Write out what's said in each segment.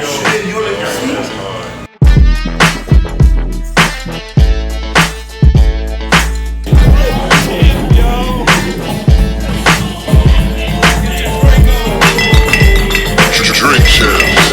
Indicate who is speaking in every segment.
Speaker 1: shit, you in your seat?
Speaker 2: Drink champs.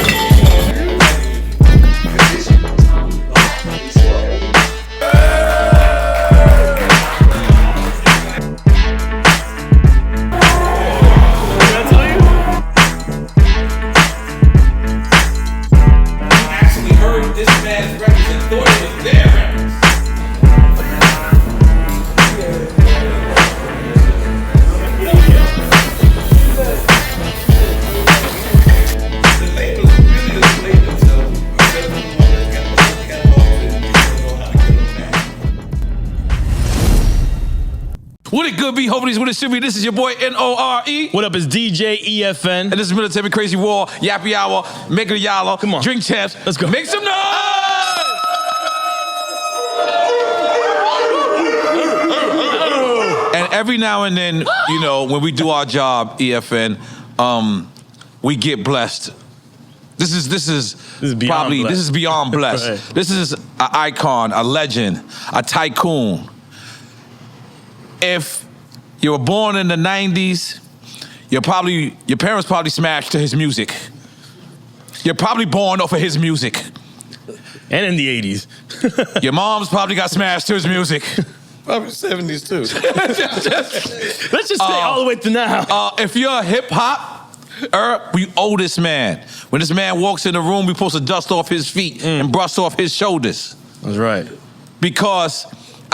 Speaker 3: What it could be, hopefully it's what it should be. This is your boy N.O.R.E.
Speaker 4: What up, it's DJ EFN.
Speaker 3: And this is Military Crazy War, Yappy Hour, Make it a Yalla.
Speaker 4: Come on.
Speaker 3: Drink champs.
Speaker 4: Let's go.
Speaker 3: Make some noise! And every now and then, you know, when we do our job, EFN, we get blessed. This is beyond blessed.
Speaker 4: Right.
Speaker 3: This is an icon, a legend, a tycoon. If you were born in the 90s, your parents probably smashed to his music. You're probably born off of his music.
Speaker 4: And in the 80s.
Speaker 3: Your mom's probably got smashed to his music.
Speaker 5: Probably 70s too.
Speaker 4: Let's just stay all the way to now.
Speaker 3: If you're a hip hop, we owe this man. When this man walks in the room, we supposed to dust off his feet and brush off his shoulders.
Speaker 4: That's right.
Speaker 3: Because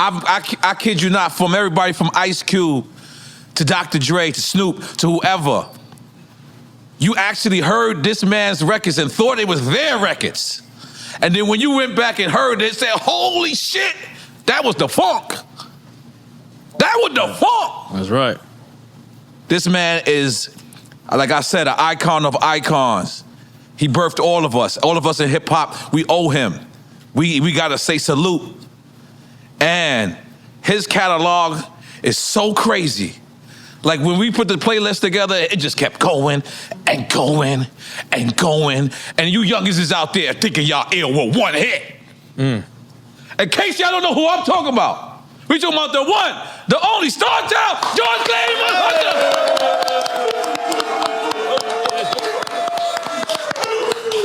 Speaker 3: I kid you not, from everybody from Ice Cube to Dr. Dre to Snoop to whoever, you actually heard this man's records and thought it was their records. And then when you went back and heard it, said, holy shit, that was the funk. That was the funk.
Speaker 4: That's right.
Speaker 3: This man is, like I said, an icon of icons. He birthed all of us in hip hop. We owe him. We gotta say salute. And his catalog is so crazy. Like when we put the playlist together, it just kept going and going and going. And you youngins is out there thinking y'all ill with one hit. In case y'all don't know who I'm talking about, we talking about the one, the only Star Child, George Clooney,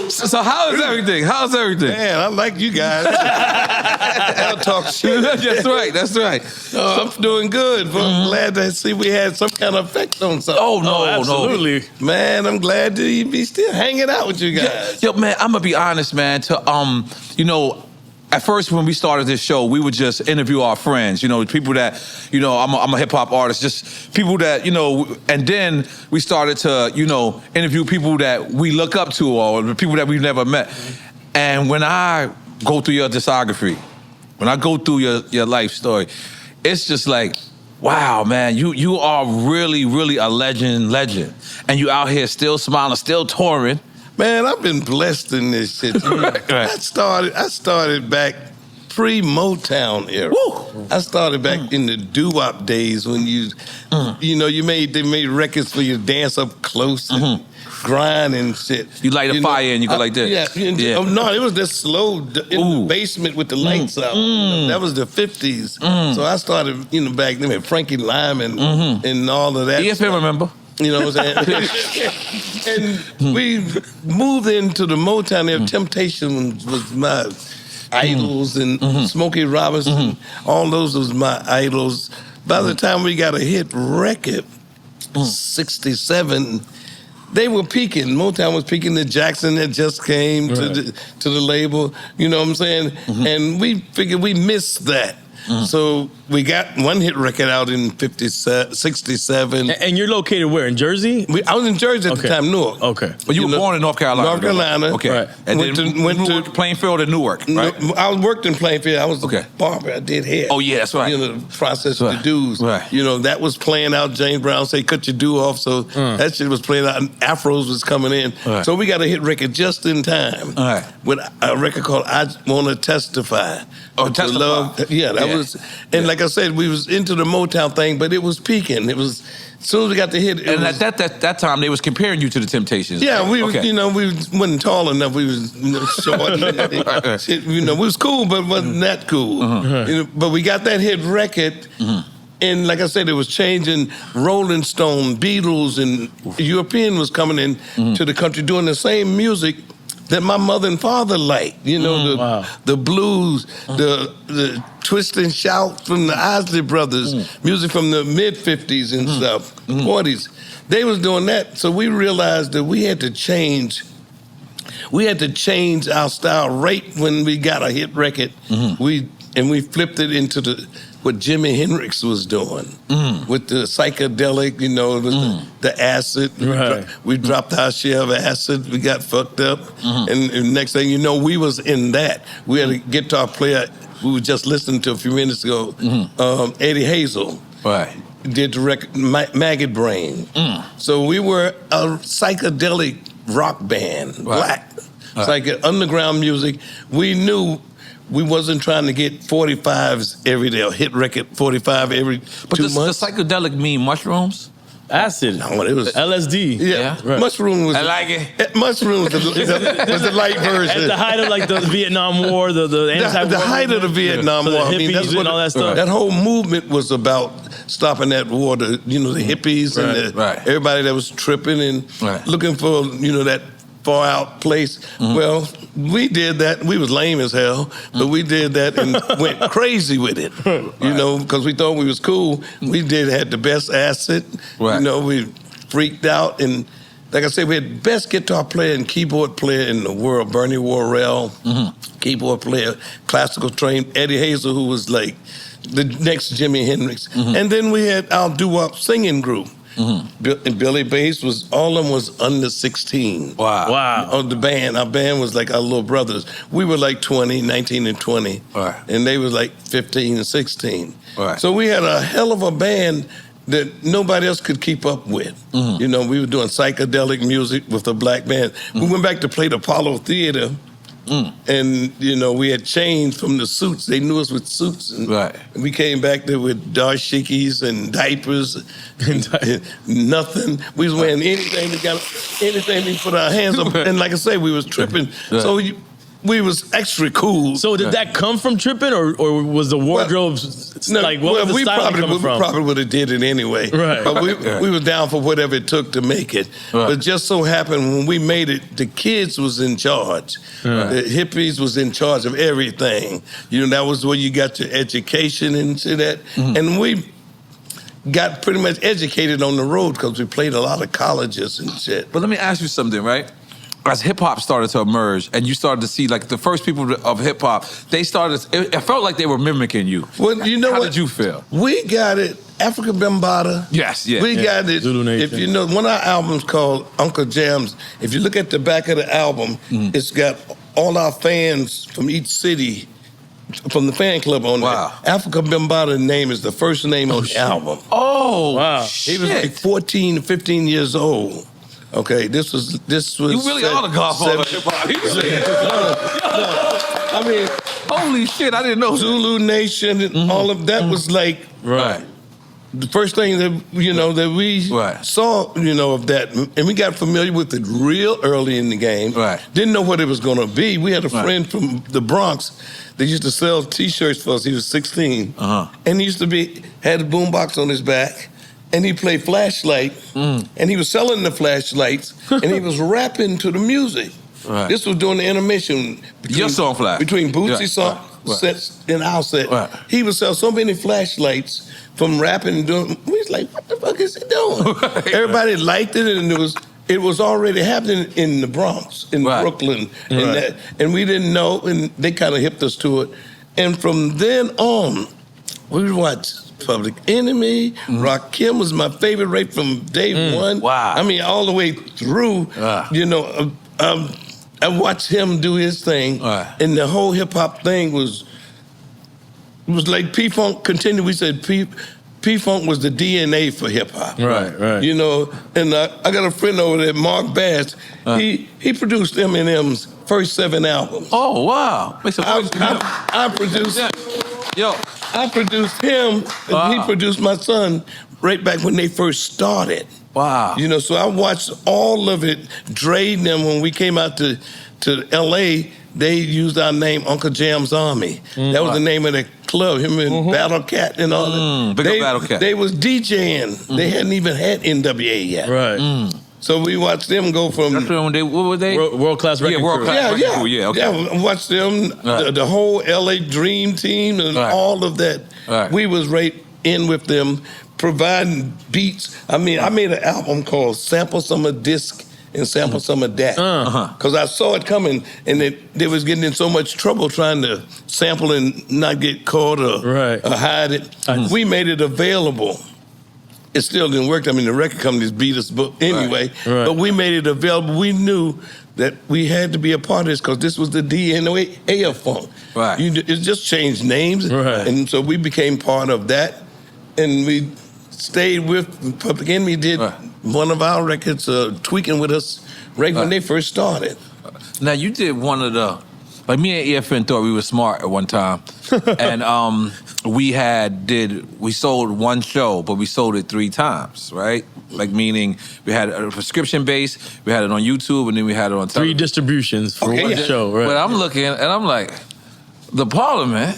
Speaker 3: So how is everything? How's everything?
Speaker 5: Man, I like you guys. I'll talk shit.
Speaker 3: That's right, that's right.
Speaker 5: I'm doing good. I'm glad to see we had some kind of effect on something.
Speaker 3: Oh, no,
Speaker 4: absolutely.
Speaker 5: Man, I'm glad to be still hanging out with you guys.
Speaker 3: Yo, man, I'm gonna be honest, man. You know, at first when we started this show, we would just interview our friends, you know, people that, you know, I'm a hip hop artist, just people that, you know, and then we started to, you know, interview people that we look up to or people that we've never met. And when I go through your discography, when I go through your life story, it's just like, wow, man, you are really, really a legend. And you out here still smiling, still touring.
Speaker 5: Man, I've been blessed in this shit.
Speaker 3: Right.
Speaker 5: I started back pre-Motown era.
Speaker 3: Woo.
Speaker 5: I started back in the doo-wop days when you know, they made records for you to dance up close and grind and shit.
Speaker 3: You light a fire and you go like this.
Speaker 5: Yeah. Oh, no, it was just slow in the basement with the lights out. That was the 50s. So I started, you know, back then with Frankie Lyman and all of that.
Speaker 3: Yes, I remember.
Speaker 5: You know what I'm saying? And we moved into the Motown era. Temptation was my idols, and Smokey Robinson, all those was my idols. By the time we got a hit record, 67, they were peaking. Motown was peaking. The Jackson that just came to the label, you know what I'm saying? And we figured we missed that. So we got one hit record out in 67.
Speaker 4: And you're located where, in Jersey?
Speaker 5: I was in Jersey at the time, Newark.
Speaker 4: Okay.
Speaker 3: But you were born in North Carolina.
Speaker 5: North Carolina.
Speaker 3: Okay.
Speaker 4: Right.
Speaker 3: And
Speaker 5: went
Speaker 3: to Plainfield or Newark, right?
Speaker 5: I worked in Plainfield. I was a barber. I did hair.
Speaker 3: Oh, yeah, that's right.
Speaker 5: You know, the process of the dudes.
Speaker 3: Right.
Speaker 5: You know, that was playing out. James Brown say, cut your do off. So that shit was playing out, and Afros was coming in.
Speaker 3: Right.
Speaker 5: So we got a hit record just in time.
Speaker 3: Right.
Speaker 5: With a record called I Want to Testify.
Speaker 3: Oh, Testify.
Speaker 5: Yeah, that was, and like I said, we was into the Motown thing, but it was peaking. It was As soon as we got the hit,
Speaker 3: and at that time, they was comparing you to the Temptations.
Speaker 5: Yeah,
Speaker 3: right?
Speaker 5: we was, we wasn't tall enough. We was short. Shit, we was cool, but wasn't that cool. But we got that hit record, and like I said, it was changing. Rolling Stone, Beatles, and European was coming in to the country doing the same music that my mother and father liked. The blues, the twist and shout from the Isley Brothers, music from the mid-50s and stuff, 40s. They was doing that, so we realized that we had to change. We had to change our style right when we got a hit record. We flipped it into what Jimi Hendrix was doing with the psychedelic, the acid. We dropped our share of acid. We got fucked up, and next thing you know, we was in that. We had a guitar player we were just listening to a few minutes ago, Eddie Hazel. Did the record Maggot Brain. So we were a psychedelic rock band, black, underground music. We knew we wasn't trying to get 45s every day, or hit record 45 every 2 months.
Speaker 3: But does psychedelic mean mushrooms?
Speaker 4: Acid.
Speaker 5: No, it was
Speaker 4: LSD.
Speaker 5: Yeah. Mushroom was.
Speaker 3: I like it.
Speaker 5: Mushroom was the light version.
Speaker 4: At the height of like the Vietnam War, the anti-war
Speaker 5: the height of the Vietnam
Speaker 4: so
Speaker 5: War.
Speaker 4: The hippies
Speaker 5: that's what
Speaker 4: and all that stuff.
Speaker 5: That whole movement was about stopping that war. The hippies and everybody that was tripping and looking for that far out place. Well, we did that. We was lame as hell, but we did that and went crazy with it. Because we thought we was cool. We had the best acid. We freaked out, and like I said, we had the best guitar player and keyboard player in the world, Bernie Worrell, keyboard player, classical trained, Eddie Hazel, who was like the next Jimi Hendrix. And then we had our doo-wop singing group. And Billy Bass all of them was under 16.
Speaker 3: Wow.
Speaker 5: On the band, our band was like our little brothers. We were like 20, 19 and 20. And they was like 15 and 16. So we had a hell of a band that nobody else could keep up with. We were doing psychedelic music with a black band. We went back to play the Apollo Theater. And, we had changed from the suits. They knew us with suits. And we came back there with dashikis and diapers and nothing. We was wearing anything we put our hands up. And like I say, we was tripping. So we was extra cool.
Speaker 4: So did that come from tripping, or was the wardrobe what was the style coming from?
Speaker 5: We probably would have did it anyway. But we were down for whatever it took to make it. But just so happened when we made it, the kids was in charge. The hippies was in charge of everything. That was where you got your education and shit at. And we got pretty much educated on the road because we played a lot of colleges and shit.
Speaker 3: But let me ask you something, right? As hip-hop started to emerge and you started to see, like, the first people of hip-hop, they started, it felt like they were mimicking you.
Speaker 5: Well,
Speaker 3: How did you feel?
Speaker 5: We got it. Africa Bambaataa.
Speaker 3: Yes, yeah.
Speaker 5: We got it.
Speaker 4: Zulu Nation.
Speaker 5: If one of our albums called Uncle Jams, if you look at the back of the album, it's got all our fans from each city, from the fan club on there. Africa Bambaataa name is the first name on the album.
Speaker 3: Oh, wow.
Speaker 5: He was like 14, 15 years old. Okay, this was. You
Speaker 3: really are the godfather of hip-hop.
Speaker 5: I mean,
Speaker 3: holy shit, I didn't know.
Speaker 5: Zulu Nation and all of that was like the first thing that that we saw of that, and we got familiar with it real early in the game. Didn't know what it was going to be. We had a friend from the Bronx that used to sell T-shirts for us. He was 16, and he used to had a boombox on his back. And he played Flashlight, and he was selling the flashlights, and he was rapping to the music. This was during the intermission between
Speaker 3: your song Flash,
Speaker 5: between Bootsy's song sets and our set. He would sell so many flashlights from rapping and doing. We was like, what the fuck is he doing? Everybody liked it, and it was already happening in the Bronx, in Brooklyn, and we didn't know, and they kind of hipped us to it. And from then on, we watched Public Enemy. Rakim was my favorite right from day one. I mean, all the way through. I watched him do his thing, and the whole hip hop thing was like P-Funk continued. We said P-Funk was the DNA for hip hop. And I got a friend over there, Mark Bass. He produced Eminem's first 7 albums.
Speaker 3: Oh wow!
Speaker 5: I produced. I produced him, and he produced my son, right back when they first started.
Speaker 3: Wow.
Speaker 5: You know, so I watched all of it. Dre and them, when we came out to L.A., they used our name, Uncle Jam's Army. That was the name of the club, him and Battle Cat and all that.
Speaker 3: Big up Battle Cat.
Speaker 5: They was DJing. They hadn't even had NWA yet.
Speaker 4: Right.
Speaker 5: So we watched them go from...
Speaker 3: What were they?
Speaker 4: World Class Record
Speaker 3: World
Speaker 4: Crew.
Speaker 3: Class Record Crew.
Speaker 5: Yeah,
Speaker 3: Okay.
Speaker 5: yeah. Watch them, the whole LA Dream Team and all of that.
Speaker 3: Right.
Speaker 5: We was right in with them, providing beats. I mean, I made an album called Sample Some of Disc and Sample Some of That. Because I saw it coming, and they was getting in so much trouble trying to sample and not get caught or hide it. We made it available. It still didn't work. I mean, the record companies beat us, but anyway. But we made it available. We knew that we had to be a part of this because this was the DNA of funk.
Speaker 3: Right.
Speaker 5: It just changed names. And so we became part of that. And we stayed with Public Enemy, did one of our records, Tweaking with us, right when they first started.
Speaker 3: Now, you did one of the, like me and EFN thought we were smart at one time. And we sold one show, but we sold it 3 times, right? Like meaning we had a prescription base, we had it on YouTube, and then we had it on television.
Speaker 4: 3 distributions for one show, right?
Speaker 3: But I'm looking, and I'm like, the Parliament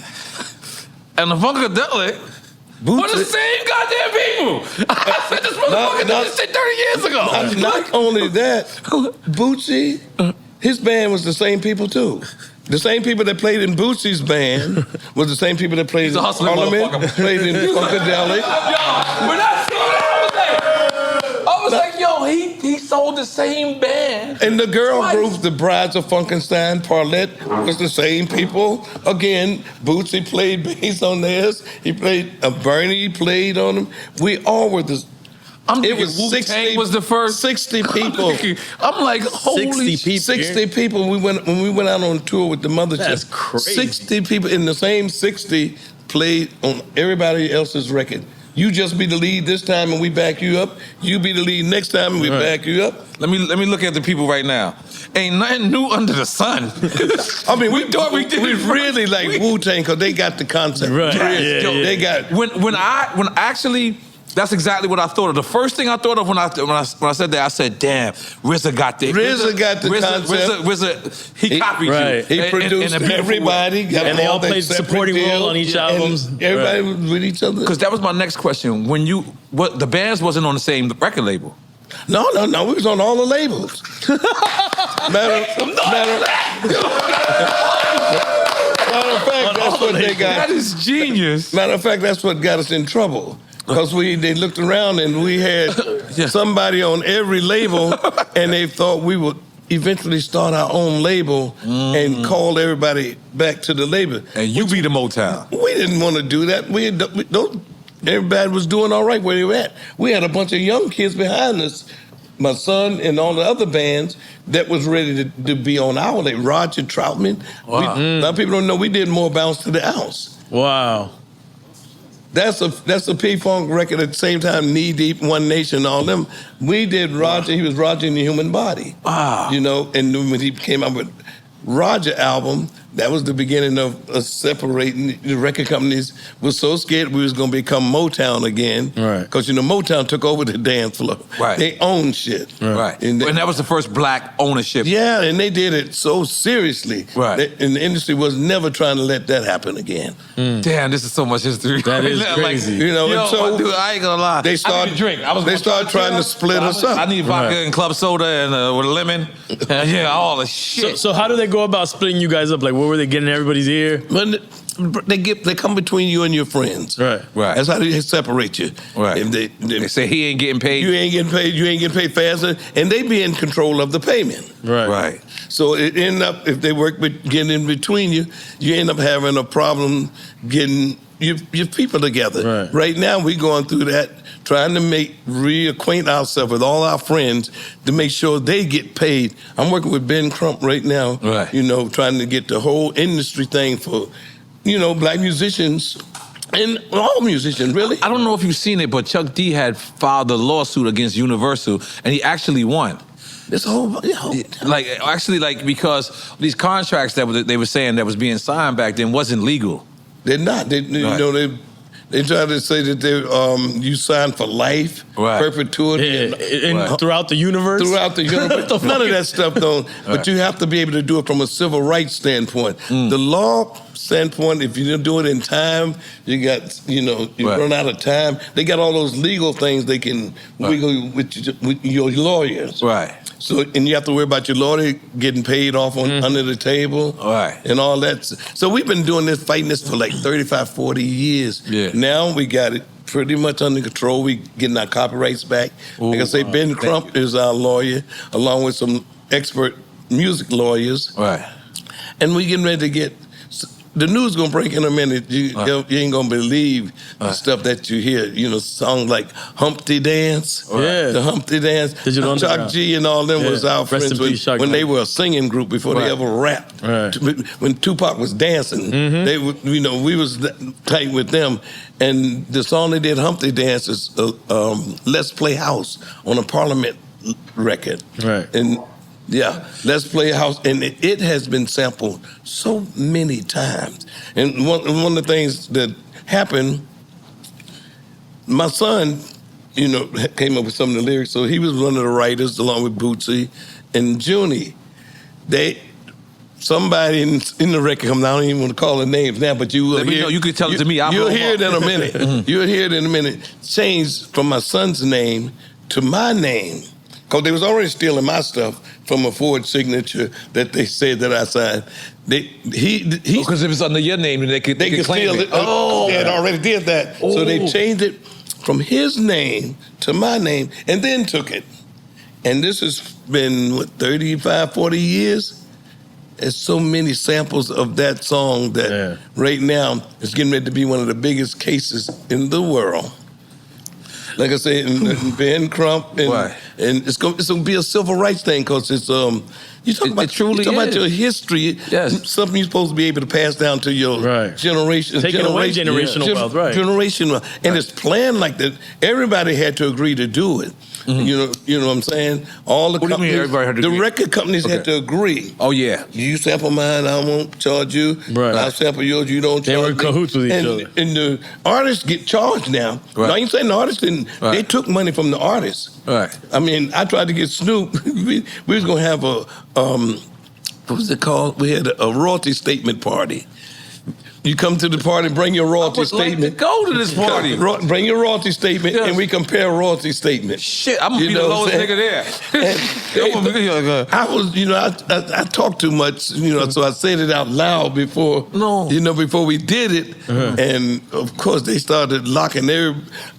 Speaker 3: and the Funkadelic are the same goddamn people. I said this motherfucker did this shit 30 years ago.
Speaker 5: Not only that, Bootsy, his band was the same people too. The same people that played in Bootsy's band was the same people that played in Parliament, played in Funkadelic.
Speaker 3: Yo, when I saw that, I was like, yo, he sold the same band.
Speaker 5: And the girl group, the Brides of Funkenstein, Parlette, was the same people. Again, Bootsy played bass on theirs. He played, Bernie played on them. We all were the...
Speaker 3: It was 60 was the first
Speaker 5: 60 people.
Speaker 3: I'm like, holy
Speaker 5: 60 people. When we went out on tour with the Mothership.
Speaker 4: That's crazy.
Speaker 5: 60 people in the same 60 played on everybody else's record. You just be the lead this time and we back you up. You be the lead next time and we back you up.
Speaker 3: Let me look at the people right now. Ain't nothing new under the sun.
Speaker 5: I mean, we really like Wu-Tang because they got the concept.
Speaker 4: Right.
Speaker 5: They got
Speaker 3: when I actually. That's exactly what I thought of. The first thing I thought of when I said that, I said, "Damn, RZA got the
Speaker 5: RZA got the concept.
Speaker 3: RZA, he copied you.
Speaker 5: He produced everybody,
Speaker 4: and they all played supporting role on each albums.
Speaker 5: Everybody was with each other.
Speaker 3: Because that was my next question. When the bands wasn't on the same record label.
Speaker 5: No. We was on all the labels. matter of fact, that's what they got.
Speaker 3: That is genius.
Speaker 5: Matter of fact, that's what got us in trouble. Because they looked around and we had somebody on every label and they thought we would eventually start our own label and call everybody back to the label.
Speaker 3: And you be the Motown.
Speaker 5: We didn't want to do that. Everybody was doing all right where they were at. We had a bunch of young kids behind us, my son and all the other bands that was ready to be on our label. Roger Troutman.
Speaker 3: Wow.
Speaker 5: A lot of people don't know we did more Bounce to the Ounce.
Speaker 4: Wow.
Speaker 5: That's a P-Funk record at the same time, Knee Deep, One Nation, all them. We did Roger, he was Roger in the Human Body.
Speaker 3: Wow.
Speaker 5: You know, and when he came out with Roger album, that was the beginning of us separating. The record companies were so scared we was going to become Motown again.
Speaker 4: Right.
Speaker 5: Because, you know, Motown took over the dance floor.
Speaker 3: Right.
Speaker 5: They owned shit.
Speaker 3: Right.
Speaker 5: And
Speaker 3: that was the first black ownership.
Speaker 5: Yeah, and they did it so seriously.
Speaker 3: Right.
Speaker 5: And the industry was never trying to let that happen again.
Speaker 3: Damn, this is so much history.
Speaker 4: That is crazy.
Speaker 5: You know,
Speaker 3: Yo,
Speaker 5: and so
Speaker 3: dude, I ain't gonna lie.
Speaker 5: they started trying to split us up.
Speaker 3: I need vodka and club soda and with a lemon. And all the shit.
Speaker 4: So how do they go about splitting you guys up? Like, what were they getting everybody's ear?
Speaker 5: When they come between you and your friends.
Speaker 4: Right.
Speaker 5: That's how they separate you.
Speaker 3: Right.
Speaker 5: If
Speaker 3: They say he ain't getting paid.
Speaker 5: you ain't getting paid faster, and they be in control of the payment.
Speaker 3: Right.
Speaker 5: So it end up, if they getting in between you, you end up having a problem getting your people together. Right now, we going through that, trying to reacquaint ourselves with all our friends to make sure they get paid. I'm working with Ben Crump right now, you know, trying to get the whole industry thing for, you know, black musicians and all musicians, really.
Speaker 3: I don't know if you've seen it, but Chuck D had filed a lawsuit against Universal, and he actually won.
Speaker 5: This whole,
Speaker 3: because these contracts that they were saying that was being signed back then wasn't legal.
Speaker 5: They're not. You know, They try to say that you signed for life, perpetuity,
Speaker 4: and throughout the universe.
Speaker 5: Throughout the universe, none of that stuff though. But you have to be able to do it from a civil rights standpoint. The law standpoint, if you don't do it in time, you got you run out of time. They got all those legal things they can wiggle with your lawyers.
Speaker 3: Right.
Speaker 5: So, and you have to worry about your lawyer getting paid off under the table, and all that. So we've been doing this, fighting this for like 35, 40 years. Yeah. Now we got it pretty much under control. We getting our copyrights back. Like I say, Ben Crump is our lawyer, along with some expert music lawyers. Right. And we getting ready to get. The news gonna break in a minute. You ain't gonna believe the stuff that you hear. Songs like Humpty Dance. The Humpty Dance. Chuck G and all them was our friends when they were a singing group before they ever rapped. When Tupac was dancing, they we was tight with them. And the song they did, Humpty Dance, is Let's Play House on a Parliament record. And yeah, Let's Play House, and it has been sampled so many times. And one of the things that happened, my son, came up with some of the lyrics. So he was one of the writers, along with Bootsy and Junie. Somebody in the record, I don't even want to call the names now, but you will hear.
Speaker 3: You can tell it to me.
Speaker 5: You'll hear it in a minute. You'll hear it in a minute. Changed from my son's name to my name. Because they was already stealing my stuff from a forged signature that they said that I signed.
Speaker 3: Because it was under your name and they could claim
Speaker 5: steal it. They had already did that. So they changed it from his name to my name and then took it. And this has been, 35, 40 years? There's so many samples of that song that right now is getting ready to be one of the biggest cases in the world. Like I said, and Ben Crump, and it's going to be a civil rights thing because it's you talk about your history, something you're supposed to be able to pass down to your generation,
Speaker 4: taking away generational wealth,
Speaker 5: generational wealth, and it's planned like that. Everybody had to agree to do it. You know what I'm saying? All the companies, everybody had to agree? Record companies had to agree.
Speaker 3: Oh yeah,
Speaker 5: you sample mine, I won't charge you. I'll sample yours, you don't charge me.
Speaker 4: They were in cahoots with each other.
Speaker 5: And the artists get charged now. Now you saying the artists didn't? They took money from the artists. I mean, I tried to get Snoop. we was gonna have a what was it called? We had a royalty statement party. You come to the party, bring your royalty statement.
Speaker 3: Like to go to this party.
Speaker 5: Bring your royalty statement, and we compare royalty statements.
Speaker 3: Shit, I'm gonna be the lowest nigga there.
Speaker 5: I was, I talked too much, so I said it out loud before. Before we did it, and of course they started locking the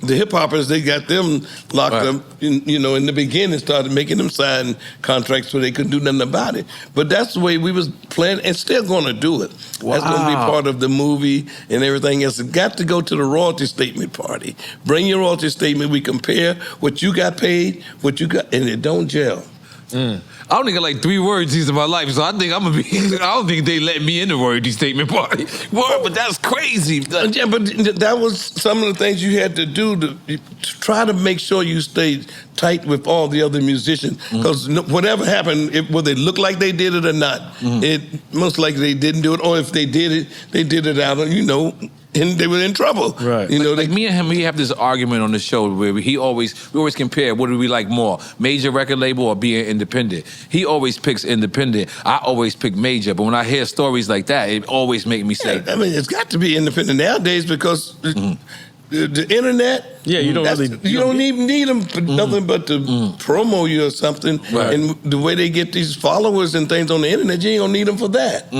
Speaker 5: hip hoppers. They got them locked up. In the beginning, started making them sign contracts so they couldn't do nothing about it. But that's the way we was planning, and still going to do it. That's going to be part of the movie and everything else. It got to go to the royalty statement party. Bring your royalty statement. We compare what you got paid, what you got, and it don't gel.
Speaker 3: I only got like 3 royalties in my life, so I think I'm gonna be. I don't think they let me in the royalty statement party. But that's crazy.
Speaker 5: Yeah, but that was some of the things you had to do to try to make sure you stayed tight with all the other musicians. Because whatever happened, whether it looked like they did it or not, it most likely they didn't do it. Or if they did it out of, and they were in trouble.
Speaker 3: Like me and him, we have this argument on the show where we always compare what do we like more, major record label or being independent. He always picks independent. I always pick major. But when I hear stories like that, it always makes me say,
Speaker 5: it's got to be independent nowadays because the internet.
Speaker 4: You
Speaker 5: don't even need them for nothing but to promo you or something. And the way they get these followers and things on the internet, you ain't gonna need them for that.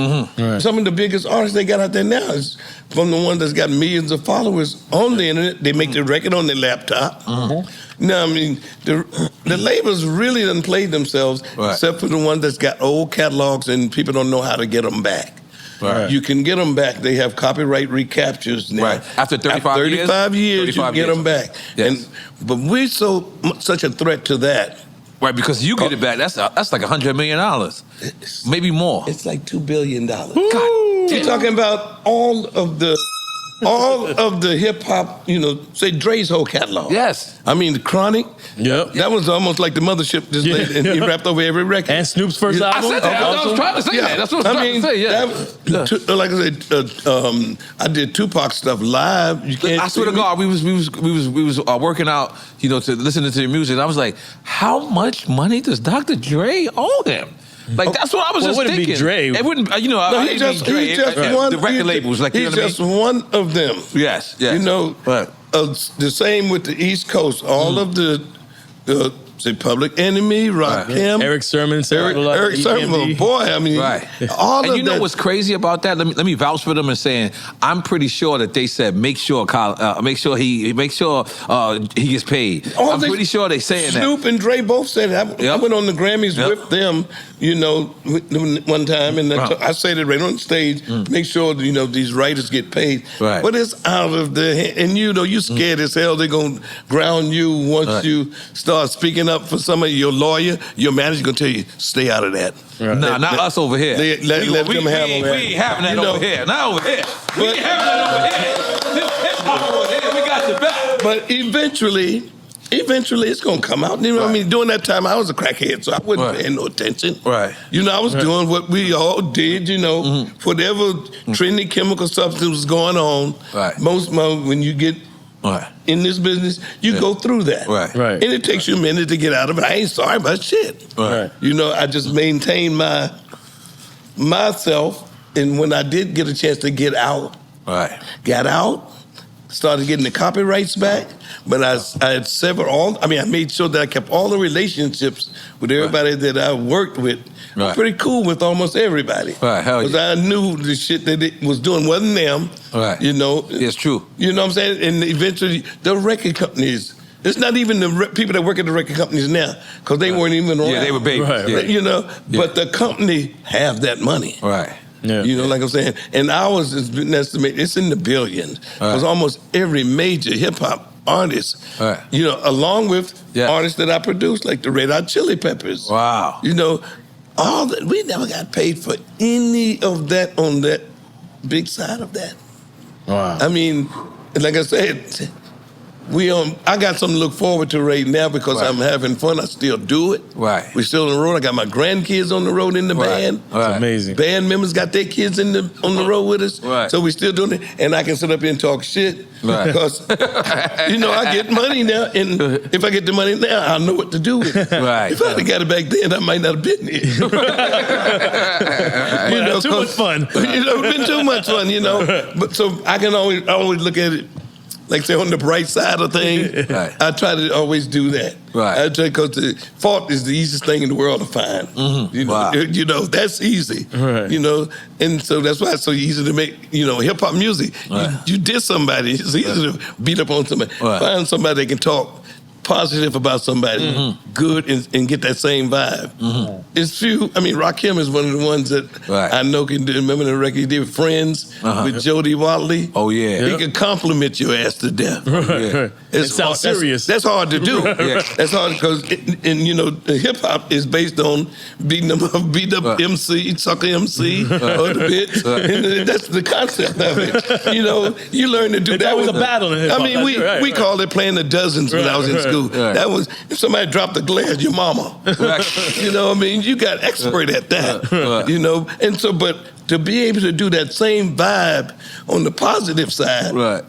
Speaker 5: Some of the biggest artists they got out there now is from the ones that's got millions of followers on the internet. They make the record on their laptop. No, I mean, the labels really done played themselves, except for the ones that's got old catalogs and people don't know how to get them back. You can get them back. They have copyright recaptures now.
Speaker 3: After 35
Speaker 5: years, you get them back. But we're such a threat to that.
Speaker 3: Right, because you get it back. That's like $100 million, maybe more.
Speaker 5: It's like $2 billion. God, you're talking about all of the all of the hip hop, say Dre's whole catalog.
Speaker 3: Yes.
Speaker 5: I mean, the Chronic.
Speaker 4: Yep.
Speaker 5: That was almost like the mothership just laid, and he rapped over every record.
Speaker 4: And Snoop's first
Speaker 5: Yeah.
Speaker 4: album.
Speaker 3: I said that. I was trying to say that. That's what I was trying to say. Yeah.
Speaker 5: Like I said, I did Tupac stuff live. You can't
Speaker 3: I swear to
Speaker 5: see me.
Speaker 3: God, we was working out, to listening to the music. And I was like, how much money does Dr. Dre owe him? Like that's what I was
Speaker 4: Well,
Speaker 3: just
Speaker 4: it wouldn't be
Speaker 3: thinking.
Speaker 4: Dre.
Speaker 3: It wouldn't. I
Speaker 5: No,
Speaker 3: didn't
Speaker 5: he's
Speaker 3: mean
Speaker 5: just
Speaker 3: Dre.
Speaker 5: one.
Speaker 3: The record labels, like you know
Speaker 5: he's
Speaker 3: what I
Speaker 5: just
Speaker 3: mean.
Speaker 5: one of them.
Speaker 3: Yes. Right.
Speaker 5: The same with the East Coast. All of the say Public Enemy, Rakim,
Speaker 4: Eric Sermon,
Speaker 5: Eric Sermon, boy, I mean,
Speaker 3: Right.
Speaker 5: all
Speaker 3: And
Speaker 5: of
Speaker 3: you know
Speaker 5: that.
Speaker 3: what's crazy about that? Let me vouch for them and saying I'm pretty sure that they said make sure he gets paid. I'm pretty sure they saying that.
Speaker 5: Snoop and Dre both said it. I went on the Grammys with them, one time, and I said it right on stage. Make sure these writers get paid.
Speaker 3: Right.
Speaker 5: But it's out of the hand, and you scared as hell. They're gonna ground you once you start speaking up for somebody. Your lawyer, your manager gonna tell you stay out of that.
Speaker 3: Right. Nah, not us over here.
Speaker 5: Let them handle that.
Speaker 3: We ain't having that over here. Not over here. We ain't having that over here. This hip-hop over here, we got the back.
Speaker 5: But eventually it's gonna come out. What I mean? During that time, I was a crackhead, so I wasn't paying no attention.
Speaker 3: Right.
Speaker 5: I was doing what we all did. Whatever trendy chemical substance was going on.
Speaker 3: Right.
Speaker 5: When you get in this business, you go through that.
Speaker 3: Right.
Speaker 5: And it takes you a minute to get out of it. I ain't sorry about shit.
Speaker 3: Right.
Speaker 5: I just maintained myself, and when I did get a chance to get out, got out, started getting the copyrights back. But I had I made sure that I kept all the relationships with everybody that I worked with.
Speaker 3: Right.
Speaker 5: Pretty cool with almost everybody.
Speaker 3: Right, hell yeah.
Speaker 5: Because I knew the shit that it was doing wasn't them.
Speaker 3: Right. It's true.
Speaker 5: You know what I'm saying? And eventually, the record companies, it's not even the people that work at the record companies now, because they weren't even around.
Speaker 3: Yeah, they were babies.
Speaker 4: Right.
Speaker 3: Yeah.
Speaker 5: But the company have that money.
Speaker 3: Right.
Speaker 4: Yeah.
Speaker 5: Like I'm saying. And ours has been estimated, it's in the billions. Because almost every major hip-hop artist, along with artists that I produce, like the Red Hot Chili Peppers.
Speaker 3: Wow.
Speaker 5: All that, we never got paid for any of that on that big side of that.
Speaker 4: Wow.
Speaker 5: I mean, like I said, I got something to look forward to right now because I'm having fun. I still do it.
Speaker 3: Right.
Speaker 5: We're still on the road. I got my grandkids on the road in the band.
Speaker 4: That's amazing.
Speaker 5: Band members got their kids on the road with us.
Speaker 3: Right.
Speaker 5: So we're still doing it. And I can sit up here and talk shit.
Speaker 3: Right.
Speaker 5: Because, I get money now. And if I get the money now, I know what to do with it.
Speaker 3: Right.
Speaker 5: If I'd have got it back then, I might not have been here.
Speaker 4: Too much fun.
Speaker 5: It's been too much fun, But so I can always look at it, like say on the bright side of things.
Speaker 3: Right.
Speaker 5: I try to always do that.
Speaker 3: Right.
Speaker 5: I try, because the fault is the easiest thing in the world to find.
Speaker 3: Wow.
Speaker 5: That's easy.
Speaker 4: Right.
Speaker 5: And so that's why it's so easy to make hip hop music.
Speaker 3: Right.
Speaker 5: You diss somebody, it's easy to beat up on somebody.
Speaker 3: Right.
Speaker 5: Find somebody that can talk positive about somebody, good, and get that same vibe. It's few. I mean, Rakim is one of the ones that I know can do. Remember the record he did with Friends with Jody Watley?
Speaker 3: Oh, yeah.
Speaker 5: He can compliment your ass to death.
Speaker 3: Yeah.
Speaker 4: It sounds serious.
Speaker 5: That's hard to do.
Speaker 3: Yeah.
Speaker 5: That's hard because, hip hop is based on beating up MC, sucker MC, or the bitch. And that's the concept of it. You learn to do that.
Speaker 4: That was a battle in hip hop.
Speaker 5: I mean, we called it playing the dozens when I was in school.
Speaker 3: Right.
Speaker 5: That was, if somebody dropped a glass, your mama. You know what I mean? You got expert at that. And so, but to be able to do that same vibe on the positive side,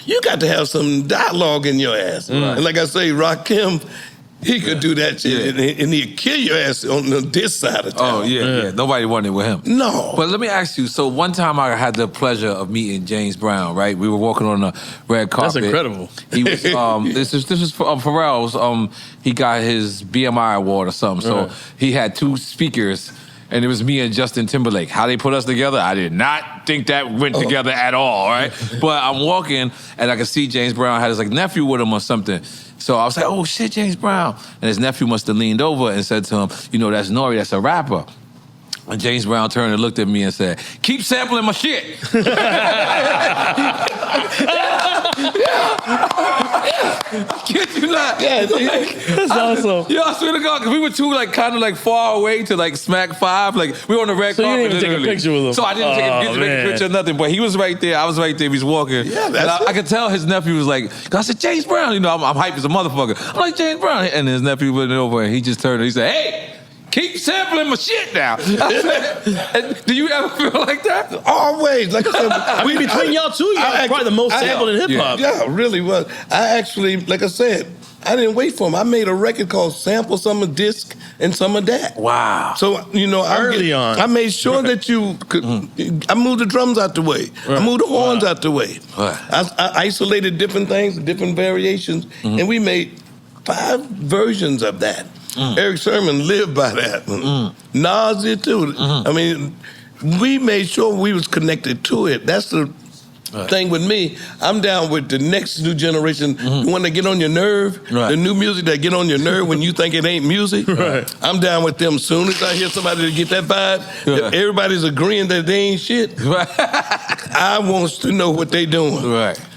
Speaker 5: you got to have some dialogue in your ass. And like I say, Rakim, he could do that shit, and he'd kill your ass on this side of town.
Speaker 3: Oh, yeah. Nobody wanted it with him.
Speaker 5: No.
Speaker 3: But let me ask you, so one time I had the pleasure of meeting James Brown, right? We were walking on the red carpet.
Speaker 4: That's incredible.
Speaker 3: He was, this is Pharrell's, he got his BMI award or something, so he had two speakers, and it was me and Justin Timberlake. How they put us together, I did not think that went together at all, right? But I'm walking, and I could see James Brown had his nephew with him or something. So I was like, oh shit, James Brown. And his nephew must have leaned over and said to him, that's N.O.R.E, that's a rapper. And James Brown turned and looked at me and said, "Keep sampling my shit." Kid you not?
Speaker 5: Yeah,
Speaker 4: That's awesome.
Speaker 3: Yo, I swear to God, because we were too kind of far away to smack 5. We were on the red
Speaker 4: So you
Speaker 3: carpet.
Speaker 4: didn't even take a
Speaker 3: literally.
Speaker 4: picture with him?
Speaker 3: So I didn't take a
Speaker 4: man.
Speaker 3: picture or nothing. But he was right there. I was right there. He was walking.
Speaker 5: Yeah,
Speaker 3: and
Speaker 5: that's
Speaker 3: I could tell his nephew was like, 'cause I said, James Brown. I'm hype as a motherfucker. I'm like, James Brown. And his nephew went over and he just turned and he said, "Hey, keep sampling my shit now." Do you ever feel like that?
Speaker 5: Always. Like I said,
Speaker 4: Between y'all two, y'all probably the most sampled in hip-hop.
Speaker 5: Yeah, it really was. I actually, like I said, I didn't wait for him. I made a record called Sample Some of Disc and Some of That.
Speaker 3: Wow.
Speaker 5: So,
Speaker 4: Early on.
Speaker 5: I made sure that you could, I moved the drums out the way. I moved the horns out the way.
Speaker 3: Right.
Speaker 5: I isolated different things, different variations, and we made 5 versions of that. Eric Sermon lived by that. Nas did too. I mean, we made sure we was connected to it. That's the thing with me. I'm down with the next new generation, the one that get on your nerve, the new music that get on your nerve when you think it ain't music. I'm down with them. Soon as I hear somebody to get that vibe, if everybody's agreeing that they ain't shit, I wants to know what they doing.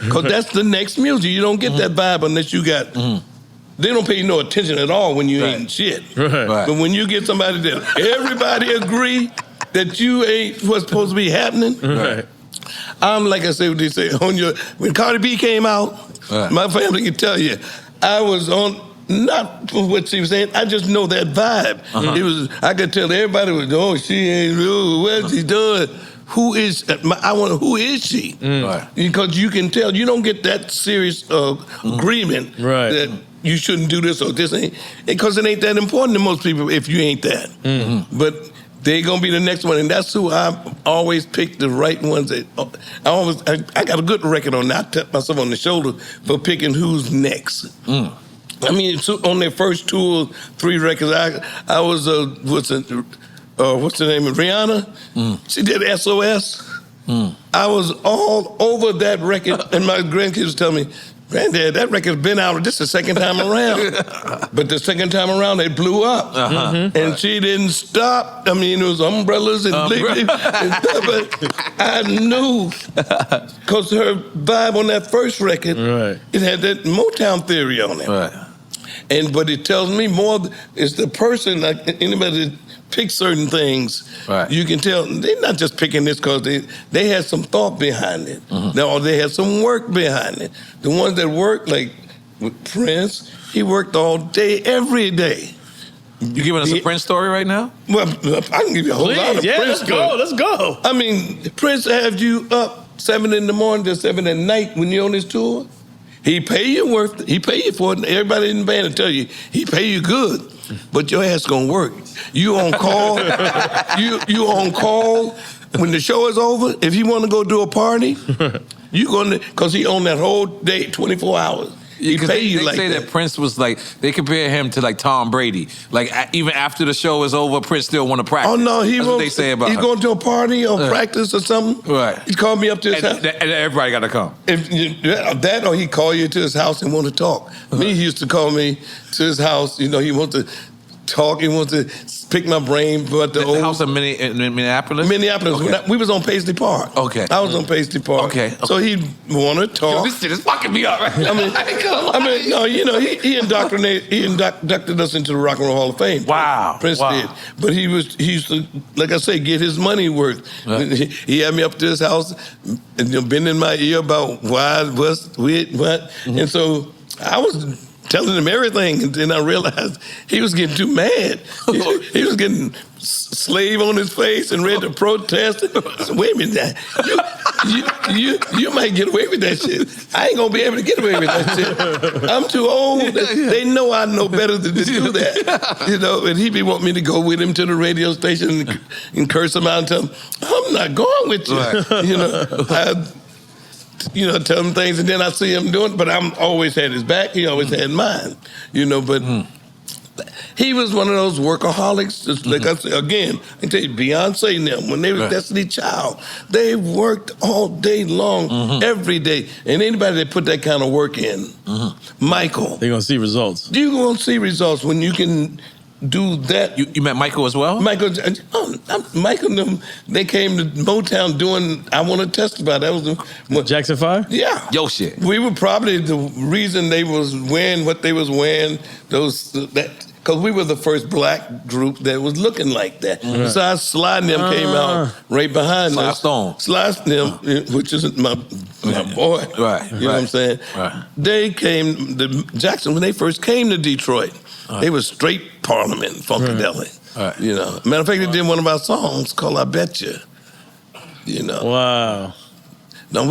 Speaker 5: Because that's the next music. You don't get that vibe unless you got... They don't pay you no attention at all when you ain't shit. But when you get somebody that everybody agree that you ain't what's supposed to be happening, I'm like I say what they say when Cardi B came out, my family can tell you, I was on not for what she was saying. I just know that vibe. It was I could tell everybody was she ain't what she doing. Who is who is she? Because you can tell you don't get that serious agreement that you shouldn't do this or this ain't, because it ain't that important to most people if you ain't that. But they gonna be the next one, and that's who I always pick the right ones. That I got a good record on that. I tap myself on the shoulder for picking who's next. I mean, on their first 2 or 3 records, I was what's the name of Rihanna? She did SOS. I was all over that record, and my grandkids tell me, "Granddad, that record's been out. This is the second time around." But the second time around, they blew up. And she didn't stop. I mean, it was umbrellas and and stuff. But I knew, because her vibe on that first record, it had that Motown theory on it. But it tells me more, it's the person, like anybody that picks certain things, you can tell they're not just picking this because they had some thought behind it. Or they had some work behind it. The ones that worked, like with Prince, he worked all day, every day.
Speaker 3: You giving us a Prince story right now?
Speaker 5: Well, I can give you a whole lot of Prince stories.
Speaker 4: Let's go.
Speaker 5: I mean, Prince have you up 7 in the morning to 7 at night when you're on his tour. He pay you for it. Everybody in the band will tell you, he pay you good, but your ass gonna work. You on call, you on call when the show is over. If you want to go do a party, you gonna, because he on that whole day, 24 hours. He pay you
Speaker 3: they
Speaker 5: like
Speaker 3: say that Prince was they compare him to Tom Brady. Even after the show is over, Prince still want to practice.
Speaker 5: Oh no,
Speaker 3: That's what they say about
Speaker 5: he's
Speaker 3: him.
Speaker 5: going to a party or practice or something. He called me up to his house.
Speaker 3: And everybody got to come.
Speaker 5: That or he call you to his house and want to talk. Me, he used to call me to his house. He want to talk. He wants to pick my brain. But the
Speaker 3: house in Minneapolis?
Speaker 5: Minneapolis.
Speaker 3: Okay.
Speaker 5: We was on Paisley Park.
Speaker 3: Okay.
Speaker 5: I was on Paisley Park.
Speaker 3: Okay.
Speaker 5: So he want to talk.
Speaker 3: Yo, this shit is fucking me up. Right?
Speaker 5: He inducted us into the Rock and Roll Hall of Fame.
Speaker 3: Wow.
Speaker 5: Prince did. But he used to, like I say, get his money worth. He had me up to his house and been in my ear about why, what. And so I was telling him everything, and then I realized he was getting too mad. He was getting slave on his face and ready to protest. I said, wait a minute, you might get away with that shit. I ain't gonna be able to get away with that shit. I'm too old. They know I know better than to do that. And he be wanting me to go with him to the radio station and curse him out and tell him, I'm not going with you. Tell him things, and then I see him doing it, but I'm always had his back. He always had mine, but he was one of those workaholics. Just like I said, again, I can tell you, Beyonce and them, when they was Destiny Child, they worked all day long, every day. And anybody that put that kind of work in, Michael.
Speaker 4: They're going to see results.
Speaker 5: You're going to see results when you can do that.
Speaker 3: You met Michael as well?
Speaker 5: Michael and them, they came to Motown doing I Want to Testify. That was the
Speaker 4: Jackson 5?
Speaker 5: Yeah.
Speaker 3: Yo shit.
Speaker 5: We were probably the reason they was wearing what they was wearing, because we were the first black group that was looking like that.
Speaker 3: Mm-hmm.
Speaker 5: Besides, Sly and them came out right behind
Speaker 3: Sly
Speaker 5: us.
Speaker 3: Stone.
Speaker 5: Sly and them, which is my boy.
Speaker 3: Right.
Speaker 5: You know what I'm saying?
Speaker 3: Right.
Speaker 5: They came, Jackson, when they first came to Detroit, they was straight Parliament, Funkadelic.
Speaker 3: Right.
Speaker 5: You know, matter of fact, they did one of our songs called "I Bet You." You know.
Speaker 4: Wow.
Speaker 5: Now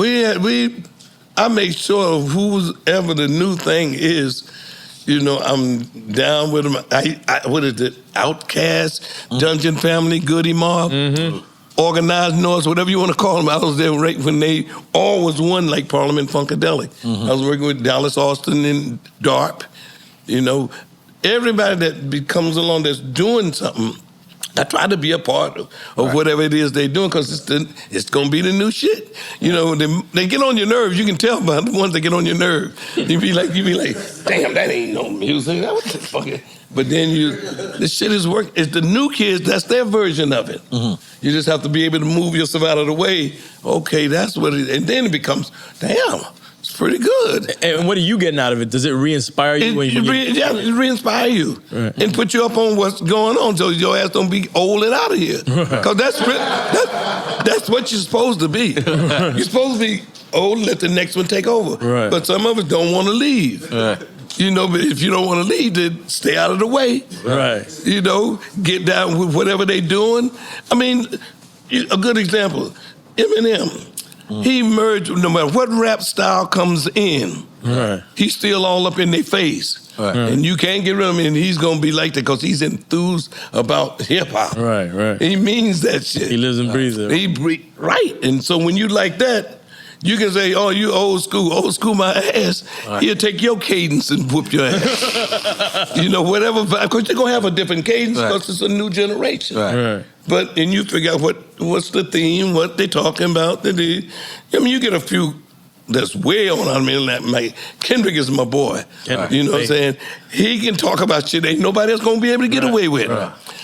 Speaker 5: I make sure whoever the new thing is, you know, I'm down with them. What is it? Outcast, Dungeon Family, Goody Mob, Organized Noise, whatever you want to call them. I was there right when they all was one like Parliament Funkadelic. I was working with Dallas Austin and DARP. You know, everybody that comes along that's doing something, I try to be a part of whatever it is they're doing, because it's going to be the new shit. You know, they get on your nerves. You can tell by the ones that get on your nerve. You be like, damn, that ain't no music. What the fuck? But then the shit is working. It's the new kids, that's their version of it. You just have to be able to move yourself out of the way. Okay, that's what it is. And then it becomes, damn, it's pretty good.
Speaker 4: And what are you getting out of it? Does it re-inspire you?
Speaker 5: It re-inspire you and put you up on what's going on, so your ass don't be old and out of here. Because that's what you're supposed to be. You're supposed to be old and let the next one take over.
Speaker 4: Right.
Speaker 5: But some of us don't want to leave. You know, but if you don't want to leave, then stay out of the way.
Speaker 4: Right.
Speaker 5: You know, get down with whatever they doing. I mean, a good example, Eminem. He merged, no matter what rap style comes in, he's still all up in their face. And you can't get rid of him, and he's going to be like that because he's enthused about hip-hop.
Speaker 4: Right.
Speaker 5: He means that shit.
Speaker 4: He lives and breathes it.
Speaker 5: Right. And so when you like that, you can say, oh, you old school my ass. He'll take your cadence and whoop your ass. You know, whatever, because you're going to have a different cadence because it's a new generation. But, and you figure out what's the theme, what they talking about. I mean, you get a few that's way on. I mean, like Kendrick is my boy. You know what I'm saying? He can talk about shit ain't nobody else going to be able to get away with.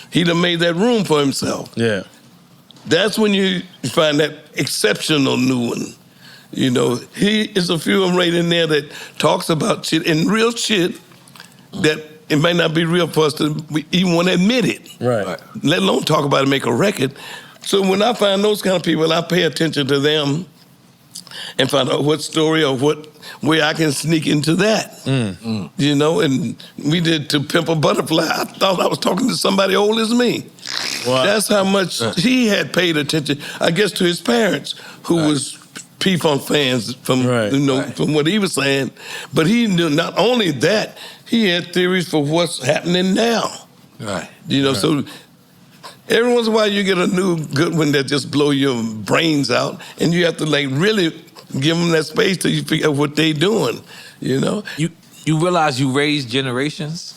Speaker 5: He done made that room for himself.
Speaker 4: Yeah.
Speaker 5: That's when you find that exceptional new one. You know, he is a few of them right in there that talks about shit and real shit that it might not be real for us to even want to admit it.
Speaker 4: Right.
Speaker 5: Let alone talk about it and make a record. So when I find those kind of people, I pay attention to them and find out what story or what way I can sneak into that. You know, and we did To Pimp a Butterfly. I thought I was talking to somebody old as me. Wow. That's how much he had paid attention, I guess, to his parents, who was P-Funk fans from from what he was saying. But he knew not only that, he had theories for what's happening now. You know, so every once in a while you get a new good one that just blow your brains out, and you have to like really give them that space till you figure out what they doing. You know,
Speaker 3: you realize you raised generations.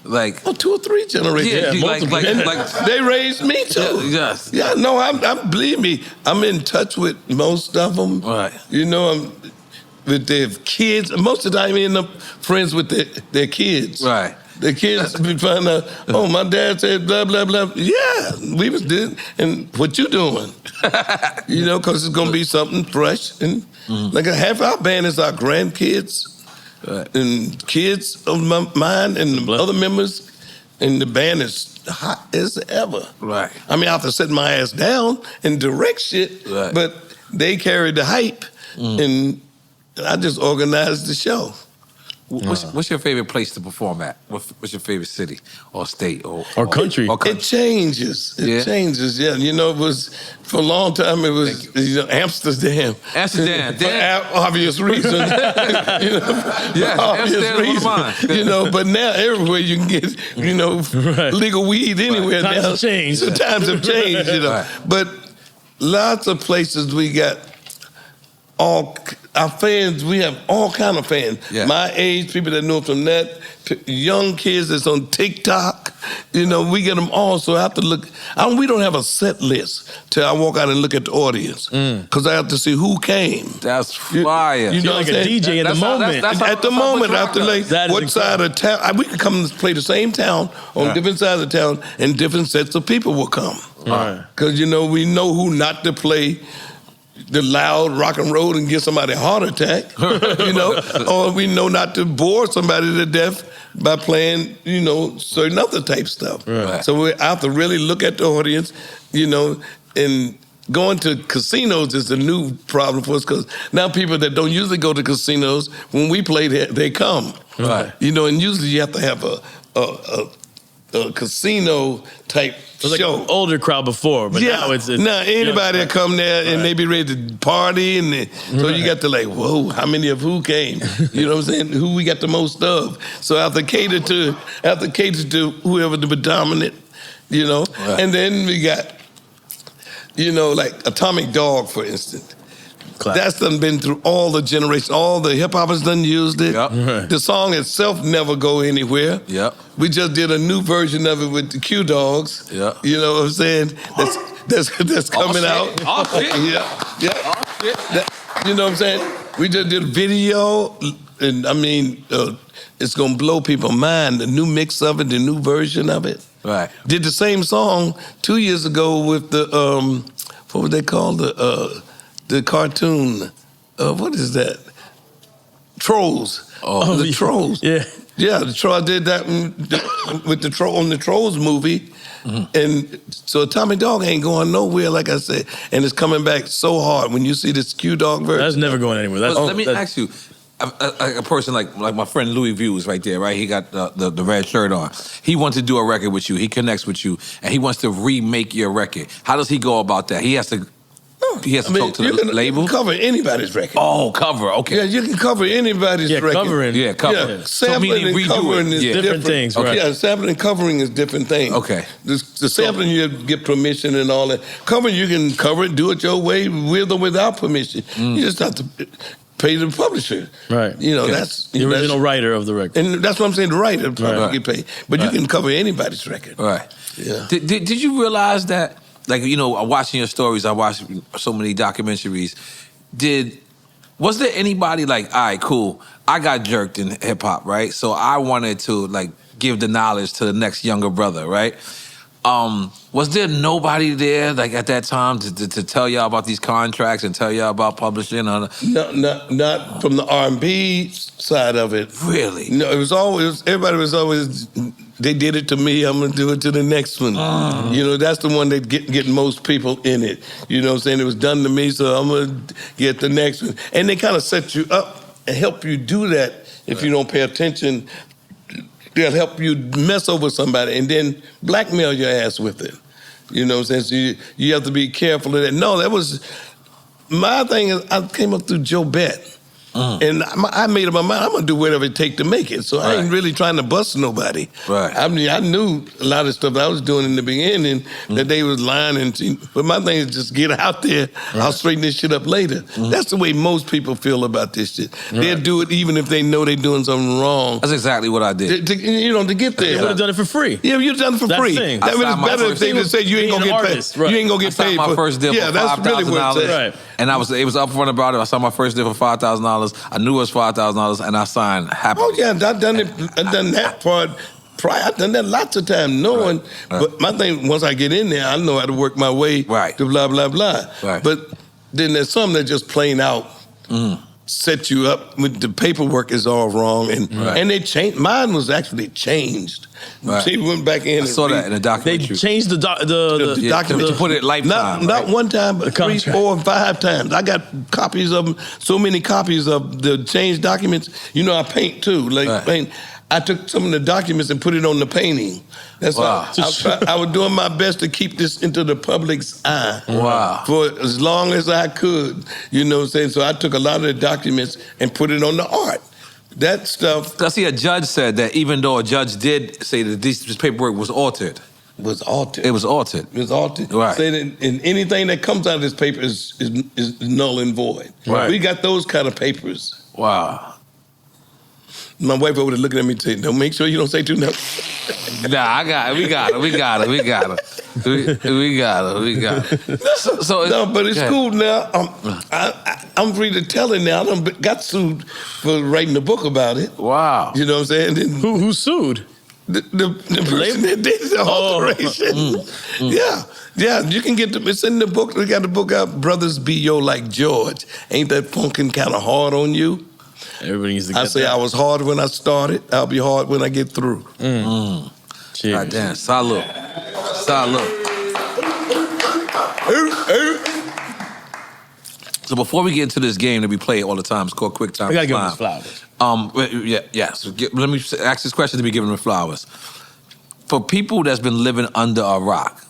Speaker 3: Like
Speaker 5: 2 or 3 generations.
Speaker 3: Yeah, like
Speaker 5: they raised me too. Yeah, no, I'm believe me, I'm in touch with most of them. You know, I'm with their kids. Most of the time, I end up friends with their kids. The kids be finding out, oh, my dad said blah, blah, blah. Yeah, we was doing, and what you doing? You know, because it's going to be something fresh. And like half our band is our grandkids. And kids of mine and the other members, and the band is hot as ever. I mean, I have to sit my ass down and direct shit, but they carry the hype, and I just organized the show.
Speaker 3: What's your favorite place to perform at? What's your favorite city or state or
Speaker 4: country?
Speaker 5: It changes. It changes. Yeah, you know, it was for a long time. It was Amsterdam. For obvious reasons. You know, obvious reasons. You know, but now everywhere you can get, you know, legal weed anywhere now.
Speaker 4: Times have changed.
Speaker 5: The times have changed. You know, but lots of places we got all our fans, we have all kind of fans.
Speaker 3: Yeah.
Speaker 5: My age, people that know from that, young kids that's on TikTok. You know, we get them all. So I have to look. We don't have a set list till I walk out and look at the audience because I have to see who came.
Speaker 3: That's fire.
Speaker 5: You know,
Speaker 4: like a DJ in the moment.
Speaker 5: At the moment, I have to like what side of town. We can come and play the same town on different sides of town, and different sets of people will come. Because you know, we know who not to play the loud rock and roll and give somebody a heart attack, you know, or we know not to bore somebody to death by playing, you know, certain other type stuff.
Speaker 3: Right.
Speaker 5: So I have to really look at the audience, you know, and going to casinos is a new problem for us because now people that don't usually go to casinos, when we play, they come.
Speaker 3: Right.
Speaker 5: You know, and usually you have to have a casino type
Speaker 4: It was
Speaker 5: show.
Speaker 4: like an older crowd before, but now it's
Speaker 5: now anybody that come there and they be ready to party, and so you got to like, whoa, how many of who came? You know what I'm saying? Who we got the most of? So I have to cater to whoever the dominant, you know.
Speaker 3: Right.
Speaker 5: And then we got, you know, like Atomic Dog, for instance.
Speaker 4: Classic.
Speaker 5: That's done been through all the generations. All the hip hoppers done used it.
Speaker 3: Yep.
Speaker 4: Right.
Speaker 5: The song itself never go anywhere.
Speaker 3: Yep.
Speaker 5: We just did a new version of it with the Q Dogs.
Speaker 3: Yep.
Speaker 5: You know what I'm saying? That's coming out.
Speaker 3: Oh, shit.
Speaker 5: Yeah.
Speaker 3: Oh, shit.
Speaker 5: You know what I'm saying? We just did a video, and I mean, it's gonna blow people's mind. The new mix of it, the new version of it.
Speaker 3: Right.
Speaker 5: Did the same song 2 years ago with the what would they call the cartoon? What is that? Trolls.
Speaker 3: Oh,
Speaker 5: the Trolls.
Speaker 4: Yeah.
Speaker 5: Yeah, the Troll. I did that with the Troll on the Trolls movie, and so Tommy Dog ain't going nowhere, like I said, and it's coming back so hard when you see this Q Dog version.
Speaker 4: That's never going anywhere. That's,
Speaker 3: Let me ask you, a person like my friend Louis Views right there, right? He got the red shirt on. He wants to do a record with you. He connects with you, and he wants to remake your record. How does he go about that? He has to talk to the label?
Speaker 5: You can cover anybody's record.
Speaker 3: Oh, cover. Okay.
Speaker 5: Yeah, you can cover anybody's record.
Speaker 4: Covering.
Speaker 3: Yeah, cover.
Speaker 5: Yeah,
Speaker 3: So
Speaker 5: sampling
Speaker 3: meaning
Speaker 5: and
Speaker 3: redo
Speaker 5: covering
Speaker 3: it.
Speaker 5: is
Speaker 3: Yeah.
Speaker 4: Different things, right.
Speaker 5: Yeah, sampling and covering is different things.
Speaker 3: Okay.
Speaker 5: The sampling, you get permission and all that. Covering, you can cover it, do it your way, with or without permission. You just have to pay the publisher.
Speaker 4: Right.
Speaker 5: You know,
Speaker 3: Okay.
Speaker 5: that's...
Speaker 4: the original writer of the record.
Speaker 5: And that's what I'm saying, the writer probably
Speaker 3: Right.
Speaker 5: get paid. But you can cover anybody's record.
Speaker 3: Right.
Speaker 5: Yeah.
Speaker 3: Did you realize that, like, you know, watching your stories, I watched so many documentaries. Was there anybody like, all right, cool, I got jerked in hip hop, right? So I wanted to like give the knowledge to the next younger brother, right? Was there nobody there like at that time to tell y'all about these contracts and tell y'all about publishing?
Speaker 5: Not from the R&B side of it.
Speaker 3: Really?
Speaker 5: No, it was always, everybody was always, they did it to me, I'm gonna do it to the next one. You know, that's the one that get most people in it. You know what I'm saying? It was done to me, so I'm gonna get the next one. And they kind of set you up and help you do that if you don't pay attention. They'll help you mess over somebody and then blackmail your ass with it. You know what I'm saying? So you have to be careful of that. No, that was, my thing is, I came up through Joe Bett. And I made up my mind, I'm going to do whatever it takes to make it. So I ain't really trying to bust nobody.
Speaker 3: Right.
Speaker 5: I mean, I knew a lot of stuff I was doing in the beginning that they was lying. But my thing is just get out there. I'll straighten this shit up later. That's the way most people feel about this shit. They'll do it even if they know they're doing something wrong.
Speaker 3: That's exactly what I did.
Speaker 5: To get there.
Speaker 4: They would have done it for free.
Speaker 5: Yeah, you've done it for
Speaker 4: That's
Speaker 5: free.
Speaker 4: the thing.
Speaker 5: That
Speaker 3: I signed
Speaker 5: was better
Speaker 3: my
Speaker 5: if they just said you ain't gonna
Speaker 4: being
Speaker 5: get
Speaker 4: an
Speaker 5: paid.
Speaker 4: artist, right.
Speaker 5: You ain't gonna
Speaker 3: I
Speaker 5: get
Speaker 3: signed
Speaker 5: paid
Speaker 3: my
Speaker 5: for
Speaker 3: first deal for
Speaker 5: that's really what it
Speaker 3: $5,000.
Speaker 5: said.
Speaker 4: Right.
Speaker 3: And it was upfront about it. I signed my first deal for $5,000. I knew it was $5,000, and I signed happily.
Speaker 5: Oh yeah, I've done it. I've done that part prior. I've done that lots of times, knowing.
Speaker 3: Right.
Speaker 5: But my thing, once I get in there, I know how to work my way
Speaker 3: Right.
Speaker 5: to blah blah blah.
Speaker 3: Right.
Speaker 5: But then there's some that just plain out set you up with the paperwork is all wrong, and they changed. Mine was actually changed.
Speaker 3: Right.
Speaker 5: She went back in.
Speaker 3: I saw that in the
Speaker 4: They
Speaker 3: documentary.
Speaker 4: changed the
Speaker 5: document.
Speaker 3: To put it lifetime.
Speaker 5: Not
Speaker 3: right?
Speaker 5: one time, but 3,
Speaker 4: contract.
Speaker 5: 4, and 5 times. I got copies of them, so many copies of the changed documents. You know, I paint too.
Speaker 3: Right.
Speaker 5: I took some of the documents and put it on the painting. That's
Speaker 3: Wow.
Speaker 5: I was doing my best to keep this into the public's eye.
Speaker 3: Wow.
Speaker 5: For as long as I could. You know what I'm saying? So I took a lot of the documents and put it on the art. That stuff.
Speaker 3: I see a judge said that even though a judge did say that this paperwork was altered,
Speaker 5: was altered.
Speaker 3: It was altered.
Speaker 5: It was altered.
Speaker 3: Right.
Speaker 5: Said and anything that comes out of this paper is null and void.
Speaker 3: Right.
Speaker 5: We got those kind of papers.
Speaker 3: Wow.
Speaker 5: My wife over there looking at me saying, "No, make sure you don't say too much."
Speaker 3: Nah, we got it. So
Speaker 5: no, but it's cool now. I'm free to tell it now. I done got sued for writing a book about it.
Speaker 3: Wow.
Speaker 5: You know what I'm saying? Then
Speaker 4: Who sued?
Speaker 5: the person that did the alteration. Yeah. You can get it's in the book. We got the book out. Brothers Be Yo Like George. Ain't that funkin' kind of hard on you?
Speaker 4: Everybody needs to get
Speaker 5: I say
Speaker 4: that.
Speaker 5: I was hard when I started. I'll be hard when I get through.
Speaker 4: Cheers.
Speaker 3: God damn. Salute. So before we get into this game that we play all the time, it's called Quick Time.
Speaker 4: I gotta give him
Speaker 3: Slime.
Speaker 4: his flowers.
Speaker 3: Yes. Let me ask this question to be given him flowers. For people that's been living under a rock,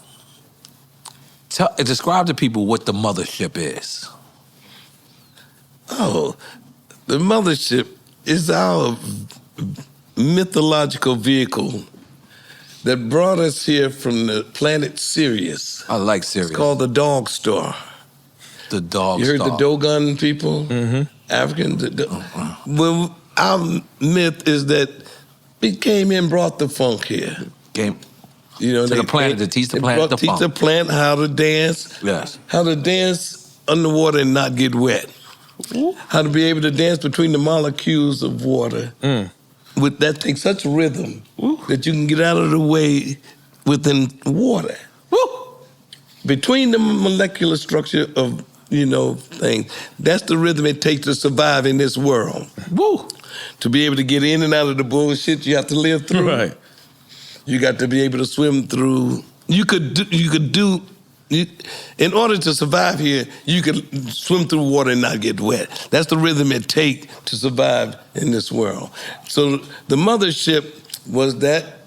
Speaker 3: describe to people what the mothership is.
Speaker 5: Oh, the mothership is our mythological vehicle that brought us here from the planet Sirius.
Speaker 3: I like Sirius.
Speaker 5: It's called the Dog Star.
Speaker 3: The Dog
Speaker 5: You heard
Speaker 3: Star.
Speaker 5: the Dogon people? Mm-hmm. Africans? Well, our myth is that we came here and brought the funk here. You know,
Speaker 3: to the planet, to teach the planet the
Speaker 5: teach
Speaker 3: funk.
Speaker 5: the plant how to dance.
Speaker 3: Yes.
Speaker 5: How to dance underwater and not get wet. How to be able to dance between the molecules of water. With that takes such rhythm that you can get out of the way within water. Between the molecular structure of, things, that's the rhythm it takes to survive in this world. To be able to get in and out of the bullshit you have to live through.
Speaker 4: Right.
Speaker 5: You got to be able to swim through. In order to survive here, you could swim through water and not get wet. That's the rhythm it takes to survive in this world. So the mothership was that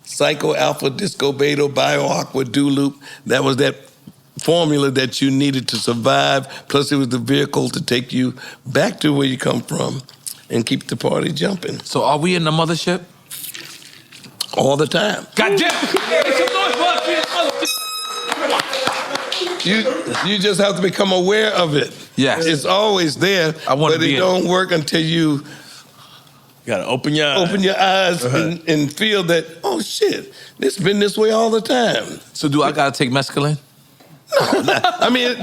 Speaker 5: psycho alpha disco beta bio aqua do loop. That was that formula that you needed to survive. Plus it was the vehicle to take you back to where you come from and keep the party jumping.
Speaker 3: So are we in the mothership?
Speaker 5: All the time.
Speaker 3: God damn!
Speaker 5: You just have to become aware of it.
Speaker 3: Yes.
Speaker 5: It's always there, but it don't work until you
Speaker 4: gotta open your
Speaker 5: eyes and feel that, oh shit, it's been this way all the time.
Speaker 3: So do I gotta take mescaline?
Speaker 5: No, I mean,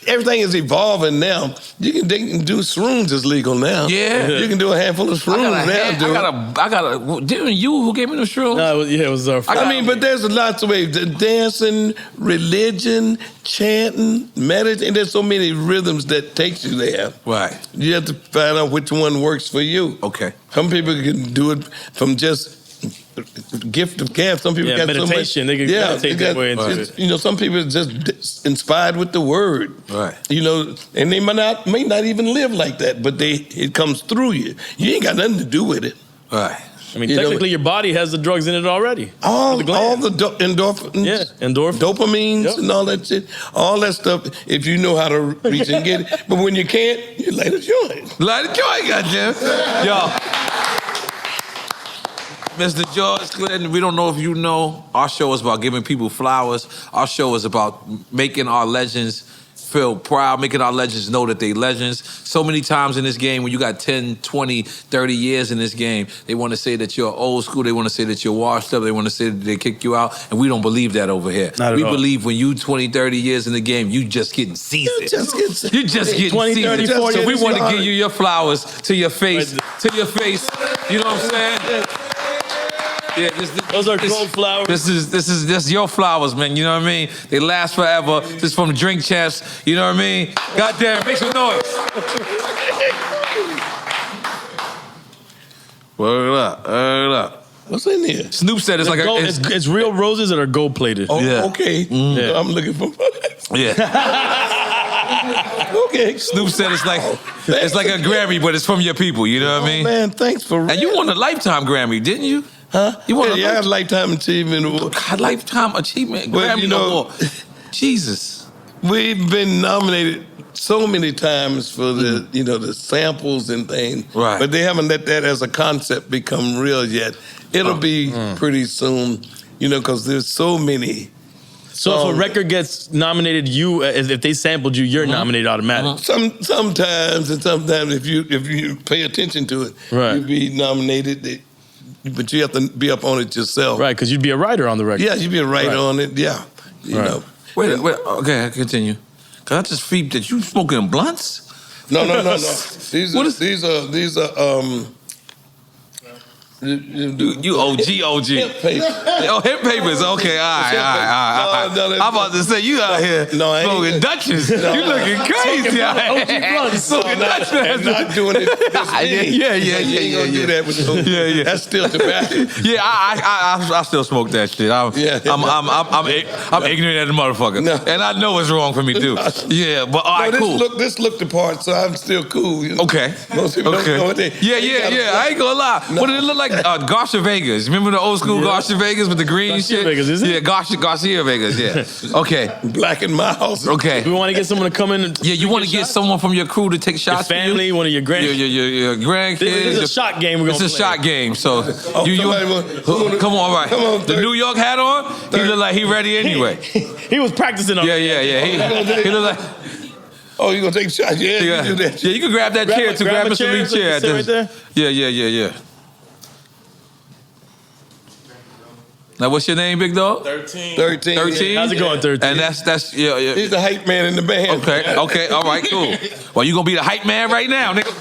Speaker 5: everything is evolving now. You can do shrooms is legal now.
Speaker 3: Yeah.
Speaker 5: You can do a handful of shrooms now.
Speaker 3: I got a. Didn't you who gave me the shrooms?
Speaker 4: No, it was our friend.
Speaker 5: but there's lots of ways. Dancing, religion, chanting, meditating. There's so many rhythms that takes you there.
Speaker 3: Right.
Speaker 5: You have to find out which one works for you.
Speaker 3: Okay.
Speaker 5: Some people can do it from just gift of gab. Some people got
Speaker 4: meditation.
Speaker 5: So much,
Speaker 4: they can meditate their way into it.
Speaker 5: Some people are just inspired with the word.
Speaker 3: Right.
Speaker 5: And they may not even live like that, but it comes through you. You ain't got nothing to do with it.
Speaker 3: Right.
Speaker 4: I mean, technically, your body has the drugs in it already.
Speaker 5: All the endorphins, dopamines, and all that shit. All that stuff. If you know how to reach and get it, but when you can't, you light a joint.
Speaker 3: Light a joint, goddamn. Yo. Mr. George Clinton, we don't know if you know, our show is about giving people flowers. Our show is about making our legends feel proud, making our legends know that they legends. So many times in this game, when you got 10, 20, 30 years in this game, they want to say that you're old school, they want to say that you're washed up, they want to say that they kick you out, and we don't believe that over here. We believe when you 20, 30 years in the game, you just getting seasoned. You just getting
Speaker 4: 20, 30,
Speaker 3: seasoned.
Speaker 4: 40
Speaker 3: So we
Speaker 4: years
Speaker 3: want to
Speaker 4: young.
Speaker 3: give you your flowers to your face, You know what I'm saying? Yeah,
Speaker 4: those are cold flowers.
Speaker 3: This is your flowers, man. You know what I mean? They last forever. This is from Drink Champs. You know what I mean? Goddamn, make some noise. Word up.
Speaker 5: What's in here?
Speaker 3: Snoop said it's like
Speaker 4: gold, it's real roses that are gold plated.
Speaker 5: Oh,
Speaker 3: Yeah.
Speaker 5: okay.
Speaker 3: Yeah.
Speaker 5: I'm looking for.
Speaker 3: Yeah.
Speaker 5: Okay.
Speaker 3: Snoop said it's like a Grammy, but it's from your people. You know what I mean?
Speaker 5: Man, thanks for.
Speaker 3: And you won a Lifetime Grammy, didn't you?
Speaker 5: Huh?
Speaker 3: You won
Speaker 5: I got a Lifetime Achievement Award.
Speaker 3: God, Lifetime Achievement
Speaker 5: But,
Speaker 3: Grammy Award. Jesus.
Speaker 5: We've been nominated so many times for the the samples and things,
Speaker 3: Right.
Speaker 5: But they haven't let that as a concept become real yet. It'll be pretty soon. You know, because there's so many.
Speaker 4: So if a record gets nominated, if they sampled you, you're nominated automatically.
Speaker 5: Sometimes if you pay attention to it, you'll be nominated. But you have to be up on it yourself.
Speaker 4: Right, because you'd be a writer on the record.
Speaker 5: Yeah, you'd be a writer on it. Yeah, you know.
Speaker 3: Wait. Okay, continue. Cause I just feed that you smoking blunts.
Speaker 5: No. These are
Speaker 3: you OG.
Speaker 5: Hemp papers.
Speaker 3: Oh, hemp papers. Okay, all right. I'm about to say you out here smoking Dutchess. You looking crazy out here. Smoking Dutchess.
Speaker 5: And not doing it this big.
Speaker 3: Yeah.
Speaker 5: You ain't gonna do that with
Speaker 3: yeah.
Speaker 5: That's still tobacco.
Speaker 3: Yeah, I still smoke that shit. I'm ignorant as a motherfucker, and I know it's wrong for me too. Yeah, but all right, cool.
Speaker 5: This looked the part, so I'm still cool. You know?
Speaker 3: Okay.
Speaker 5: Most people don't know what they.
Speaker 3: Yeah. I ain't gonna lie.
Speaker 5: No.
Speaker 3: What did it look like? Garcia Vegas. Remember the old school Garcia Vegas with the green
Speaker 4: Garcia
Speaker 3: shit?
Speaker 4: Vegas, is it?
Speaker 3: Yeah, Garcia Vegas. Yeah. Okay.
Speaker 5: Black and Miles.
Speaker 3: Okay.
Speaker 4: We want to get someone to come in. And
Speaker 3: you want to get someone from your crew to take shots.
Speaker 4: Your family, one of your grandkids.
Speaker 3: Your grandkids.
Speaker 4: This is a shot game. It's
Speaker 3: a shot game. So come on, all right.
Speaker 5: Come on,
Speaker 3: the New York hat on. He look like he ready anyway.
Speaker 4: He was practicing on.
Speaker 3: Yeah. He look like.
Speaker 5: Oh, you gonna take shots? Yeah, you do that.
Speaker 3: Yeah, you can grab that chair too. Grab Mr. Lee's chair.
Speaker 4: Right there.
Speaker 3: Yeah. Now, what's your name, big dog?
Speaker 5: 13.
Speaker 4: How's it going, 13?
Speaker 3: And that's yeah.
Speaker 5: He's the hype man in the band.
Speaker 3: Okay, all right, cool. Well, you gonna be the hype man right now, nigga.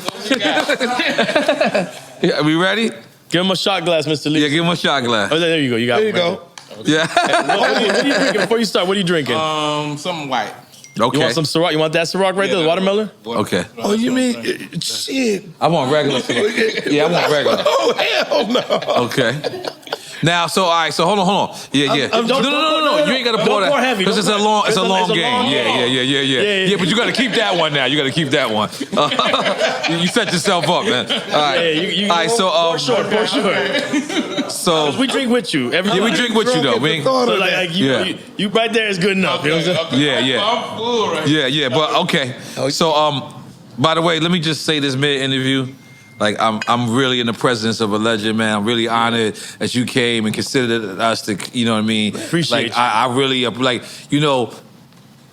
Speaker 3: Yeah, we ready?
Speaker 4: Give him a shot glass, Mr. Lee.
Speaker 3: Yeah, give him a shot glass.
Speaker 4: Oh, there you go. You got
Speaker 5: There you
Speaker 4: it.
Speaker 5: go.
Speaker 3: Yeah.
Speaker 4: What are you drinking before you start? What are you drinking?
Speaker 1: Something white.
Speaker 3: Okay.
Speaker 4: You want some Ciroc? You want that Ciroc right there, the watermelon?
Speaker 3: Okay.
Speaker 5: Oh, you mean shit?
Speaker 3: I want regular. Yeah, I want regular.
Speaker 5: Oh hell no.
Speaker 3: Okay. Now, so all right, so hold on. Yeah. No. You ain't gotta pour that.
Speaker 4: Pour heavy.
Speaker 3: Because it's a long game. Yeah, but you gotta keep that one now. You gotta keep that one. You set yourself up, man. All right.
Speaker 4: Yeah,
Speaker 3: all right. So
Speaker 4: pour short.
Speaker 3: So
Speaker 4: we drink with you.
Speaker 3: we drink with you though. We ain't,
Speaker 4: So like you right there is good enough. You know what I'm saying?
Speaker 3: Yeah.
Speaker 1: I'm full right
Speaker 3: Yeah. But okay. So by the way, let me just say this mid-interview. Like I'm really in the presence of a legend, man. I'm really honored that you came and considered us to, you know what I mean?
Speaker 4: Appreciate
Speaker 3: you. I really like, you know,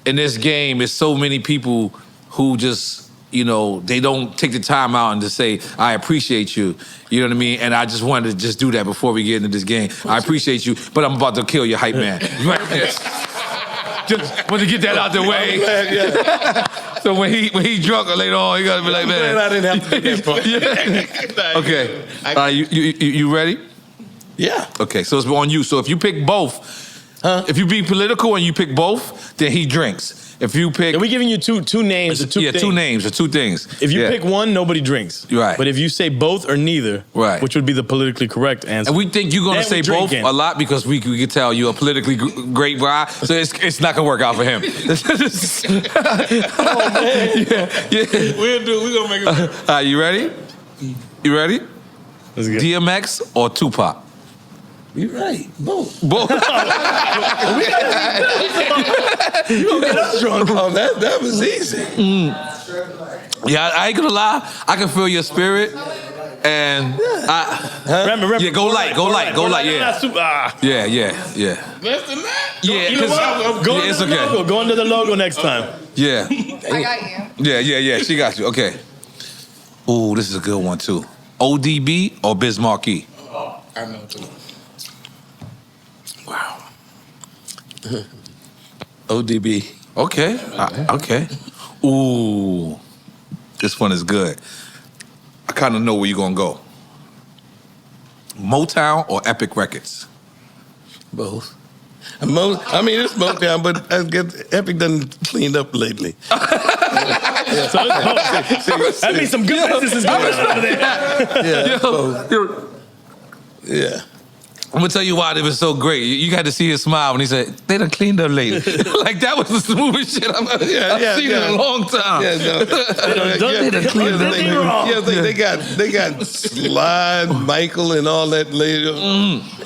Speaker 3: in this game, there's so many people who just, you know, they don't take the time out and to say, I appreciate you. You know what I mean? And I just wanted to just do that before we get into this game. I appreciate you, but I'm about to kill your hype man. Just want to get that out the way. So when he drunk later on, he gotta be like, man.
Speaker 5: I didn't have to do that part.
Speaker 3: Okay. You ready?
Speaker 5: Yeah.
Speaker 3: Okay, so it's on you. So if you pick both, if you be political and you pick both, then he drinks. If you pick...
Speaker 4: Are we giving you two names or two things?
Speaker 3: 2 names or 2 things.
Speaker 4: If you pick one, nobody drinks.
Speaker 3: Right.
Speaker 4: But if you say both or neither, which would be the politically correct answer.
Speaker 3: And we think you're going to say both a lot because we can tell you're a politically great guy, so it's not going to work out for him.
Speaker 1: We're gonna make it.
Speaker 3: All right, you ready? You ready?
Speaker 4: Let's go.
Speaker 3: DMX or Tupac?
Speaker 5: You're right. Both.
Speaker 3: Both.
Speaker 5: You gonna get us drunk? Oh, that was easy.
Speaker 3: Yeah, I ain't gonna lie. I can feel your spirit, and
Speaker 4: Remember,
Speaker 3: yeah, go light, yeah. Yeah.
Speaker 1: Less than that?
Speaker 3: Yeah,
Speaker 4: You know what? Go
Speaker 3: it's
Speaker 4: under the
Speaker 3: okay.
Speaker 4: logo. Go under the logo next time.
Speaker 3: Yeah.
Speaker 2: I got you.
Speaker 3: Yeah, she got you. Okay. Ooh, this is a good one too. ODB or Biz Markie?
Speaker 1: I know too.
Speaker 3: Wow.
Speaker 5: ODB.
Speaker 3: Okay. Okay. Ooh, this one is good. I kind of know where you're gonna go. Motown or Epic Records?
Speaker 5: Both. I mean, it's Motown, but I guess Epic done cleaned up lately.
Speaker 4: So that means some good business is going on over there.
Speaker 5: Yeah.
Speaker 3: I'm gonna tell you why it was so great. You got to see his smile when he said, they done cleaned up lately. Like, that was the smoothest shit I've seen in a long time.
Speaker 5: Yeah, no.
Speaker 3: They done cleaned up lately.
Speaker 5: Yeah, they got Slide, Michael, and all that later.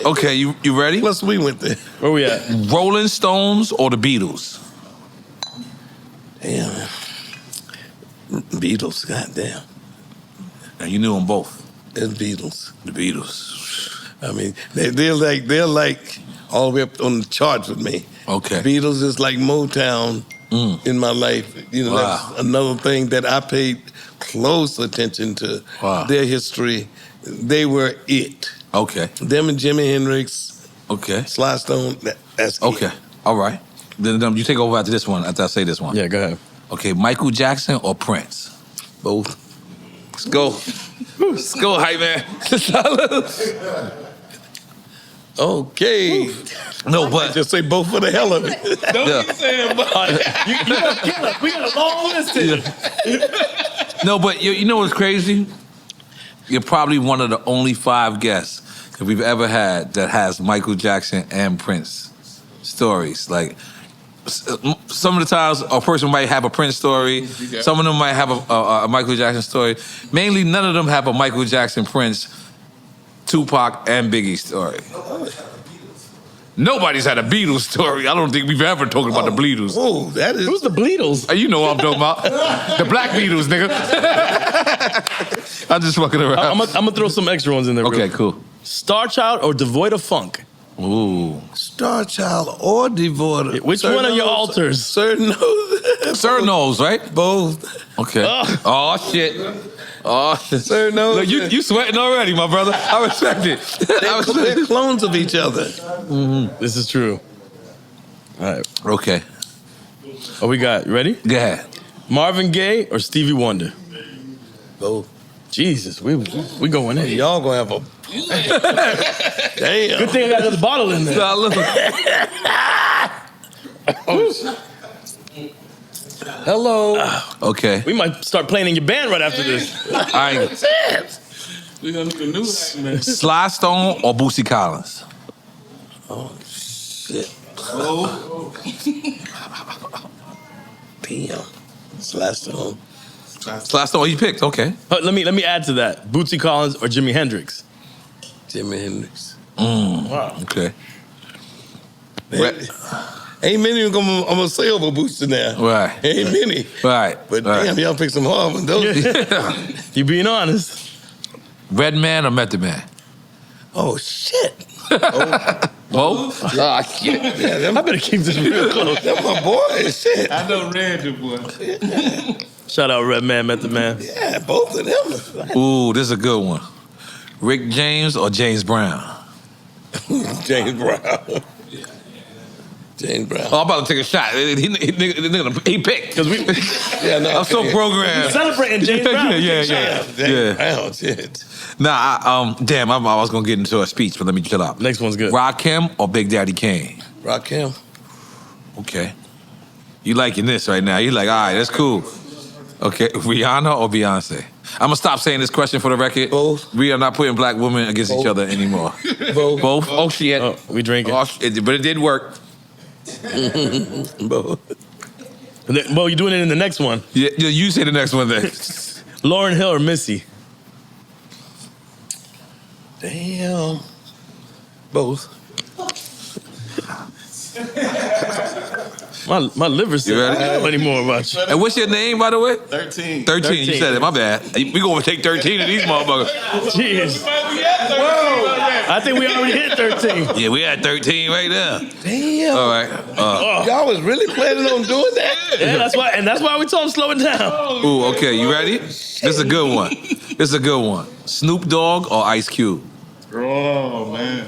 Speaker 3: Okay, you ready?
Speaker 5: Plus, we went there.
Speaker 4: Where we at?
Speaker 3: Rolling Stones or the Beatles?
Speaker 5: Damn. Beatles, goddamn.
Speaker 3: And you knew them both.
Speaker 5: It's Beatles.
Speaker 3: The Beatles.
Speaker 5: I mean, they're like all the way up on the charts with me.
Speaker 3: Okay.
Speaker 5: Beatles is like Motown in my life. You know,
Speaker 3: Wow.
Speaker 5: that's another thing that I paid close attention to.
Speaker 3: Wow.
Speaker 5: Their history. They were it.
Speaker 3: Okay.
Speaker 5: Them and Jimi Hendrix,
Speaker 3: Okay.
Speaker 5: Sly Stone, that's
Speaker 3: Okay.
Speaker 5: it.
Speaker 3: All right. Then you take over after this one, after I say this one.
Speaker 4: Yeah, go ahead.
Speaker 3: Okay, Michael Jackson or Prince?
Speaker 5: Both.
Speaker 3: Let's go. Let's go, hype man.
Speaker 5: Okay.
Speaker 3: No, but
Speaker 5: Just say both for the hell of it.
Speaker 1: Don't
Speaker 3: Yeah.
Speaker 1: keep saying but.
Speaker 4: We got a long list here.
Speaker 3: no, but you know what's crazy? You're probably one of the only 5 guests that we've ever had that has Michael Jackson and Prince stories. Like some of the times, a person might have a Prince story. Some of them might have a Michael Jackson story. Mainly, none of them have a Michael Jackson, Prince, Tupac, and Biggie story. Nobody's had a Beatles story. I don't think we've ever talked about the Beatles.
Speaker 5: Oh, that is.
Speaker 4: Who's the Beatles?
Speaker 3: You know what I'm talking about. The Black Beatles, nigga. I'm just fucking around.
Speaker 4: I'm gonna throw some extra ones in there.
Speaker 3: Okay, cool.
Speaker 4: Star Child or Devoid of Funk?
Speaker 3: Ooh.
Speaker 5: Star Child or Devoid.
Speaker 4: Which one are your altars?
Speaker 5: Sir knows.
Speaker 3: Sir knows, right?
Speaker 5: Both.
Speaker 3: Okay. Oh, shit. Oh,
Speaker 5: Sir knows.
Speaker 3: look, you sweating already, my brother. I respect it.
Speaker 5: They're clones of each other.
Speaker 4: This is true. All right.
Speaker 3: Okay.
Speaker 4: What we got? You ready?
Speaker 3: Go ahead.
Speaker 4: Marvin Gaye or Stevie Wonder?
Speaker 5: Both.
Speaker 4: Jesus, we going in.
Speaker 5: Y'all gonna have a. Damn.
Speaker 4: Good thing I got another bottle in there.
Speaker 3: Nah, look.
Speaker 5: Hello.
Speaker 3: Okay.
Speaker 4: We might start playing in your band right after this.
Speaker 3: All right.
Speaker 1: We're gonna do the new man.
Speaker 3: Sly Stone or Boosie Collins?
Speaker 5: Oh shit.
Speaker 1: Oh.
Speaker 5: Damn. Sly Stone.
Speaker 3: Sly Stone, you picked. Okay.
Speaker 4: Let me add to that. Bootsy Collins or Jimi Hendrix?
Speaker 5: Jimi Hendrix.
Speaker 4: Wow.
Speaker 3: Okay.
Speaker 5: Ain't many I'm gonna say over Booster now.
Speaker 3: Right.
Speaker 5: Ain't many.
Speaker 3: Right.
Speaker 5: But
Speaker 3: right.
Speaker 5: damn, y'all pick some hard ones. Those.
Speaker 4: You being honest?
Speaker 3: Red Man or Method Man?
Speaker 5: Oh shit.
Speaker 3: Both? Ah, shit.
Speaker 5: Yeah, them,
Speaker 4: I better keep this real close.
Speaker 5: them my boys. Shit.
Speaker 1: I know Red, your boy.
Speaker 4: Shout out Red Man, Method Man.
Speaker 5: Yeah, both of them.
Speaker 3: Ooh, this is a good one. Rick James or James Brown?
Speaker 5: James Brown. James Brown.
Speaker 3: Oh, I'm about to take a shot. He picked.
Speaker 4: Because we
Speaker 5: Yeah, no.
Speaker 3: I'm so programmed.
Speaker 4: celebrating James Brown.
Speaker 3: Yeah.
Speaker 5: James Brown. Shit.
Speaker 3: Nah, damn, I was gonna get into a speech, but let me chill out.
Speaker 4: Next one's good.
Speaker 3: Rakim or Big Daddy Kane?
Speaker 5: Rakim.
Speaker 3: Okay. You liking this right now? You like, all right, that's cool. Okay, Rihanna or Beyonce? I'm gonna stop saying this question for the record.
Speaker 5: Both.
Speaker 3: We are not putting black women against each other anymore.
Speaker 5: Both.
Speaker 3: Both? Oh, shit.
Speaker 4: Oh, we drinking.
Speaker 3: Oh, shit. But it did work.
Speaker 5: Both.
Speaker 4: Well, you're doing it in the next one.
Speaker 3: Yeah, you say the next one then.
Speaker 4: Lauryn Hill or Missy?
Speaker 5: Damn. Both.
Speaker 4: My liver's
Speaker 3: You ready?
Speaker 4: I don't know anymore about you.
Speaker 3: And what's your name, by the way?
Speaker 1: 13.
Speaker 3: 13. You said it. My bad. We gonna take 13 of these motherfuckers.
Speaker 4: Jeez.
Speaker 1: We at 13 already.
Speaker 4: I think we already hit 13.
Speaker 3: Yeah, we at 13 right now.
Speaker 5: Damn.
Speaker 3: All right.
Speaker 5: Y'all was really planning on doing that?
Speaker 4: Yeah, that's why we told him slow it down.
Speaker 3: Ooh, okay. You ready? This is a good one. This is a good one. Snoop Dogg or Ice Cube?
Speaker 1: Oh, man.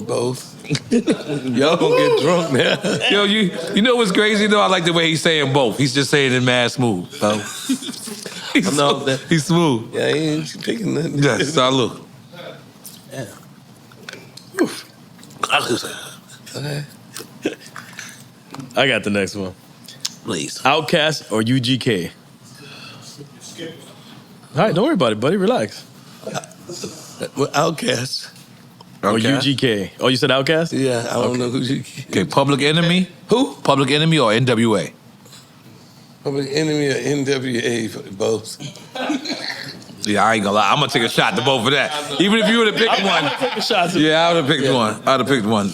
Speaker 5: Both. Y'all gonna get drunk now.
Speaker 3: Yo, you know what's crazy though? I like the way he's saying both. He's just saying it mad smooth. So. He's smooth.
Speaker 5: Yeah, he ain't picking nothing.
Speaker 3: Yes, salute.
Speaker 5: Yeah. Okay.
Speaker 4: I got the next one.
Speaker 3: Please.
Speaker 4: Outkast or UGK? All right, don't worry about it, buddy. Relax.
Speaker 5: Outcast.
Speaker 4: Or UGK. Oh, you said Outkast?
Speaker 5: Yeah, I don't know who you.
Speaker 3: Okay, Public Enemy?
Speaker 5: Who?
Speaker 3: Public Enemy or NWA?
Speaker 5: Public Enemy or NWA? Both.
Speaker 3: Yeah, I ain't gonna lie. I'm gonna take a shot to both of that. Even if you would have picked
Speaker 4: I'm
Speaker 3: one.
Speaker 4: gonna take a shot.
Speaker 3: Yeah, I would have picked one. I'd have picked one.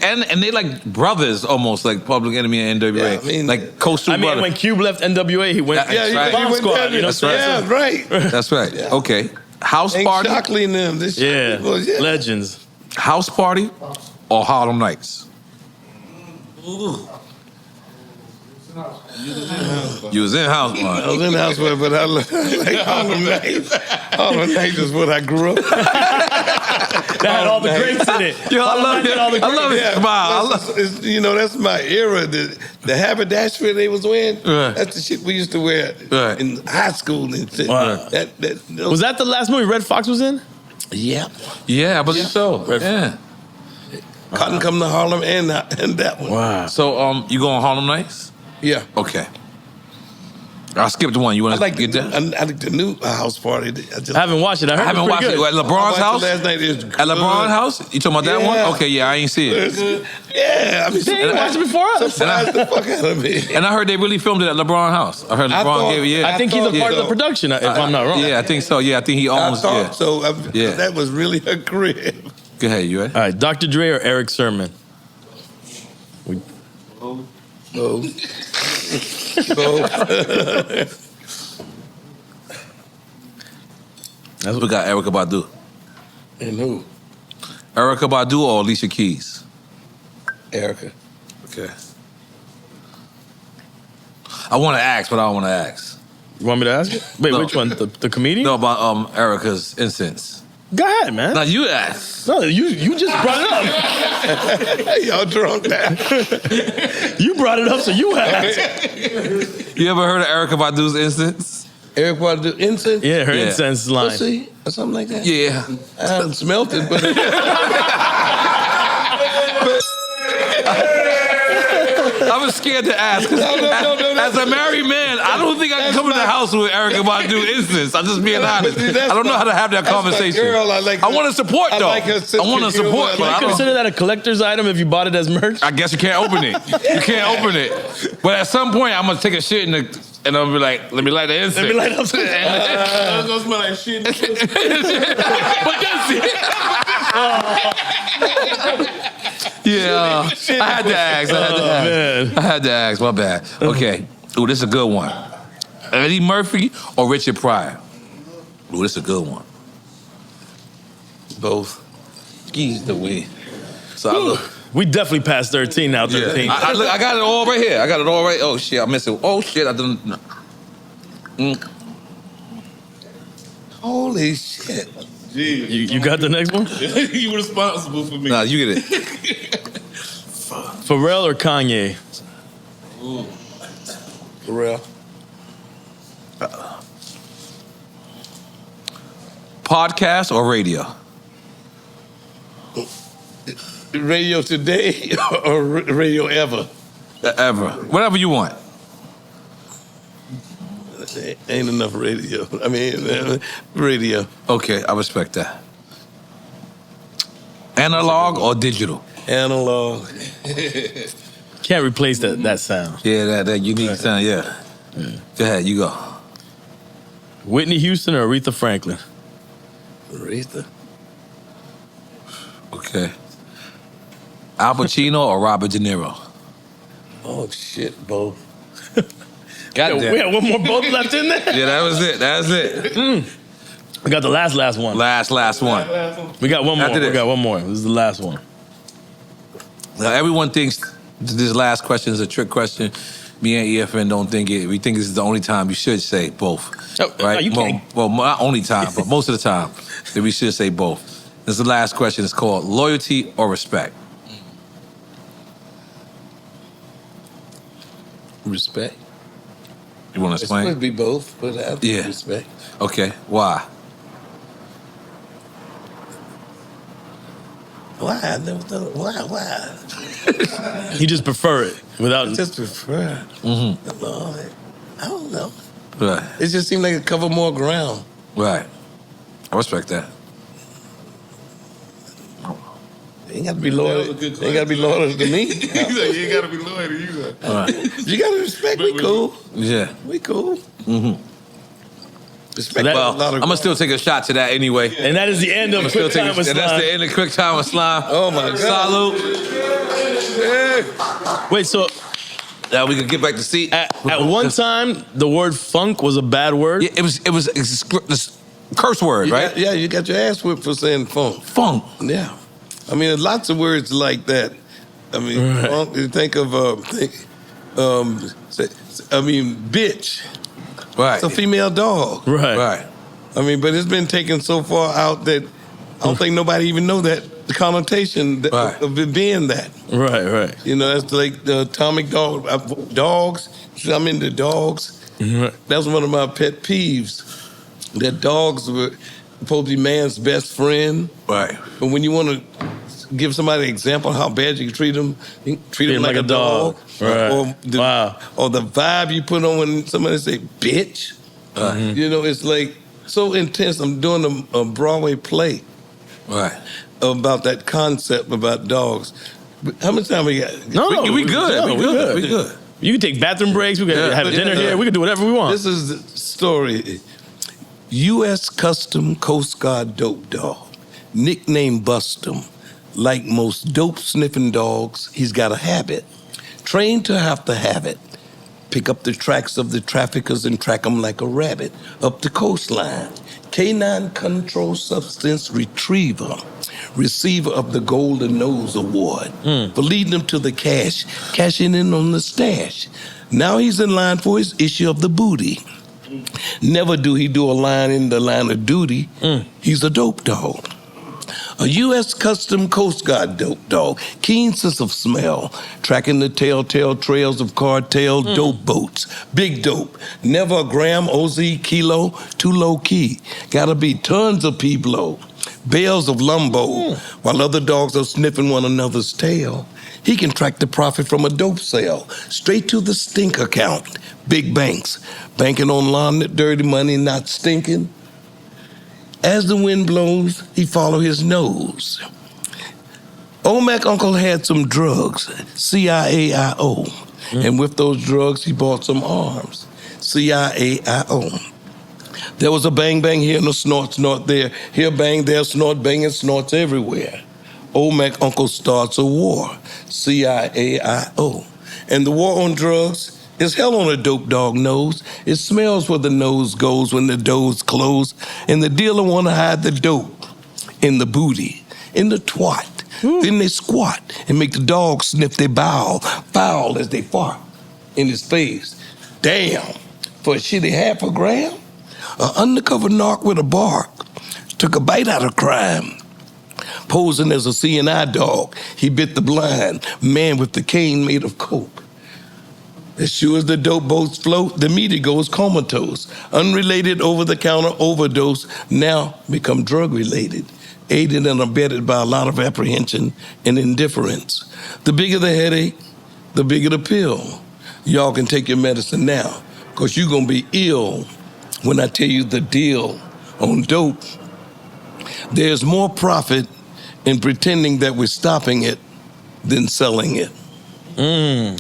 Speaker 3: And they like brothers almost, like Public Enemy and NWA.
Speaker 5: Yeah, I mean,
Speaker 3: like coastal
Speaker 4: I mean,
Speaker 3: brothers.
Speaker 4: when Cube left NWA, he went.
Speaker 3: Yeah,
Speaker 5: Yeah,
Speaker 3: right.
Speaker 5: he went
Speaker 4: Squad,
Speaker 5: down.
Speaker 4: you know what I'm saying?
Speaker 5: Yeah, right.
Speaker 3: That's right.
Speaker 5: Yeah.
Speaker 3: Okay. House
Speaker 5: Ain't
Speaker 3: party?
Speaker 5: Shockley and them. This
Speaker 4: Yeah,
Speaker 5: was, yeah.
Speaker 4: legends.
Speaker 3: House party or Harlem Nights? You was in house party.
Speaker 5: I was in the house party, but I like Harlem Nights. Harlem Nights is what I grew up.
Speaker 4: That had all the greats in it.
Speaker 3: Yo, I love it. I love it. Smile.
Speaker 5: You know, that's my era. The haberdashery they was wearing, that's the shit we used to wear in high school and shit.
Speaker 4: Wow. Was that the last movie Red Fox was in?
Speaker 5: Yeah.
Speaker 3: Yeah, I believe so. Yeah.
Speaker 5: Cotton Come to Harlem and that one.
Speaker 4: Wow.
Speaker 3: So, you going Harlem Nights?
Speaker 5: Yeah.
Speaker 3: Okay. I skipped one. You want to get that?
Speaker 5: I like the new house party.
Speaker 4: I haven't watched it. I heard
Speaker 3: haven't
Speaker 4: it was
Speaker 3: watched
Speaker 4: pretty
Speaker 3: it.
Speaker 4: good.
Speaker 3: At LeBron's house?
Speaker 5: Last night is
Speaker 3: At LeBron's house? You talking about that one? Okay, yeah, I ain't see it.
Speaker 5: Yeah, I mean,
Speaker 4: They ain't watched it before us.
Speaker 5: surprised the fuck out of me.
Speaker 3: And I heard they really filmed it at LeBron's house. I heard LeBron gave it, yeah.
Speaker 4: I think he's a part of the production, if I'm not wrong.
Speaker 3: Yeah, I think so. Yeah, I think he owns,
Speaker 5: I thought so.
Speaker 3: Yeah.
Speaker 5: That was really a crib.
Speaker 3: Go ahead, you ready?
Speaker 4: All right, Dr. Dre or Eric Sermon?
Speaker 3: We got Erykah Badu.
Speaker 5: And who?
Speaker 3: Erykah Badu or Alicia Keys?
Speaker 5: Erica.
Speaker 3: Okay. I want to ask, but I don't want to ask.
Speaker 4: You want me to ask you? Wait,
Speaker 3: No.
Speaker 4: which one? The comedian?
Speaker 3: No, about Erykah's incense.
Speaker 4: Go ahead, man.
Speaker 3: Now you ask.
Speaker 4: No, you just brought it up.
Speaker 5: Y'all drunk now.
Speaker 4: You brought it up, so you asked.
Speaker 3: You ever heard of Erykah Badu's incense?
Speaker 5: Eric Badu incense?
Speaker 4: Yeah, her
Speaker 3: Yeah.
Speaker 4: incense line.
Speaker 5: Pussy or something like that?
Speaker 3: Yeah.
Speaker 5: I haven't smelt it, but
Speaker 3: I was scared to ask. 'Cause
Speaker 5: No.
Speaker 3: As a married man, I don't think I can come in the house with Erykah Badu incense. I'm just being honest.
Speaker 5: see, that's
Speaker 3: I don't know how to have that
Speaker 5: that's my
Speaker 3: conversation.
Speaker 5: girl. I like
Speaker 3: I
Speaker 5: her-
Speaker 3: want to support
Speaker 5: I
Speaker 3: though.
Speaker 5: like her sense
Speaker 3: I want to
Speaker 5: of humor.
Speaker 3: support,
Speaker 5: I
Speaker 3: but
Speaker 5: like
Speaker 3: I
Speaker 4: You
Speaker 3: don't.
Speaker 4: consider that a collector's item if you bought it as merch?
Speaker 3: I guess you can't open it. You can't open it. But at some point, I'm gonna take a shit and I'll be like, let me light the incense.
Speaker 4: Let me light up some-
Speaker 1: It's gonna smell like shit.
Speaker 3: But that's it. Yeah, I had to ask.
Speaker 4: Man.
Speaker 3: I had to ask. My bad. Okay. Ooh, this is a good one. Eddie Murphy or Richard Pryor? Ooh, this is a good one.
Speaker 5: both.
Speaker 3: Geez, the way. So I look.
Speaker 4: We definitely passed 13 now, 13.
Speaker 3: I got it all right here. I got it all right. Oh shit, I missed it. Oh shit, I didn't. No.
Speaker 5: Holy shit.
Speaker 1: Jeez.
Speaker 4: You got the next one?
Speaker 1: You responsible for me.
Speaker 3: Nah, you get it.
Speaker 4: Pharrell or Kanye?
Speaker 5: For real.
Speaker 3: Podcast or radio?
Speaker 5: Radio today or radio ever?
Speaker 3: Ever. Whatever you want.
Speaker 5: Ain't enough radio. I mean, radio.
Speaker 3: Okay, I respect that. Analog or digital?
Speaker 5: Analog.
Speaker 4: Can't replace that sound.
Speaker 3: Yeah, that unique sound, yeah. Go ahead, you go.
Speaker 4: Whitney Houston or Aretha Franklin?
Speaker 5: Aretha.
Speaker 3: Okay. Al Pacino or Robert De Niro?
Speaker 5: Oh shit, both.
Speaker 3: Goddamn.
Speaker 4: We have one more both left in there.
Speaker 3: Yeah, that was it. That's it.
Speaker 4: We got the last one.
Speaker 3: Last one.
Speaker 4: We got one more.
Speaker 3: After this.
Speaker 4: We got one more. This is the last one.
Speaker 3: Now, everyone thinks this last question is a trick question. Me and EFN don't think it. We think this is the only time you should say both.
Speaker 4: Oh,
Speaker 3: right?
Speaker 4: you can't.
Speaker 3: Well, not only time, but most of the time that we should say both. This is the last question. It's called loyalty or respect.
Speaker 5: Respect.
Speaker 3: You want to
Speaker 5: It's supposed
Speaker 3: explain?
Speaker 5: to be both, but I
Speaker 3: Yeah.
Speaker 5: respect.
Speaker 3: Okay. Why?
Speaker 5: Why? I never thought. Why?
Speaker 4: You just prefer it without.
Speaker 5: I just prefer.
Speaker 3: Mm-hmm.
Speaker 5: Lord, I don't know.
Speaker 3: Right.
Speaker 5: It just seemed like it covered more ground.
Speaker 3: Right. I respect that.
Speaker 5: You ain't got to be loyal. You ain't got to be loyal to me.
Speaker 1: He's like, you ain't gotta be loyal to you.
Speaker 3: All right.
Speaker 5: You got to respect. We cool.
Speaker 3: Yeah.
Speaker 5: We cool.
Speaker 3: Mm-hmm.
Speaker 5: Respect.
Speaker 4: that-
Speaker 3: Well,
Speaker 5: a lot
Speaker 3: I'm
Speaker 5: of
Speaker 3: gonna still take a shot to that anyway.
Speaker 4: And that is the end of
Speaker 3: Still
Speaker 4: Quick
Speaker 3: take
Speaker 4: Time with
Speaker 3: and that's
Speaker 4: Slime.
Speaker 3: the end of Quick Time with Slime.
Speaker 5: Oh my God.
Speaker 3: Salute.
Speaker 4: Wait, so
Speaker 3: Now we can get back to seat.
Speaker 4: at one time, the word funk was a bad word?
Speaker 3: Yeah, it was this curse word, right?
Speaker 5: Yeah, you got your ass whipped for saying funk.
Speaker 3: Funk.
Speaker 5: Yeah. I mean, there's lots of words like that. I mean, you think of, bitch.
Speaker 3: Right.
Speaker 5: It's a female dog.
Speaker 3: Right.
Speaker 5: I mean, but it's been taken so far out that I don't think nobody even know that the connotation of it being that.
Speaker 4: Right.
Speaker 5: You know, that's like the atomic dog. Dogs. I'm into dogs. That's one of my pet peeves. That dogs were supposed to be man's best friend.
Speaker 3: Right.
Speaker 5: But when you want to give somebody an example of how bad you can treat them like a dog.
Speaker 4: Right.
Speaker 5: Or the vibe you put on when somebody say bitch. You know, it's like so intense. I'm doing a Broadway play about that concept about dogs. How much time we got?
Speaker 4: We good. You can take bathroom breaks. We can have dinner here. We can do whatever we want.
Speaker 5: This is the story. U.S. Custom Coast Guard dope dog, nicknamed Bustum. Like most dope-sniffing dogs, he's got a habit. Trained to have it. Pick up the tracks of the traffickers and track them like a rabbit up the coastline. Canine Control Substance Retriever. Receiver of the Golden Nose Award for leading them to the cashing in on the stash. Now he's in line for his issue of the booty. Never do he do a line in the line of duty. He's a dope dog. A U.S. Custom Coast Guard dope dog, keen sense of smell, tracking the telltale trails of cartel dope boats. Big dope, never a gram, OZ, kilo, too low key. Gotta be tons of P-blow, bales of lumbo, while other dogs are sniffing one another's tail. He can track the profit from a dope sale, straight to the stink account. Big banks, banking on lawn dirty money not stinking. As the wind blows, he follow his nose. Old Mac Uncle had some drugs, C-I-A-I-O. And with those drugs, he bought some arms, C-I-A-I-O. There was a bang bang here and a snort there. Here bang, there snort, banging snorts everywhere. Old Mac Uncle starts a war, C-I-A-I-O. And the war on drugs is hell on a dope dog nose. It smells where the nose goes when the doors close. And the dealer wanna hide the dope in the booty, in the twat. Then they squat and make the dog sniff their bowel, foul as they fart in his face. Damn, for a shitty half a gram? An undercover narc with a bark took a bite out of crime. Posing as a CNI dog, he bit the blind man with the cane made of coke. As sure as the dope boats float, the meaty goes comatose. Unrelated over-the-counter overdose now become drug-related, aided and abetted by a lot of apprehension and indifference. The bigger the headache, the bigger the pill. Y'all can take your medicine now, because you're going to be ill when I tell you the deal on dope. There's more profit in pretending that we're stopping it than selling it.
Speaker 4: Man,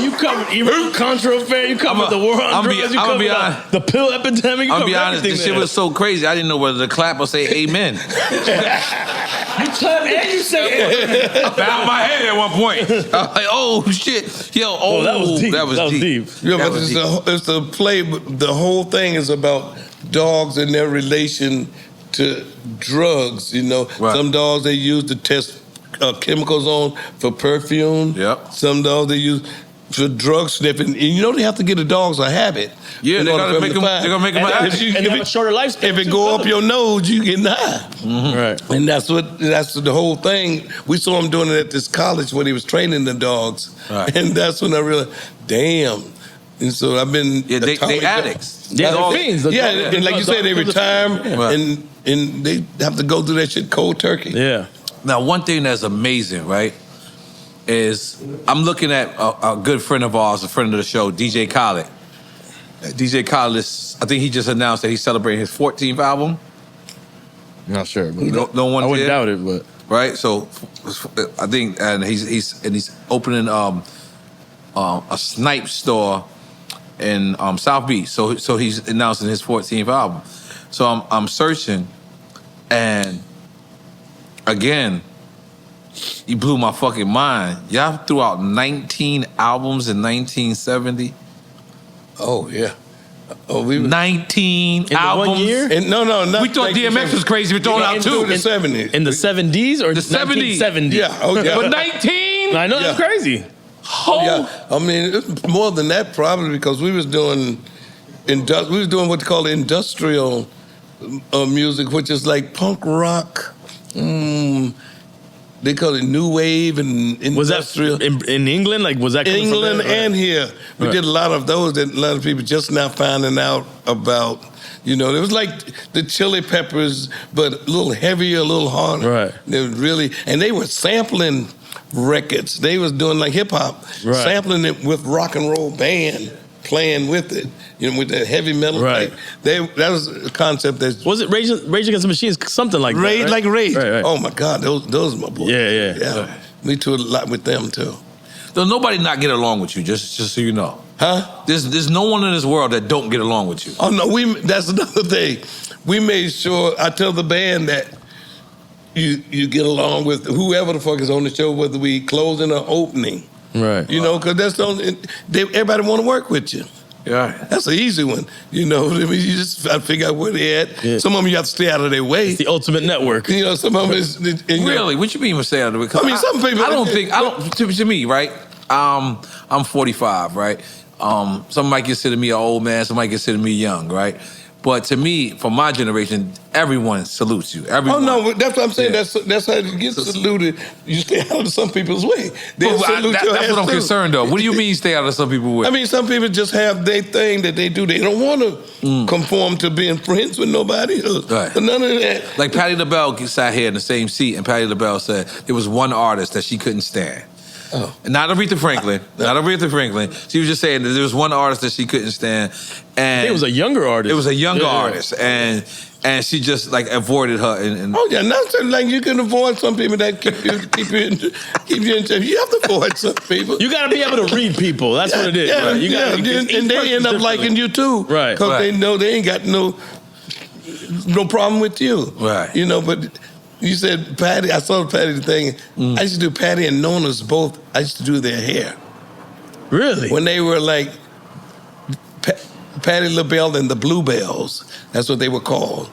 Speaker 4: you covered even Contra Affair, you covered the war on drugs, you covered the pill epidemic, you
Speaker 3: I'll
Speaker 4: covered
Speaker 3: be honest,
Speaker 4: everything
Speaker 3: this shit was so crazy, I didn't know whether to clap or say amen.
Speaker 4: You clap and you say
Speaker 3: I bowed my head at one point. I was like, oh shit.
Speaker 4: that was deep.
Speaker 3: That was deep.
Speaker 5: Yeah, but it's a play, but the whole thing is about dogs and their relation to drugs, you know.
Speaker 3: Right.
Speaker 5: Some dogs they use to test chemicals on for perfume.
Speaker 3: Yep.
Speaker 5: Some dogs they use for drug sniffing. And you know they have to get the dogs a habit.
Speaker 3: Yeah, they're gonna make them
Speaker 4: and they have a shorter lifespan.
Speaker 5: If it go up your nose, you get high.
Speaker 4: Right.
Speaker 5: And that's the whole thing. We saw him doing it at this college when he was training the dogs.
Speaker 3: Right.
Speaker 5: And that's when I realized, damn. And so I've been
Speaker 3: they addicts.
Speaker 4: Yeah, they're fiends.
Speaker 5: And like you said, they retire and they have to go through that shit cold turkey.
Speaker 4: Yeah.
Speaker 3: Now, one thing that's amazing, right, is I'm looking at a good friend of ours, a friend of the show, DJ Khaled. DJ Khaled is, I think he just announced that he's celebrating his 14th album.
Speaker 4: Not sure. But
Speaker 3: No one
Speaker 4: I wouldn't
Speaker 3: did.
Speaker 4: doubt it, but
Speaker 3: Right, so I think, and he's opening a Snipe store in South Beach. So he's announcing his 14th album. So I'm searching, and again, you blew my fucking mind. Y'all threw out 19 albums in 1970.
Speaker 5: Oh, yeah. Oh, we
Speaker 3: 19
Speaker 4: in
Speaker 3: albums.
Speaker 4: the 1 year?
Speaker 5: And no, not
Speaker 3: We thought DMX was crazy for throwing out two.
Speaker 5: In the 70s.
Speaker 4: In the 70s or
Speaker 3: The 70s.
Speaker 4: 1970s?
Speaker 5: Yeah, oh yeah.
Speaker 3: But 19?
Speaker 4: I know, that's crazy.
Speaker 3: Oh.
Speaker 5: Yeah, I mean, it's more than that probably because we was doing what they call industrial music, which is like punk rock. They call it new wave and industrial.
Speaker 4: Was that in England? Like, was that coming from
Speaker 5: England
Speaker 4: there?
Speaker 5: and here? We
Speaker 4: Right.
Speaker 5: did a lot of those that a lot of people just now finding out about. You know, it was like the Chili Peppers, but a little heavier, a little harder.
Speaker 4: Right.
Speaker 5: They were really, and they were sampling records. They was doing like hip hop,
Speaker 4: Right.
Speaker 5: sampling it with rock and roll band, playing with it. You know, with that heavy metal.
Speaker 4: Right.
Speaker 5: That was a concept that
Speaker 4: Was it Rage Against the Machine? Something like
Speaker 5: Rage,
Speaker 4: that, right?
Speaker 5: like Rage.
Speaker 4: Right.
Speaker 5: Oh my God, those are my boys.
Speaker 4: Yeah.
Speaker 5: We toured a lot with them too.
Speaker 3: Does nobody not get along with you, just so you know?
Speaker 5: Huh?
Speaker 3: There's no one in this world that don't get along with you.
Speaker 5: Oh no, that's another thing. We made sure I tell the band that you get along with whoever the fuck is on the show, whether we closing or opening.
Speaker 4: Right.
Speaker 5: You know, because that's the only everybody want to work with you.
Speaker 3: Yeah.
Speaker 5: That's an easy one. You know, I mean, you just got to figure out where they at.
Speaker 4: Yeah.
Speaker 5: Some of them you have to stay out of their way.
Speaker 4: It's the ultimate network.
Speaker 5: You know, some of them is
Speaker 3: Really? What you mean by stay out of it?
Speaker 5: I mean, some people-
Speaker 3: To me, right? I'm 45, right? Some might consider me an old man. Some might consider me young, right? But to me, for my generation, everyone salutes you. Everyone.
Speaker 5: Oh no, that's what I'm saying.
Speaker 3: Yeah.
Speaker 5: That's how it gets saluted. You stay out of some people's way. They'll salute your
Speaker 3: That's
Speaker 5: ass
Speaker 3: what I'm
Speaker 5: too.
Speaker 3: concerned of. What do you mean stay out of some people with?
Speaker 5: I mean, some people just have their thing that they do. They don't want to conform to being friends with nobody else.
Speaker 3: Right.
Speaker 5: But none of that.
Speaker 3: Like Patti LaBelle sat here in the same seat, and Patti LaBelle said there was one artist that she couldn't stand.
Speaker 5: Oh.
Speaker 3: Not Aretha Franklin. Not Aretha Franklin. She was just saying that there was one artist that she couldn't stand, and
Speaker 4: It was a younger artist.
Speaker 3: It was a younger
Speaker 4: Yeah.
Speaker 3: artist, and she just like avoided her. And
Speaker 5: Oh yeah, nothing like you can avoid some people that keep you in check. You have to avoid some people.
Speaker 4: You got to be able to read people. That's what it is.
Speaker 5: Yeah,
Speaker 4: right? You
Speaker 5: yeah,
Speaker 4: gotta,
Speaker 5: and they end up liking you too,
Speaker 4: Right.
Speaker 5: Because they know they ain't got no problem with you,
Speaker 3: Right.
Speaker 5: You know, but. You said Patty. I saw Patty thing. I used to do Patty and Nona's both. I used to do their hair
Speaker 4: Really?
Speaker 5: when they were like Patty LaBelle and the Bluebells. That's what they were called.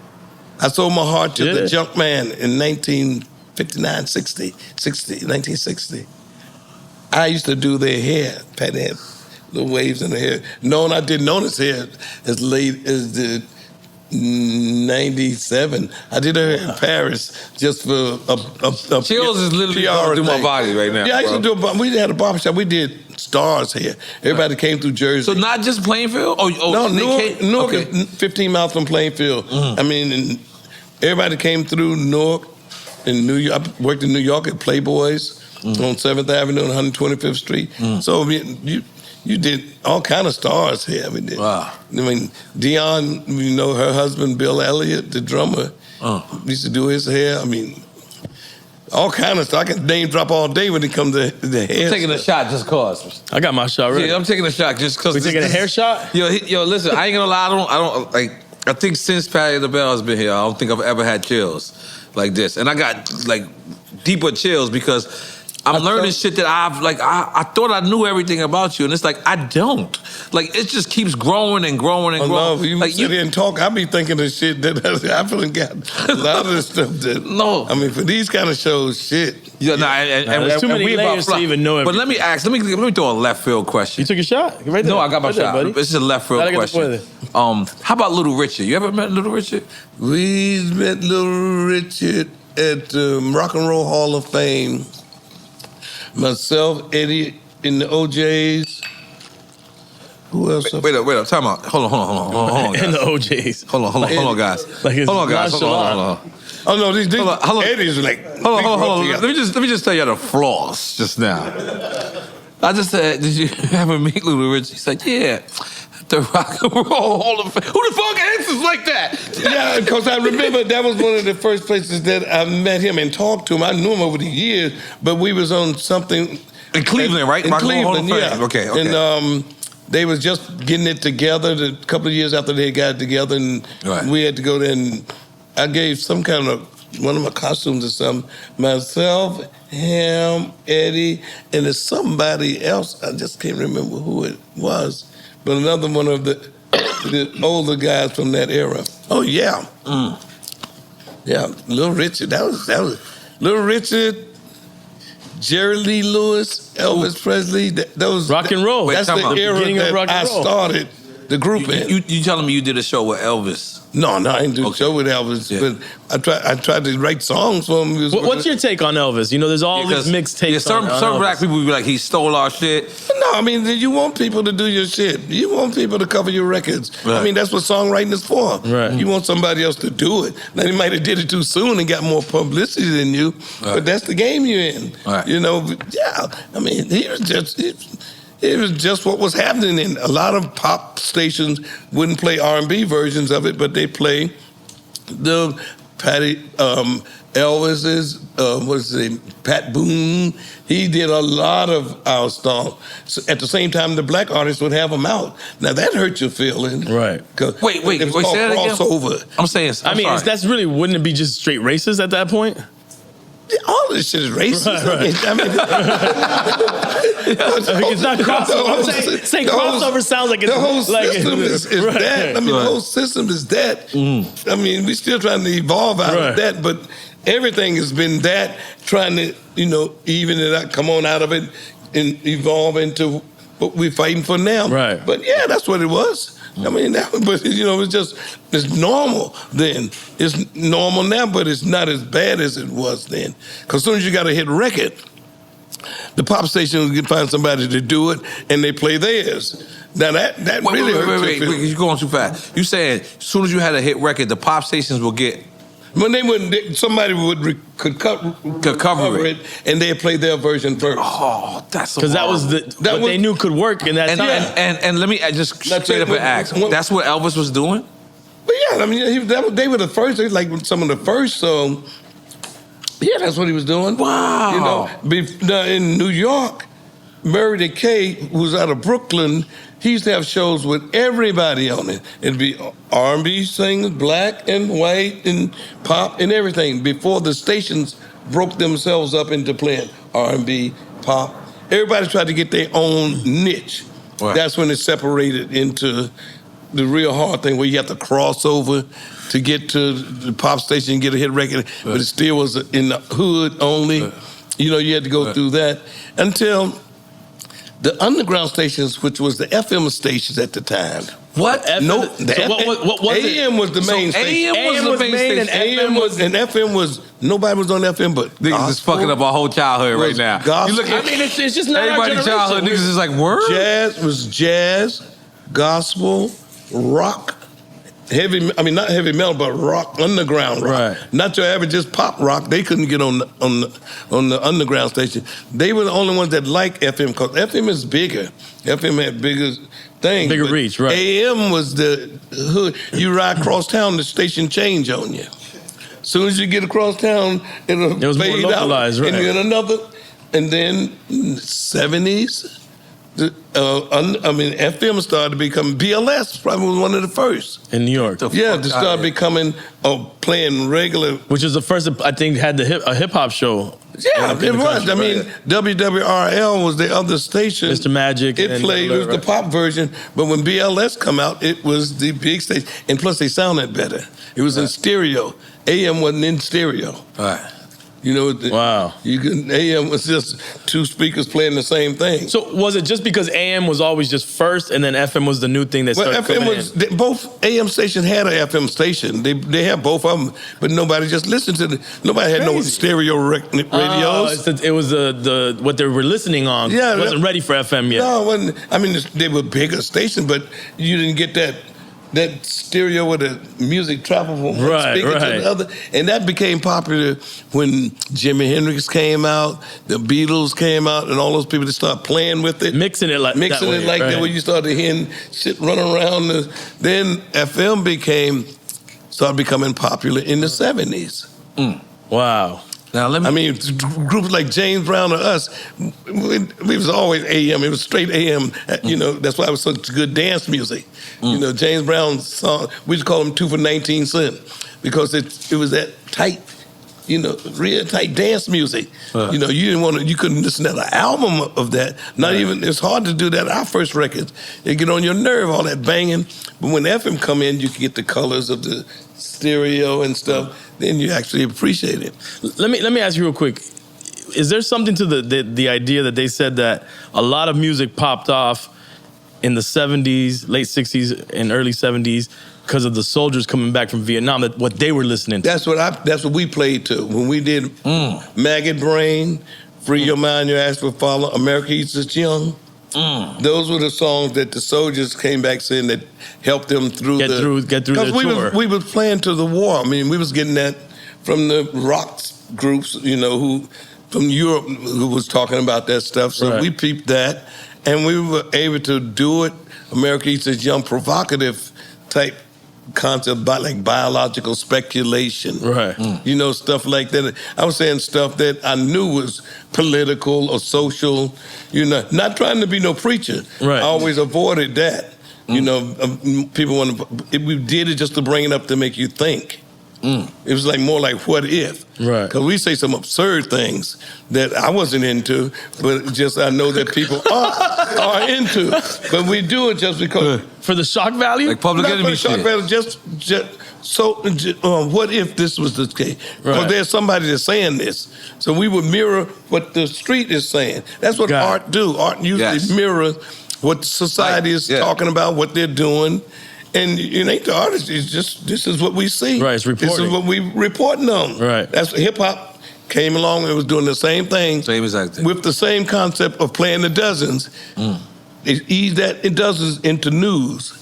Speaker 5: I sold my heart to the Junk Man in 1959, 1960. I used to do their hair. Patty had little waves in her hair. Nona, I did Nona's hair as late as the 97. I did her in Paris just for a
Speaker 3: Chills is literally
Speaker 5: PR
Speaker 3: going through my
Speaker 5: thing.
Speaker 3: body right now.
Speaker 5: Yeah, I used
Speaker 3: bro.
Speaker 5: to do. We had a barbershop. We did stars here. Everybody came through Jersey.
Speaker 3: So not just Plainfield. Oh,
Speaker 5: No,
Speaker 3: they
Speaker 5: Newark
Speaker 3: came- okay.
Speaker 5: is 15 miles from Plainfield. I mean, and everybody came through Newark in New York. I worked in New York at Playboys on 7th Avenue and 125th Street. So I mean, you did all kind of stars here. I mean,
Speaker 3: Wow.
Speaker 5: I mean, Dion, you know, her husband, Bill Elliott, the drummer, used to do his hair. I mean, all kind of stuff. I can name drop all day when it comes to the hair.
Speaker 3: I'm taking a shot just cause.
Speaker 4: I got my shot ready.
Speaker 3: Yeah, I'm taking a shot just cause.
Speaker 4: We taking a hair shot?
Speaker 3: Yo, listen, I ain't gonna lie. I don't like. I think since Patti LaBelle has been here, I don't think I've ever had chills like this, and I got like deeper chills because I'm learning shit that I thought I knew everything about you, and it's like I don't. Like it just keeps growing and growing and growing.
Speaker 5: No, you
Speaker 3: like
Speaker 5: sit here and talk. I be thinking of shit that I feel got a lot of this stuff that.
Speaker 3: No.
Speaker 5: I mean, for these kind of shows, shit.
Speaker 3: Yeah,
Speaker 4: there's too many
Speaker 3: we about
Speaker 4: layers to
Speaker 3: fly.
Speaker 4: even know
Speaker 3: But let me throw a left field question.
Speaker 4: You took a shot? Right there.
Speaker 3: No, I got my
Speaker 4: Right there,
Speaker 3: shot.
Speaker 4: buddy.
Speaker 3: This is a left field
Speaker 4: Gotta get the
Speaker 3: question. How about Little Richard? You ever met Little Richard?
Speaker 5: We met Little Richard at Rock and Roll Hall of Fame. Myself, Eddie in the OJs. Who else?
Speaker 3: Wait up, time out. Hold on, guys.
Speaker 4: And the OJs.
Speaker 3: Hold on, guys.
Speaker 4: Like it's
Speaker 3: Hold on, guys.
Speaker 4: nonchalant.
Speaker 5: Oh no, these
Speaker 3: Hold on.
Speaker 5: Eddie's like.
Speaker 3: Hold on. Let me just tell you the flaws just now. I just said, did you ever meet Little Richard? He's like, yeah. At the Rock and Roll Hall of Fame. Who the fuck answers like that?
Speaker 5: Yeah, because I remember that was one of the first places that I met him and talked to him. I knew him over the years, but we was on something
Speaker 3: In Cleveland, right?
Speaker 5: In
Speaker 3: Rock and Roll Hall of
Speaker 5: Cleveland,
Speaker 3: Fame.
Speaker 5: yeah.
Speaker 3: Okay.
Speaker 5: And they was just getting it together. A couple of years after they got it together, and
Speaker 3: Right.
Speaker 5: we had to go there. And I gave some kind of one of my costumes or something. Myself, him, Eddie, and there's somebody else. I just can't remember who it was. But another one of the the older guys from that era. Oh yeah, yeah. Little Richard, that was Little Richard, Jerry Lee Lewis, Elvis Presley. Those
Speaker 4: rock and roll.
Speaker 5: That's the era that I started the group in.
Speaker 3: You telling me you did a show with Elvis?
Speaker 5: No, I didn't do a show with Elvis, but I tried to write songs for him.
Speaker 4: What's your take on Elvis? You know, there's all these mixed takes.
Speaker 3: Some black people would be like, he stole our shit.
Speaker 5: No, I mean, you want people to do your shit. You want people to cover your records. Right. I mean, that's what songwriting is for.
Speaker 4: Right.
Speaker 5: You want somebody else to do it. Now, they might have did it too soon and got more publicity than you, but that's the game you're in.
Speaker 3: Right.
Speaker 5: You know, yeah. I mean, it was just what was happening. And a lot of pop stations wouldn't play R&B versions of it, but they play the Elvis's, what's his name, Pat Boone. He did a lot of our songs. So at the same time, the black artists would have them out. Now that hurt your feelings,
Speaker 4: right?
Speaker 3: Wait, say that again.
Speaker 5: Crossover.
Speaker 3: I'm saying.
Speaker 4: That's really, wouldn't it be just straight racist at that point?
Speaker 5: All this shit is racist.
Speaker 4: Right.
Speaker 5: I mean,
Speaker 4: it's not crossover. Saying crossover sounds like it's
Speaker 5: the whole
Speaker 4: like
Speaker 5: system is that. I mean, the whole system is that. I mean, we're still trying to evolve out of that, but everything has been that, trying to, even it out, come on out of it and evolve into what we're fighting for now.
Speaker 4: Right.
Speaker 5: But yeah, that's what it was. I mean, it's normal then. It's normal now, but it's not as bad as it was then. Because as soon as you got a hit record, the pop station can find somebody to do it, and they play theirs. Now that really hurts.
Speaker 3: Wait, you're going too fast. You saying as soon as you had a hit record, the pop stations will get.
Speaker 5: When they wouldn't, somebody could cover it, and they'd play their version first.
Speaker 3: Oh, that's
Speaker 4: because that was what they knew could work in that time.
Speaker 3: And let me just straight up and ask. That's what Elvis was doing.
Speaker 5: But yeah, I mean, they were the first. They were like some of the first. So yeah, that's what he was doing.
Speaker 3: Wow.
Speaker 5: In New York, Murray the K, who's out of Brooklyn, he used to have shows with everybody on it. It'd be R&B singers, black and white and pop and everything. Before the stations broke themselves up into playing R&B, pop, everybody tried to get their own niche. Right. That's when it separated into the real hard thing where you have to cross over to get to the pop station and get a hit record, but it still was in the hood only. You had to go through that until the underground stations, which was the FM stations at the time.
Speaker 3: What?
Speaker 5: No,
Speaker 4: what was
Speaker 5: AM was the main station.
Speaker 3: AM was the main station.
Speaker 5: And FM was nobody was on FM but
Speaker 3: niggas is fucking up our whole childhood right now.
Speaker 5: Gospel.
Speaker 3: You look at,
Speaker 4: it's just not
Speaker 3: everybody's childhood. Niggas is like word.
Speaker 5: Jazz, gospel, rock. Not heavy metal, but rock, underground rock.
Speaker 4: Right.
Speaker 5: Not your average just pop rock. They couldn't get on the underground station. They were the only ones that liked FM because FM is bigger. FM had bigger things.
Speaker 4: Bigger reach, right.
Speaker 5: AM was the hood. You ride across town, the station change on you. As soon as you get across town, it was
Speaker 4: more localized, right.
Speaker 5: And then another, and then 70s. FM started becoming, BLS probably was one of the first.
Speaker 4: In New York.
Speaker 5: Yeah, to start becoming, playing regular.
Speaker 4: Which was the first, I think, had a hip-hop show.
Speaker 5: Yeah, it was.
Speaker 4: Country,
Speaker 5: I mean, WWRL was the other station.
Speaker 4: Mr. Magic.
Speaker 5: It was the pop version, but when BLS come out, it was the big station. And plus, they sounded better. It was in stereo. AM wasn't in stereo.
Speaker 3: Right.
Speaker 4: Wow.
Speaker 5: AM was just two speakers playing the same thing.
Speaker 4: So was it just because AM was always just first and then FM was the new thing that started coming in?
Speaker 5: Both AM stations had an FM station. They had both of them, but nobody just listened to nobody had no stereo radios.
Speaker 4: It was the what they were listening on.
Speaker 5: Yeah,
Speaker 4: it wasn't ready for FM yet.
Speaker 5: No, it wasn't. I mean, they were bigger stations, but you didn't get that stereo where the music traveled from one speaker to the other. And that became popular when Jimi Hendrix came out, the Beatles came out, and all those people that started playing with it.
Speaker 4: Mixing it like that,
Speaker 5: where you started hearing shit running around. Then FM started becoming popular in the 70s.
Speaker 4: Wow.
Speaker 3: Now
Speaker 5: groups like James Brown or us, we was always AM. It was straight AM. That's why it was such good dance music. James Brown's song, we just call them 2 for 19 cents because it was that tight. real tight dance music. You you couldn't listen to an album of that. Not even, it's hard to do that. Our first records, it get on your nerve, all that banging. But when FM come in, you can get the colors of the stereo and stuff. Then you actually appreciate it.
Speaker 4: Let me ask you real quick. Is there something to the idea that they said that a lot of music popped off in the 70s, late 60s, and early 70s because of the soldiers coming back from Vietnam, that what they were listening to?
Speaker 5: That's what we played to. When we did Maggot Brain, Free Your Mind, Your Ass Will Follow, America Eats Us Young, those were the songs that the soldiers came back saying that helped them through
Speaker 4: get through their tour.
Speaker 5: We was playing to the war. I mean, we was getting that from the rock groups, who from Europe who was talking about that stuff. So we peeped that, and we were able to do it. America Eats Us Young, provocative type concept, like biological speculation.
Speaker 4: Right.
Speaker 5: Stuff like that. I was saying stuff that I knew was political or social, not trying to be no preacher.
Speaker 4: Right.
Speaker 5: I always avoided that. People we did it just to bring it up to make you think. It was more like what if.
Speaker 4: Right.
Speaker 5: Because we say some absurd things that I wasn't into, but just I know that people are into. But we do it just because.
Speaker 4: For the shock value?
Speaker 3: Like Public
Speaker 5: Not
Speaker 3: Enemy
Speaker 5: for the shock
Speaker 3: shit.
Speaker 5: value, what if this was the case? Because there's somebody that's saying this. So we would mirror what the street is saying. That's what art do. Art usually mirror what society is talking about, what they're doing. And it ain't the artist, it's just, this is what we see.
Speaker 4: Right, it's reporting.
Speaker 5: This is what we reporting on.
Speaker 4: Right.
Speaker 5: That's hip-hop came along and was doing the same thing.
Speaker 3: Same exact thing.
Speaker 5: With the same concept of playing the dozens. They ease that in dozens into news.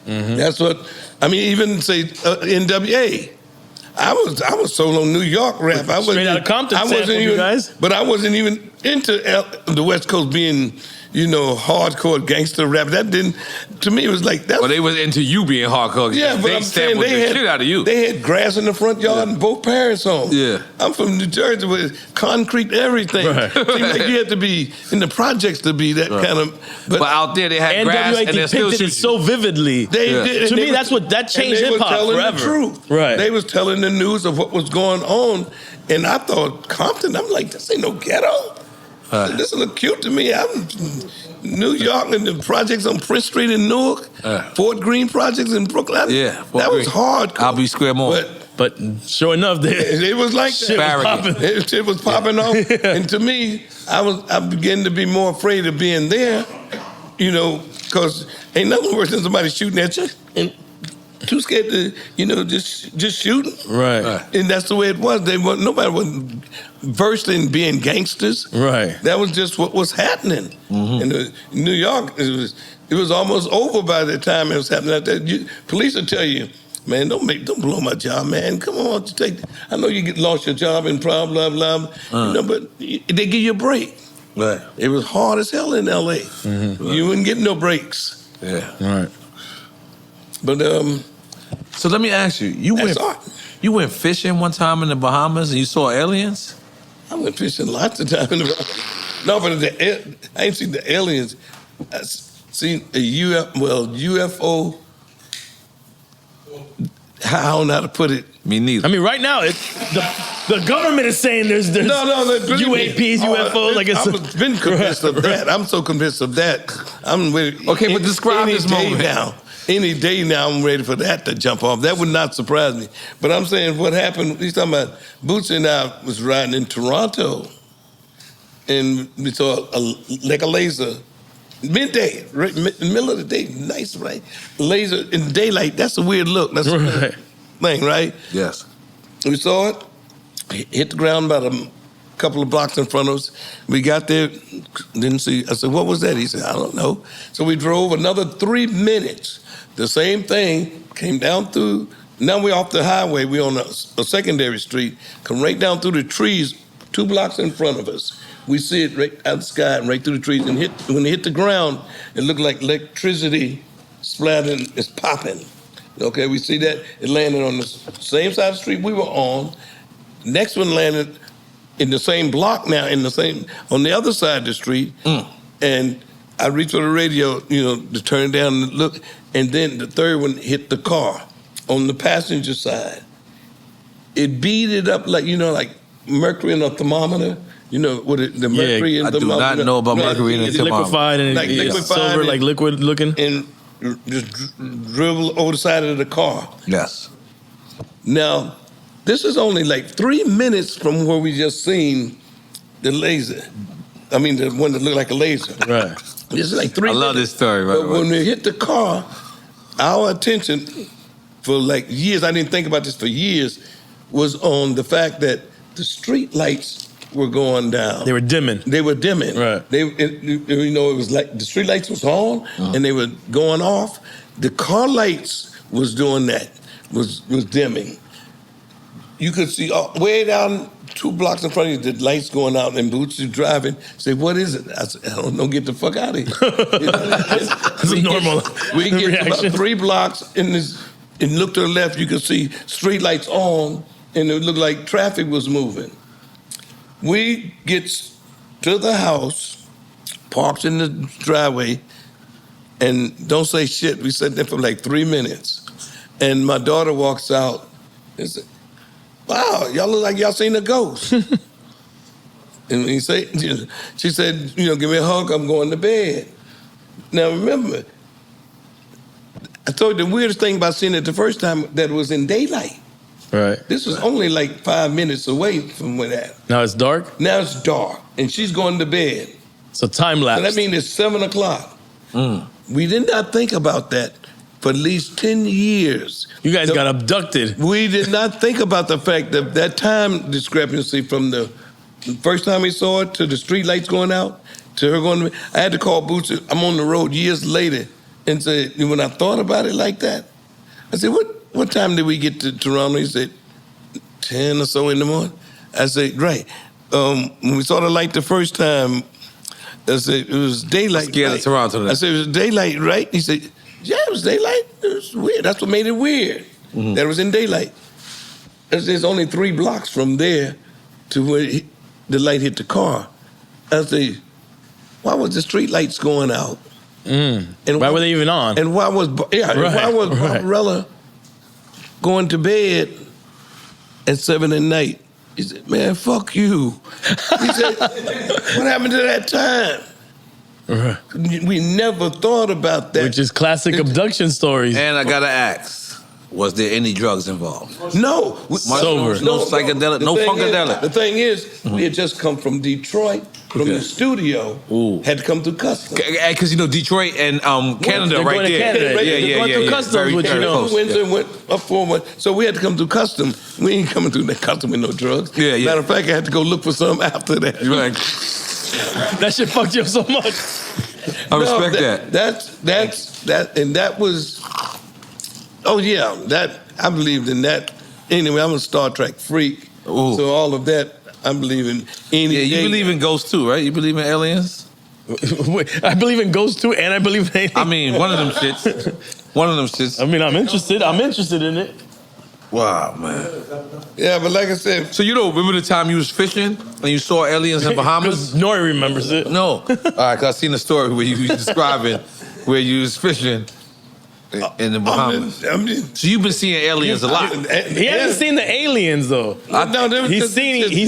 Speaker 5: That's what, even say NWA. I was sold on New York rap.
Speaker 4: Straight out of Compton,
Speaker 5: but I wasn't even into the West Coast being, hardcore gangster rap. That didn't, to me, it was like that.
Speaker 3: Well, they was into you being hardcore.
Speaker 5: Yeah, but
Speaker 3: they
Speaker 5: I'm saying
Speaker 3: the shit out of you.
Speaker 5: They had grass in the front yard and both parents home.
Speaker 3: Yeah.
Speaker 5: I'm from New Jersey with concrete everything.
Speaker 4: Right.
Speaker 5: Seems like you had to be in the projects to be that kind of.
Speaker 3: But out there they had grass
Speaker 4: NWA
Speaker 3: and they still
Speaker 4: depicted it so vividly.
Speaker 5: They did.
Speaker 4: To me, that changed hip hop forever.
Speaker 5: The truth.
Speaker 4: Right.
Speaker 5: They was telling the news of what was going on, and I thought Compton. I'm like, this ain't no ghetto. This look cute to me. I'm from New York and the projects on Prince Street in Newark, Fort Greene projects in Brooklyn.
Speaker 3: That
Speaker 5: was hard.
Speaker 3: Albee Square Mall.
Speaker 4: But sure enough,
Speaker 5: it was like that. It was popping off, and to me, I began to be more afraid of being there, because ain't nothing worse than somebody shooting at you and too scared to, just shooting.
Speaker 4: Right.
Speaker 5: And that's the way it was. Nobody was versed in being gangsters.
Speaker 4: Right.
Speaker 5: That was just what was happening. In New York, it was almost over by the time it was happening out there. Police will tell you, man, don't blow my job, man. Come on, I know you lost your job and blah, blah, blah. But they give you a break.
Speaker 3: Right.
Speaker 5: It was hard as hell in L.A. You wouldn't get no breaks.
Speaker 3: Yeah.
Speaker 4: Right.
Speaker 5: But
Speaker 3: so let me ask you, you went fishing one time in the Bahamas and you saw aliens?
Speaker 5: I went fishing lots of times in the Bahamas. No, but I ain't seen the aliens. I seen a UFO. I don't know how to put it.
Speaker 3: Me neither.
Speaker 4: Right now, the government is saying there's UAPs, UFOs.
Speaker 5: I've been convinced of that. I'm so convinced of that. I'm ready.
Speaker 3: Okay, but describe this moment.
Speaker 5: Any day now, I'm ready for that to jump off. That would not surprise me. But I'm saying what happened, he's talking about Boots and I was riding in Toronto, and we saw a laser. Midday, right, in the middle of the day, nice, right? Laser in daylight, that's a weird look. That's a weird thing, right?
Speaker 3: Yes.
Speaker 5: We saw it, hit the ground about a couple of blocks in front of us. We got there, didn't see. I said, what was that? He said, I don't know. So we drove another 3 minutes. The same thing, came down through, now we're off the highway, we're on a secondary street, come right down through the trees, 2 blocks in front of us. We see it right out the sky and right through the trees, and when it hit the ground, it looked like electricity splattering, it's popping. Okay, we see that, it landed on the same side of the street we were on. Next one landed in the same block now, on the other side of the street, and I reached for the radio, to turn down and look, and then the third one hit the car on the passenger side. it beat it up like, like mercury in a thermometer. You know what the mercury in the thermometer.
Speaker 3: I do not know about mercury in a
Speaker 4: It's
Speaker 3: thermometer.
Speaker 4: liquefied and
Speaker 5: Like
Speaker 4: it's
Speaker 5: liquefied
Speaker 4: silver,
Speaker 5: and-
Speaker 4: like liquid looking.
Speaker 5: And just dribble over the side of the car.
Speaker 3: Yes.
Speaker 5: Now, this is only like 3 minutes from where we just seen the laser. I mean, the one that looked like a laser.
Speaker 4: Right.
Speaker 5: This is like 3
Speaker 3: I
Speaker 5: minutes.
Speaker 3: love this story, right?
Speaker 5: But when we hit the car, our attention for like years, I didn't think about this for years, was on the fact that the street lights were going down.
Speaker 4: They were dimming.
Speaker 5: They were dimming.
Speaker 4: Right.
Speaker 5: It was like the street lights was on and they were going off. The car lights was doing that, was dimming. You could see way down 2 blocks in front of you, the lights going out, and Boots is driving. Say, what is it? I said, I don't know, get the fuck out of here.
Speaker 4: That's a normal
Speaker 5: We get to
Speaker 4: reaction.
Speaker 5: about 3 blocks in this, and look to the left, you could see street lights on, and it looked like traffic was moving. We get to the house, parks in the driveway, and don't say shit. We sat there for like 3 minutes. And my daughter walks out and said, wow, y'all look like y'all seen a ghost. And she said, give me a hug, I'm going to bed. Now remember, I told you the weirdest thing about seeing it the first time that it was in daylight.
Speaker 4: Right.
Speaker 5: This was only like 5 minutes away from where that.
Speaker 4: Now it's dark?
Speaker 5: Now it's dark, and she's going to bed.
Speaker 4: So time lapse.
Speaker 5: So that means it's 7 o'clock. We did not think about that for at least 10 years.
Speaker 4: You guys got abducted.
Speaker 5: We did not think about the fact that that time discrepancy from the first time we saw it to the street lights going out to her going to bed. I had to call Boots. I'm on the road years later and said, when I thought about it like that, I said, what time did we get to Toronto? He said, 10 or so in the morning. I said, right. When we saw the light the first time, I said, it was daylight.
Speaker 3: Scared of Toronto then.
Speaker 5: I said, it was daylight, right? He said, yeah, it was daylight. It was weird. That's what made it weird. That it was in daylight. There's only 3 blocks from there to where the light hit the car. I said, why was the street lights going out?
Speaker 4: And why were they even on?
Speaker 5: And why was Barbarella going to bed at 7 at night? He said, man, fuck you. He said, what happened to that time? We never thought about that.
Speaker 4: Which is classic abduction stories.
Speaker 3: And I gotta ask, was there any drugs involved?
Speaker 5: No.
Speaker 4: Sober.
Speaker 3: No psychedelic, no funkadelic.
Speaker 5: The thing is, we had just come from Detroit, from the studio, had to come through customs.
Speaker 3: Because Detroit and Canada
Speaker 4: They're
Speaker 3: right
Speaker 4: going to
Speaker 3: there.
Speaker 4: Canada.
Speaker 3: Yeah.
Speaker 4: They're going through customs,
Speaker 3: Very,
Speaker 4: which
Speaker 3: very close.
Speaker 5: Wednesday went up forward, so we had to come through customs. We ain't coming through that custom with no drugs.
Speaker 3: Yeah.
Speaker 5: Matter of fact, I had to go look for some after that.
Speaker 3: You're like,
Speaker 4: That shit fucked you up so much.
Speaker 3: I respect that.
Speaker 5: And that was. Oh yeah, that I believed in that. Anyway, I'm a Star Trek freak, so all of that I believe in.
Speaker 3: Yeah, you believe in ghosts too, right? You believe in aliens?
Speaker 4: I believe in ghosts too, and I believe in aliens.
Speaker 3: I mean, one of them shits. One of them shits.
Speaker 4: I mean, I'm interested. I'm interested in it.
Speaker 3: Wow, man.
Speaker 5: Yeah, but like I said,
Speaker 3: So remember the time you was fishing and you saw aliens in Bahamas?
Speaker 4: Because N.O.R.E remembers it.
Speaker 3: No. All right, because I seen the story where you was describing where you was fishing in the Bahamas. So you've been seeing aliens a lot.
Speaker 4: He hasn't seen the aliens though. He's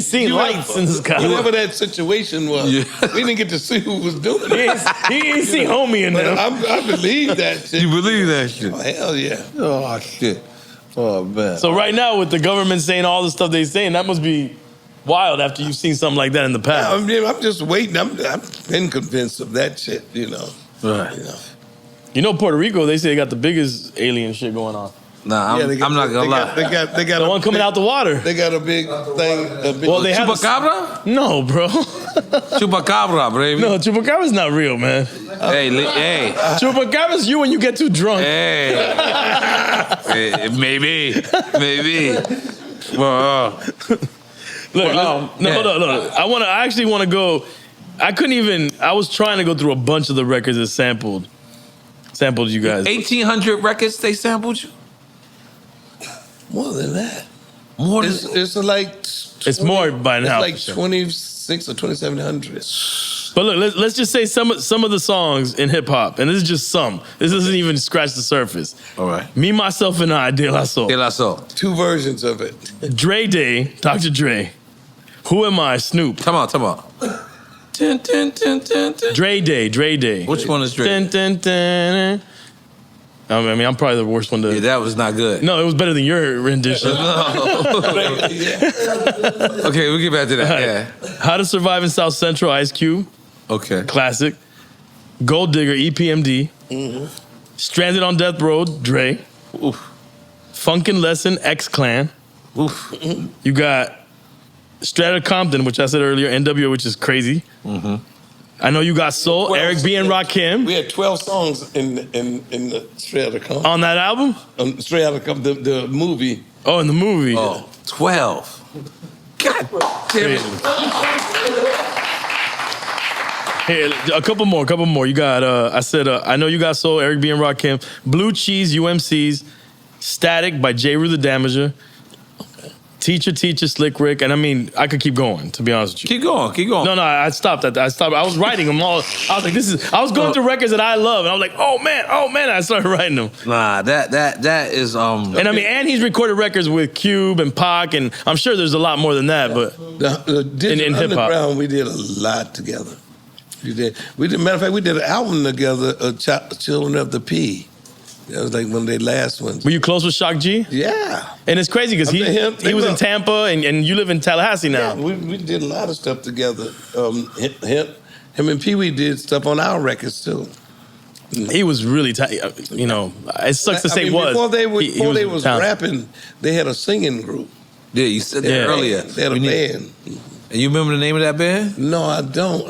Speaker 4: seen lights in the sky.
Speaker 5: Whatever that situation was, we didn't get to see who was doing it.
Speaker 4: He ain't seen homie in
Speaker 5: But
Speaker 4: there.
Speaker 5: I believe that shit.
Speaker 3: You believe that shit?
Speaker 5: Oh, hell yeah.
Speaker 3: Oh, shit. Oh, man.
Speaker 4: So right now, with the government saying all the stuff they're saying, that must be wild after you've seen something like that in the past.
Speaker 5: I'm just waiting. I've been convinced of that shit,
Speaker 3: Right.
Speaker 4: Puerto Rico, they say they got the biggest alien shit going on.
Speaker 3: Nah, I'm not gonna lie.
Speaker 5: They got
Speaker 4: The one coming out the water.
Speaker 5: They got a big thing.
Speaker 4: Well, they have
Speaker 3: Chupacabra?
Speaker 4: No, bro.
Speaker 3: Chupacabra, baby.
Speaker 4: No, Chupacabra's not real, man.
Speaker 3: Hey.
Speaker 4: Chupacabra's you when you get too drunk.
Speaker 3: Hey. Maybe. Well,
Speaker 4: Look, no. I actually want to go. I was trying to go through a bunch of the records that sampled you guys.
Speaker 3: 1,800 records they sampled you?
Speaker 5: More than that.
Speaker 3: More than
Speaker 5: It's like
Speaker 4: It's more by now.
Speaker 5: It's like 26 or 2700.
Speaker 4: But look, let's just say some of the songs in hip hop, and this is just some. This doesn't even scratch the surface.
Speaker 3: All right.
Speaker 4: Me, Myself, and I, De La Soul.
Speaker 3: De La Soul.
Speaker 5: 2 versions of it.
Speaker 4: Dre Day, Dr. Dre. Who Am I, Snoop.
Speaker 3: Come on.
Speaker 4: Dre Day.
Speaker 3: Which one is Dre?
Speaker 4: I mean, I'm probably the worst one to.
Speaker 3: Yeah, that was not good.
Speaker 4: No, it was better than your rendition.
Speaker 3: Okay, we'll get back to that. Yeah.
Speaker 4: How to Survive in South Central, Ice Cube.
Speaker 3: Okay.
Speaker 4: Classic. Gold Digger, EPMD. Stranded on Death Row, Dre.
Speaker 3: Oof.
Speaker 4: Funkin' Lesson, X-Clan.
Speaker 3: Oof.
Speaker 4: You got Strata Compton, which I said earlier, NWO, which is crazy. I know you got Soul, Eric B. and Rakim.
Speaker 5: We had 12 songs in the Straight Outta Compton.
Speaker 4: On that album?
Speaker 5: Straight Outta Compton, the movie.
Speaker 4: Oh, in the movie.
Speaker 3: Oh, 12. God damn it.
Speaker 4: Here, a couple more. You got, I know you got Soul, Eric B. and Rakim. Blue Cheese, UMCs. Static by J. Rue the Damager. Teacher, Slick Rick. And I mean, I could keep going, to be honest with you.
Speaker 3: Keep going.
Speaker 4: No, I stopped. I was writing them all. I was like, I was going through records that I love. And I was like, oh man. I started writing them.
Speaker 3: Nah, that is
Speaker 4: And I mean, and he's recorded records with Cube and Pac, and I'm sure there's a lot more than that, but
Speaker 5: in
Speaker 4: hip hop.
Speaker 5: Underground, we did a lot together. Matter of fact, we did an album together, Children of the P. That was like one of their last ones.
Speaker 4: Were you close with Shock G?
Speaker 5: Yeah.
Speaker 4: And it's crazy because he was in Tampa and you live in Tallahassee now.
Speaker 5: Yeah, we did a lot of stuff together. Him and Pee Wee did stuff on our records too.
Speaker 4: He was really, it sucks to say
Speaker 5: Before they was
Speaker 4: talented.
Speaker 5: rapping, they had a singing group.
Speaker 3: Yeah, you said that earlier.
Speaker 5: They had a band.
Speaker 3: And you remember the name of that band?
Speaker 5: No, I don't.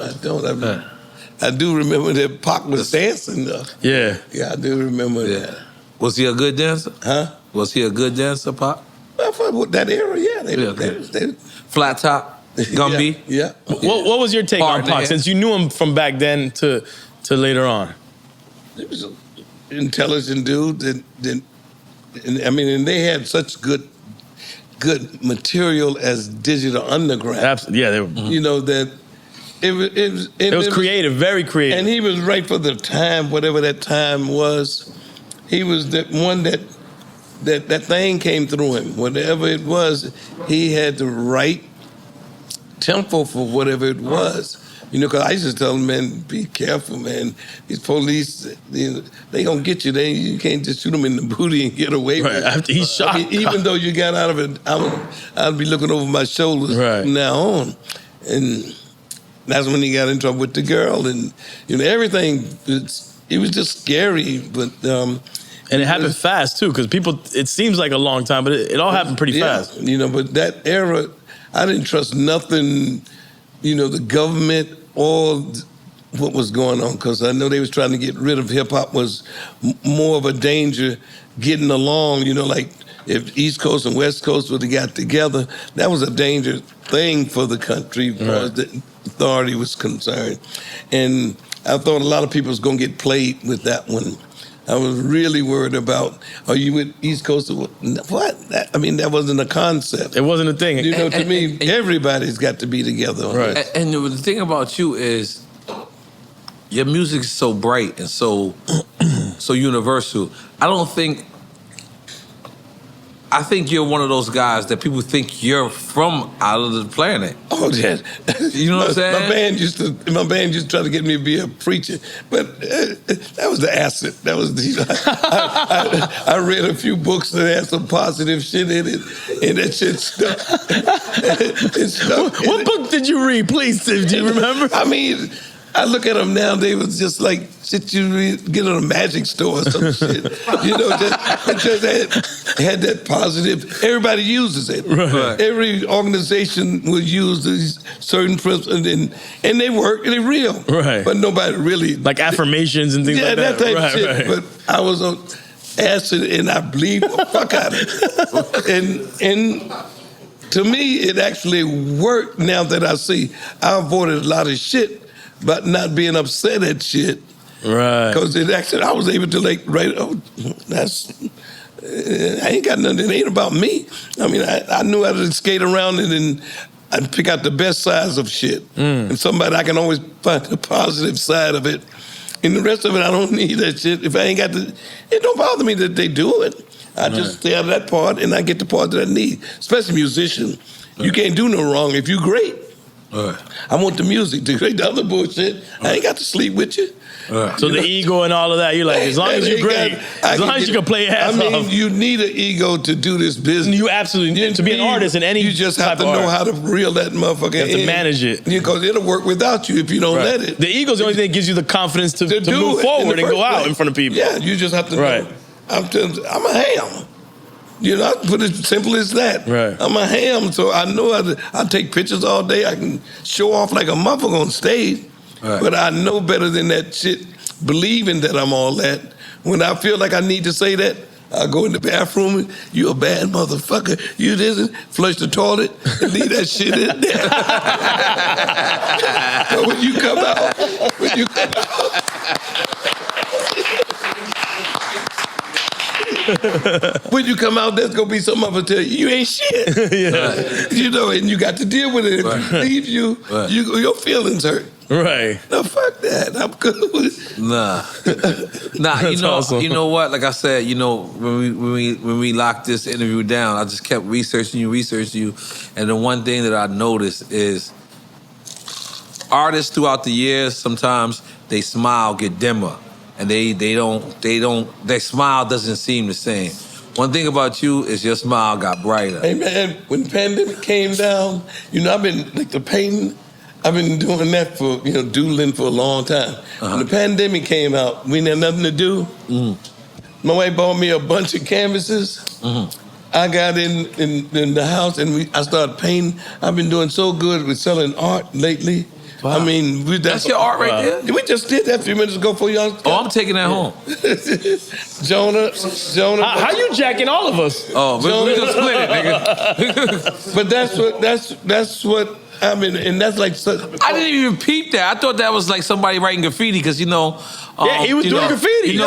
Speaker 5: I do remember that Pac was dancing though.
Speaker 4: Yeah.
Speaker 5: Yeah, I do remember that.
Speaker 3: Was he a good dancer?
Speaker 5: Huh?
Speaker 3: Was he a good dancer, Pac?
Speaker 5: Well, for that era, yeah. They
Speaker 3: Flat top, Gumby.
Speaker 5: Yeah.
Speaker 4: What was your take on Pac, since you knew him from back then to later on?
Speaker 5: He was an intelligent dude. And they had such good material as Digital Underground.
Speaker 4: Absolutely. Yeah, they were.
Speaker 5: You know that it was
Speaker 4: creative, very creative,
Speaker 5: and he was right for the time, whatever that time was. He was the one that thing came through him. Whatever it was, he had the right tempo for whatever it was. You know, because I used to tell them, man, be careful, man. These police, they gonna get you. You can't just shoot them in the booty and get away with it.
Speaker 4: After he's shot.
Speaker 5: I mean, even though you got out of it, I'd be looking over my shoulders from now on. And that's when he got in trouble with the girl. And, everything, it was just scary. But and
Speaker 4: it happened fast, too, because it seems like a long time, but it all happened pretty fast.
Speaker 5: But that era, I didn't trust nothing, the government or what was going on, because I know they was trying to get rid of hip-hop was more of a danger getting along, like if East Coast and West Coast would have got together, that was a dangerous thing for the country as far as the authority was concerned. And I thought a lot of people was going to get played with that one. I was really worried about, are you with East Coast? What? That wasn't a concept.
Speaker 4: It wasn't a thing.
Speaker 5: To me, everybody's got to be together.
Speaker 3: Right. And the thing about you is your music is so bright and so universal. I think you're one of those guys that people think you're from out of the planet.
Speaker 5: Oh, yeah.
Speaker 3: You know what I'm saying?
Speaker 5: My band used to try to get me to be a preacher, but that was the acid. That was I read a few books that had some positive shit in it, and that shit stuck.
Speaker 4: What book did you read, please? Do you remember?
Speaker 5: I look at them now, they was just like shit you get at a magic store or some shit. Just had that positive. Everybody uses it. Right. Every organization will use these certain principles, and they work, and they're real. Right. But nobody really...
Speaker 4: Like affirmations and things like that.
Speaker 5: Yeah, that type of shit. Right. But I was on acid, and I bleed the fuck out of it. And to me, it actually worked now that I see. I avoided a lot of shit, but not being upset at shit. Right. Because I was able to write, I ain't got nothing. It ain't about me. I mean, I knew how to skate around it and I'd pick out the best sides of shit. And somebody I can always find the positive side of it. And the rest of it, I don't need that shit. If I ain't got the, it don't bother me that they do it. I just stay out of that part and I get the part that I need. Especially musician. You can't do no wrong if you great. I want the music to create the other bullshit. I ain't got to sleep with you.
Speaker 4: So the ego and all of that, you're like, as long as you're great, as long as you can play ass off.
Speaker 5: I mean, you need an ego to do this business.
Speaker 4: You absolutely need to be an artist in any.
Speaker 5: You just have to know how to reel that motherfucker in.
Speaker 4: You have to manage it.
Speaker 5: Because it'll work without you if you don't let it.
Speaker 4: The ego's the only thing that gives you the confidence to move forward and go out in front of people.
Speaker 5: Yeah, you just have to know. I'm a ham. You know, I put it simple as that. I'm a ham, so I know I take pictures all day. I can show off like a motherfucker on stage. But I know better than that shit, believing that I'm all that. When I feel like I need to say that, I go in the bathroom, you a bad motherfucker, you this, flush the toilet, and leave that shit in there. But when you come out, when you come out, there's gonna be some of it tell you ain't shit. You know, and you got to deal with it. If it leaves you, your feelings hurt. No, fuck that. I'm good with it.
Speaker 3: Nah, you know what? Like I said, you know, when we locked this interview down, I just kept researching you, and the one thing that I noticed is artists throughout the years, sometimes they smile get dimmer, and their smile doesn't seem the same. One thing about you is your smile got brighter.
Speaker 5: Hey man, when the pandemic came down, you know, I've been like the painting. I've been doing that for, you know, doodling for a long time. When the pandemic came out, we had nothing to do. My wife bought me a bunch of canvases. I got in the house and I started painting. I've been doing so good with selling art lately. I mean,
Speaker 3: that's your art right there?
Speaker 5: We just did that a few minutes ago for y'all.
Speaker 3: Oh, I'm taking that home.
Speaker 5: Jonah.
Speaker 4: How you jacking all of us?
Speaker 3: Oh, we gonna split it, nigga.
Speaker 5: But that's what I mean, and that's like.
Speaker 3: I didn't even peep that. I thought that was like somebody writing graffiti because, you know.
Speaker 4: He was doing graffiti.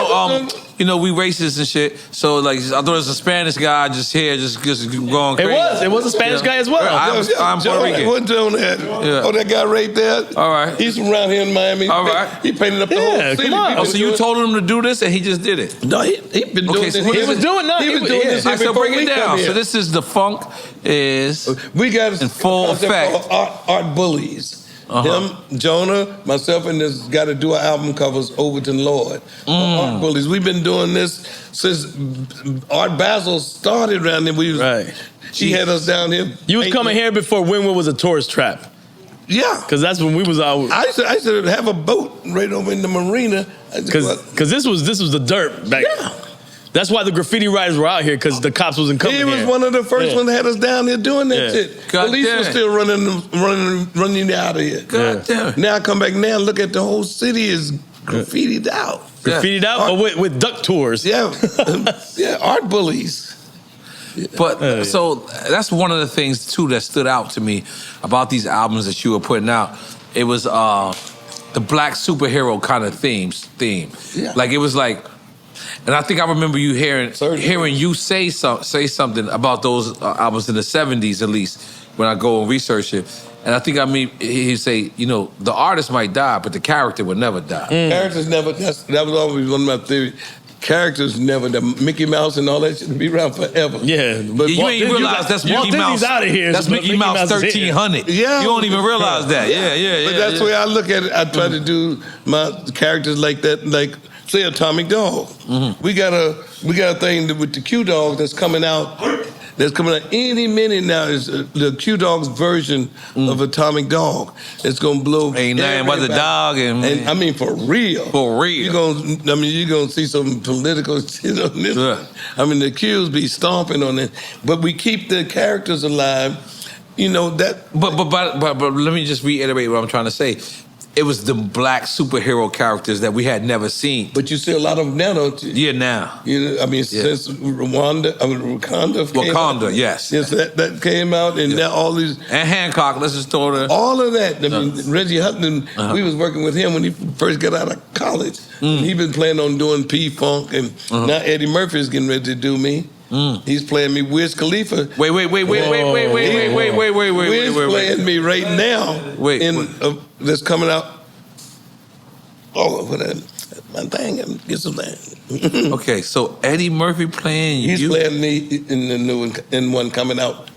Speaker 3: You know, we racist and shit. So like, I thought it was a Spanish guy just here, just going crazy.
Speaker 4: It was a Spanish guy as well.
Speaker 5: I'm Puerto Rican. What Jonah had? Oh, that guy right there.
Speaker 3: All right.
Speaker 5: He's from around here in Miami.
Speaker 3: All right.
Speaker 5: He painted up the whole city.
Speaker 4: Come on.
Speaker 3: Oh, so you told him to do this and he just did it?
Speaker 5: No, he been doing this.
Speaker 4: He was doing this.
Speaker 3: So break it down. So this is the funk is
Speaker 5: we got
Speaker 3: in full effect.
Speaker 5: Art bullies. Him, Jonah, myself, and this got to do our album covers, Overton Lord. Art bullies. We've been doing this since Art Basel started around there. She had us down here.
Speaker 4: You was coming here before Wynwood was a tourist trap.
Speaker 5: Yeah.
Speaker 4: Because that's when we was out.
Speaker 5: I used to have a boat right over in the marina.
Speaker 4: Because this was the dirt back.
Speaker 5: Yeah.
Speaker 4: That's why the graffiti writers were out here, because the cops wasn't coming here.
Speaker 5: He was one of the first ones that had us down here doing that shit. Police were still running out of here.
Speaker 3: God damn it.
Speaker 5: Now I come back now and look at the whole city is graffitied out.
Speaker 4: Graffitied out, but with duck tours.
Speaker 5: Yeah. Yeah, art bullies.
Speaker 3: But so that's one of the things too that stood out to me about these albums that you were putting out. It was the black superhero kind of theme.
Speaker 5: Yeah.
Speaker 3: Like it was like, and I think I remember you hearing you say something about those albums in the 70s at least when I go and research it. And I think he'd say, you know, the artist might die, but the character would never die.
Speaker 5: Characters never. That was always one of my theories. Characters never. The Mickey Mouse and all that shit be around forever.
Speaker 4: Yeah,
Speaker 3: but you ain't realize that's Mickey Mouse.
Speaker 4: Out of here.
Speaker 3: That's Mickey Mouse 1300.
Speaker 5: Yeah,
Speaker 3: you don't even realize that. Yeah.
Speaker 5: But that's the way I look at it. I try to do my characters like that, like say Atomic Dog. We got a thing with the Q Dog that's coming out. That's coming out any minute now. Is the Q Dog's version of Atomic Dog. It's gonna blow.
Speaker 3: Ain't nothing but the dog, and
Speaker 5: I mean for real.
Speaker 3: For real.
Speaker 5: You're gonna see some political shit on this. I mean the Qs be stomping on it, but we keep the characters alive. You know that.
Speaker 3: But let me just reiterate what I'm trying to say. it was the black superhero characters that we had never seen.
Speaker 5: But you see a lot of them now, don't you?
Speaker 3: Yeah, now.
Speaker 5: You know, I mean, since Wakanda came out,
Speaker 3: yes.
Speaker 5: Yes, that came out, and now all these...
Speaker 3: And Hancock, let's just throw the...
Speaker 5: All of that. I mean, Reggie Hutton, we was working with him when he first got out of college. He been planning on doing P-Funk, and now Eddie Murphy is getting ready to do me. He's playing me. Wiz Khalifa.
Speaker 3: Wait.
Speaker 5: Wiz playing me right now. That's coming out. Oh, what that? My thing. Get some thing.
Speaker 3: Okay, so Eddie Murphy playing you.
Speaker 5: He's playing me in the new one coming out.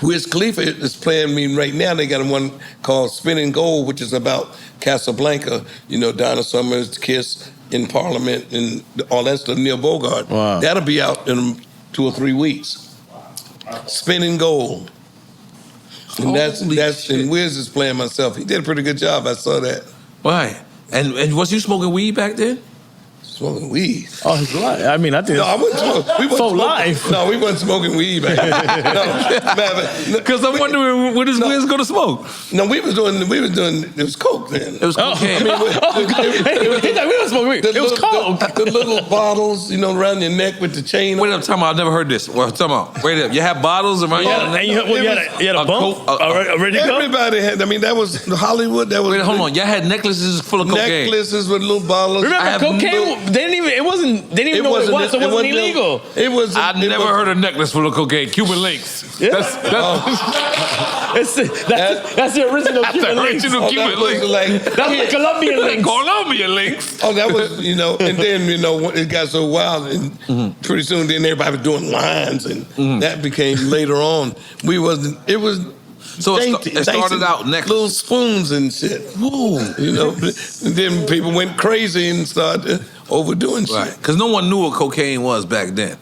Speaker 5: Wiz Khalifa is playing me right now. They got one called Spinning Gold, which is about Casablanca. You know, Donna Summer's Kiss in Parliament and all that stuff. Neil Bogart.
Speaker 4: Wow.
Speaker 5: That'll be out in 2 or 3 weeks. Spinning Gold. And that's and Wiz is playing myself. He did a pretty good job. I saw that.
Speaker 3: Why? And was you smoking weed back then?
Speaker 5: Smoking weed.
Speaker 4: Oh, his life. I mean, I think.
Speaker 5: No, I wasn't smoking.
Speaker 4: For life.
Speaker 5: No, we wasn't smoking weed back then. No,
Speaker 3: because I'm wondering what is Wiz going to smoke.
Speaker 5: No, we was doing. It was coke then.
Speaker 3: It was cocaine.
Speaker 4: We were smoking weed. It was coke.
Speaker 5: The little bottles, you know, around your neck with the chain.
Speaker 3: Wait up, time out. I've never heard this. Well, time out. Wait up. You had bottles around your neck?
Speaker 4: You had a bump? Ready to go?
Speaker 5: Everybody had. I mean, that was Hollywood. That was.
Speaker 3: Wait, hold on. Y'all had necklaces full of cocaine.
Speaker 5: Necklaces with little bottles.
Speaker 4: Remember, cocaine? They didn't even know what it was. So it wasn't illegal.
Speaker 5: It was.
Speaker 3: I never heard a necklace full of cocaine. Cuban links.
Speaker 4: Yeah.
Speaker 3: That's
Speaker 4: the original Cuban links.
Speaker 3: Original Cuban links.
Speaker 4: That's the Colombian links.
Speaker 3: Colombian links.
Speaker 5: Oh, that was, you know, and then, you know, it got so wild, and pretty soon then everybody was doing lines, and that became later on. It was
Speaker 3: so
Speaker 5: dainty,
Speaker 3: it started out necklace.
Speaker 5: Little spoons and shit.
Speaker 3: Ooh.
Speaker 5: You know, and then people went crazy and started overdoing shit.
Speaker 3: Right. Because no one knew what cocaine was back then.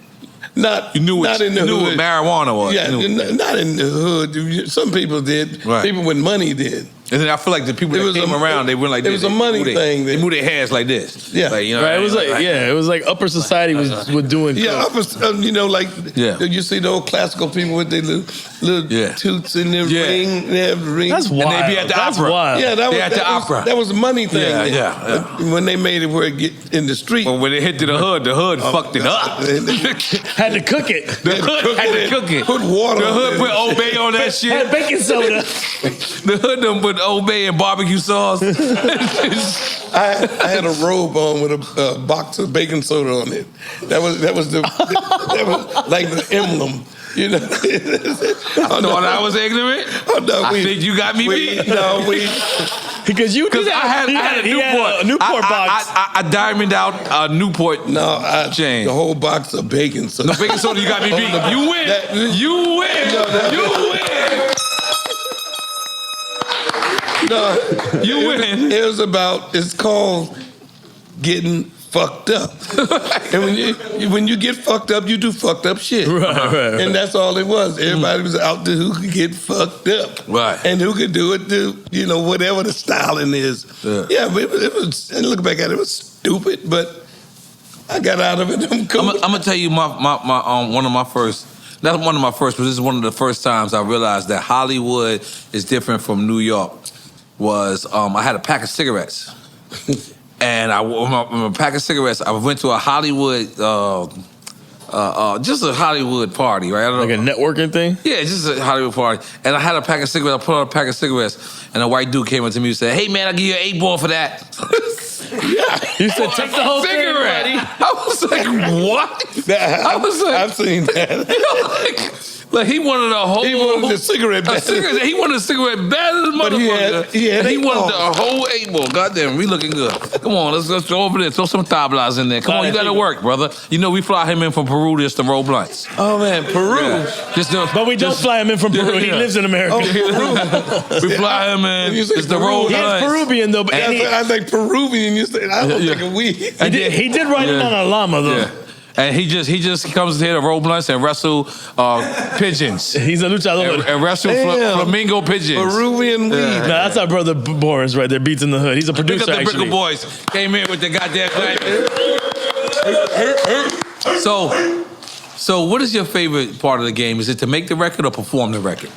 Speaker 5: Not in the
Speaker 3: what
Speaker 5: hood.
Speaker 3: marijuana was.
Speaker 5: Yeah, not in the hood. Some people did.
Speaker 3: Right.
Speaker 5: People with money did.
Speaker 3: And then I feel like the people that came around, they went like this.
Speaker 5: It was a money thing.
Speaker 3: They moved their hands like this.
Speaker 5: Yeah.
Speaker 3: Like, you know,
Speaker 4: Right, it was it was like upper society was doing.
Speaker 5: Yeah, you know, like you see the old classical people with their little toots in their ring. They have the ring.
Speaker 4: That's wild.
Speaker 3: And they be at the opera.
Speaker 4: Wild.
Speaker 5: Yeah, that was a money thing.
Speaker 3: Yeah.
Speaker 5: When they made it where it get in the street.
Speaker 3: Well, when it hit to the hood fucked it up.
Speaker 4: Had to cook it.
Speaker 3: The hood had to cook it.
Speaker 5: Put water.
Speaker 3: The hood put Old Bay on that shit.
Speaker 4: Had baking soda.
Speaker 3: The hood done put Old Bay and barbecue sauce.
Speaker 5: I had a robe on with a box of baking soda on it. That was like the emblem. You know.
Speaker 3: I thought I was ignorant.
Speaker 5: Oh, no,
Speaker 3: I think you got me beat.
Speaker 5: No,
Speaker 4: because you did.
Speaker 3: I had a Newport
Speaker 4: box.
Speaker 3: I diamond out a Newport chain.
Speaker 5: The whole box of baking soda.
Speaker 3: The baking soda, you got me beat. You win. You win. You win.
Speaker 5: No,
Speaker 3: you winning.
Speaker 5: It's called getting fucked up. And when you get fucked up, you do fucked up shit.
Speaker 4: Right.
Speaker 5: And that's all it was. Everybody was out there who could get fucked up.
Speaker 3: Right.
Speaker 5: And who could do it to, you know, whatever the styling is. Yeah, but it was, and look back at it, was stupid, but I got out of it. I'm
Speaker 3: gonna tell you one of my first. Not one of my first, but this is one of the first times I realized that Hollywood is different from New York. Was I had a pack of cigarettes, and with a pack of cigarettes, I went to a Hollywood, just a Hollywood party, right? I don't know.
Speaker 4: Like a networking thing?
Speaker 3: Yeah, just a Hollywood party. And I had a pack of cigarettes. I put on a pack of cigarettes, and a white dude came up to me and said, "Hey man, I'll give you an 8-ball for that."
Speaker 4: You said take the whole
Speaker 3: cigarette.
Speaker 4: thing, buddy.
Speaker 3: I was like, what?
Speaker 5: I was like, I've seen that.
Speaker 3: Like he wanted a whole.
Speaker 5: He wanted a cigarette.
Speaker 3: He wanted a cigarette bad as a motherfucker. He wanted a whole 8-ball. Goddamn, we looking good. Come on, let's go over there. Throw some tablas in there. Come on, you got to work, brother. You know we fly him in from Peru just to roll blunts.
Speaker 5: Oh man, Peru.
Speaker 3: Yeah.
Speaker 4: But we don't fly him in from Peru. He lives in America.
Speaker 5: Oh, Peru.
Speaker 3: We fly him in just to roll blunts.
Speaker 4: He's Peruvian though. But
Speaker 5: I think Peruvian. You said I don't think of weed.
Speaker 4: He did ride in on a llama though.
Speaker 3: Yeah. And he just comes here to roll blunts and wrestle pigeons.
Speaker 4: He's a luchador.
Speaker 3: And wrestle flamingo pigeons.
Speaker 5: Peruvian weed.
Speaker 4: Nah, that's our brother Boris right there, Beats in the Hood. He's a producer,
Speaker 3: Pick up the
Speaker 4: actually.
Speaker 3: Brickle Boys. Came in with the goddamn clap. So what is your favorite part of the game? Is it to make the record or perform the record?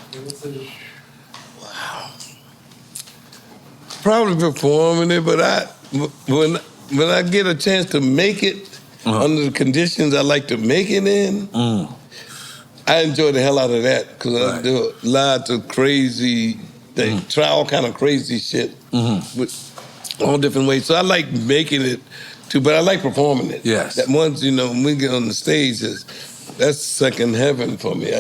Speaker 5: Probably performing it, but when I get a chance to make it under the conditions I like to make it in, I enjoy the hell out of that because I do lots of crazy things, try all kind of crazy shit with all different ways. So I like making it too, but I like performing it.
Speaker 3: Yes.
Speaker 5: That once, when we get on the stage, that's second heaven for me.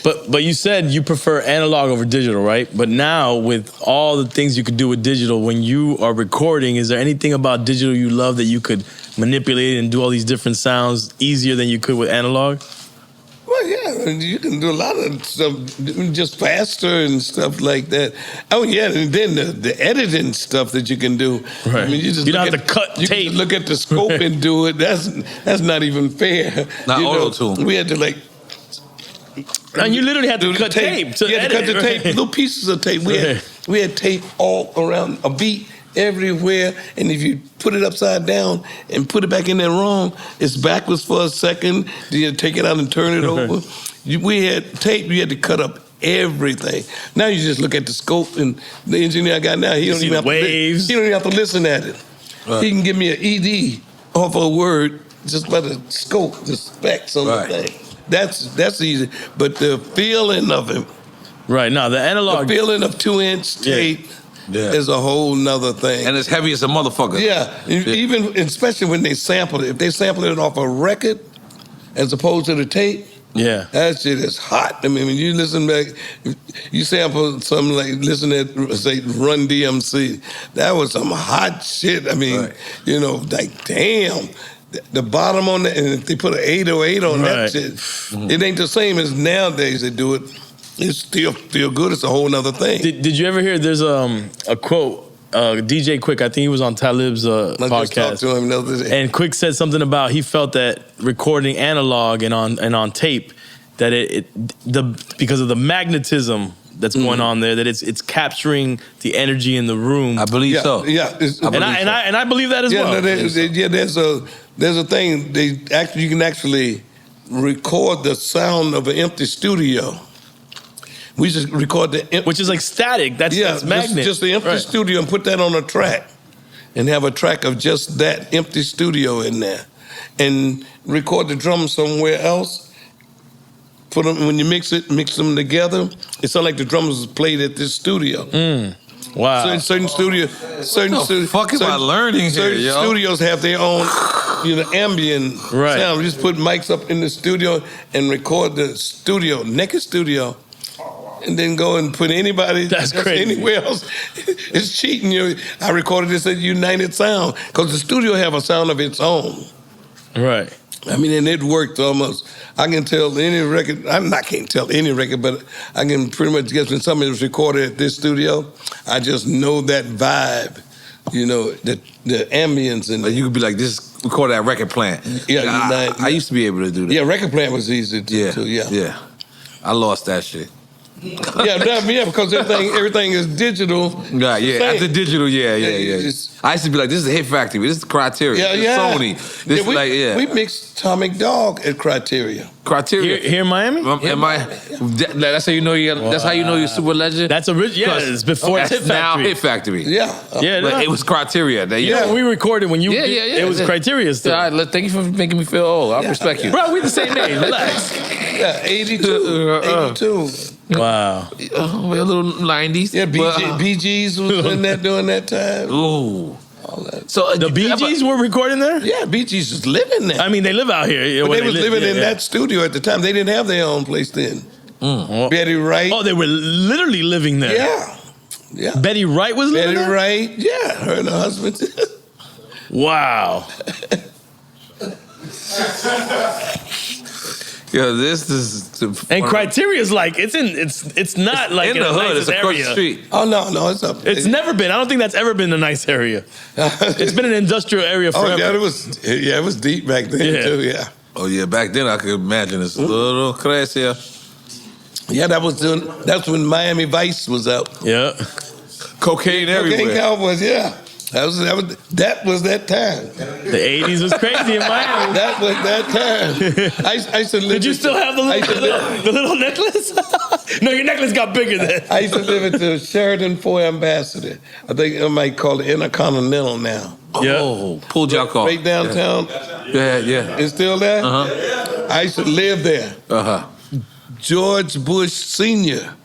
Speaker 4: But you said you prefer analog over digital, right? But now with all the things you could do with digital, when you are recording, is there anything about digital you love that you could manipulate and do all these different sounds easier than you could with analog?
Speaker 5: Well, yeah, you can do a lot of stuff just faster and stuff like that. Oh, yeah, and then the editing stuff that you can do.
Speaker 4: Right.
Speaker 5: I mean, you
Speaker 4: don't have to cut
Speaker 5: you
Speaker 4: tape.
Speaker 5: Can look at the scope and do it. That's not even fair.
Speaker 3: Not auto-tune.
Speaker 5: We had to
Speaker 4: and you literally had to cut tape to
Speaker 5: you had to cut the
Speaker 4: edit,
Speaker 5: tape, little pieces of tape. We had tape all around, a beat everywhere, and if you put it upside down and put it back in there wrong, it's backwards for a second, then you take it out and turn it over. We had tape, you had to cut up everything. Now you just look at the scope, and the engineer I got now, he don't even have to listen at it. Right. He can give me an ED off a word just by the scope, the specs on the thing. That's easy, but the feeling of it.
Speaker 4: Right, now the analog.
Speaker 5: The feeling of 2-inch tape. Yeah. Is a whole nother thing.
Speaker 3: And it's heavy as a motherfucker.
Speaker 5: Yeah. Even, especially when they sample it. If they sample it off a record as opposed to the tape, that shit is hot. I mean, when you listen back, you sample something like, listen to, say, Run DMC, that was some hot shit. I mean, like, damn. The bottom on that, and if they put an 808 on that shit, it ain't the same as nowadays they do it. It's still good. It's a whole nother thing.
Speaker 4: Did you ever hear? There's a quote. DJ Quick, I think he was on Talib's podcast.
Speaker 5: I just talked to him the other day.
Speaker 4: And Quick said something about he felt that recording analog and on tape, that because of the magnetism that's going on there, that it's capturing the energy in the room.
Speaker 3: I believe so.
Speaker 5: Yeah,
Speaker 4: I believe that as well.
Speaker 5: There's a thing. You can actually record the sound of an empty studio. We just record
Speaker 4: which is like static. That's magnet.
Speaker 5: Just the empty studio, and put that on a track, and have a track of just that empty studio in there, and record the drums somewhere else. Put them, when you mix them together. It sounds like the drums played at this studio.
Speaker 4: Wow.
Speaker 5: Certain studios.
Speaker 3: Fuck am I learning here,
Speaker 5: Certain studios have their own, ambient sound. We just put mics up in the studio and record the studio, naked studio. And then go and put anybody
Speaker 4: that's crazy.
Speaker 5: Anywhere else. It's cheating. I recorded this at United Sound because the studio have a sound of its own.
Speaker 4: Right.
Speaker 5: I mean, and it worked almost. I can tell any record. I can't tell any record, but I can pretty much guess when somebody was recorded at this studio. I just know that vibe. The ambience and
Speaker 3: you could be like, this recorded at Record Plant.
Speaker 5: Yeah,
Speaker 3: I used to be able to do that.
Speaker 5: Yeah, Record Plant was easy too.
Speaker 3: Yeah. I lost that shit.
Speaker 5: Because everything is digital.
Speaker 3: Right, after digital, I used to be like, this is a Hit Factory. This is Criteria. This is Sony.
Speaker 5: We mixed Atomic Dog at Criteria.
Speaker 4: Here in Miami?
Speaker 3: That's how you know that's how you know you're super legend.
Speaker 4: That's it's before Hit Factory.
Speaker 3: Now Hit Factory.
Speaker 5: Yeah.
Speaker 3: It was Criteria.
Speaker 4: When we recorded, it was Criteria still.
Speaker 3: Yeah, thank you for making me feel old. I respect you.
Speaker 4: Bro, we the same age. Relax.
Speaker 5: 82.
Speaker 3: Wow. A little 90s.
Speaker 5: Yeah, Bee Gees was in that during that time.
Speaker 3: Ooh.
Speaker 5: All that.
Speaker 4: So the Bee Gees were recording there?
Speaker 5: Yeah, Bee Gees was living there.
Speaker 4: I mean, they live out here.
Speaker 5: But they was living in that studio at the time. They didn't have their own place then. Betty Wright.
Speaker 4: Oh, they were literally living there.
Speaker 5: Yeah.
Speaker 4: Betty Wright was living there?
Speaker 5: Betty Wright, yeah. Her and her husband.
Speaker 4: Wow.
Speaker 3: Yeah, this is
Speaker 4: and Criteria's like it's not like
Speaker 3: in the hood. It's across
Speaker 4: area.
Speaker 3: the street.
Speaker 5: Oh no, it's up.
Speaker 4: It's never been. I don't think that's ever been a nice area. It's been an industrial area forever.
Speaker 5: Oh yeah, it was deep back then too. Yeah.
Speaker 3: Oh yeah, back then I could imagine it's a little crazy.
Speaker 5: Yeah, that's when Miami Vice was out.
Speaker 4: Yeah,
Speaker 3: cocaine everywhere.
Speaker 5: Cocaine Cowboys. Yeah. That was that time.
Speaker 4: The 80s was crazy in Miami.
Speaker 5: That was that time. I used to
Speaker 4: Did you still have the little necklace? No, your necklace got bigger then.
Speaker 5: I used to live at the Sheraton 4 Ambassador. I think it might call it Intercontinental now.
Speaker 3: Oh, pulled your car.
Speaker 5: Right downtown.
Speaker 3: Yeah.
Speaker 5: It's still there?
Speaker 3: Uh-huh.
Speaker 5: I used to live there.
Speaker 3: Uh-huh.
Speaker 5: George Bush Sr.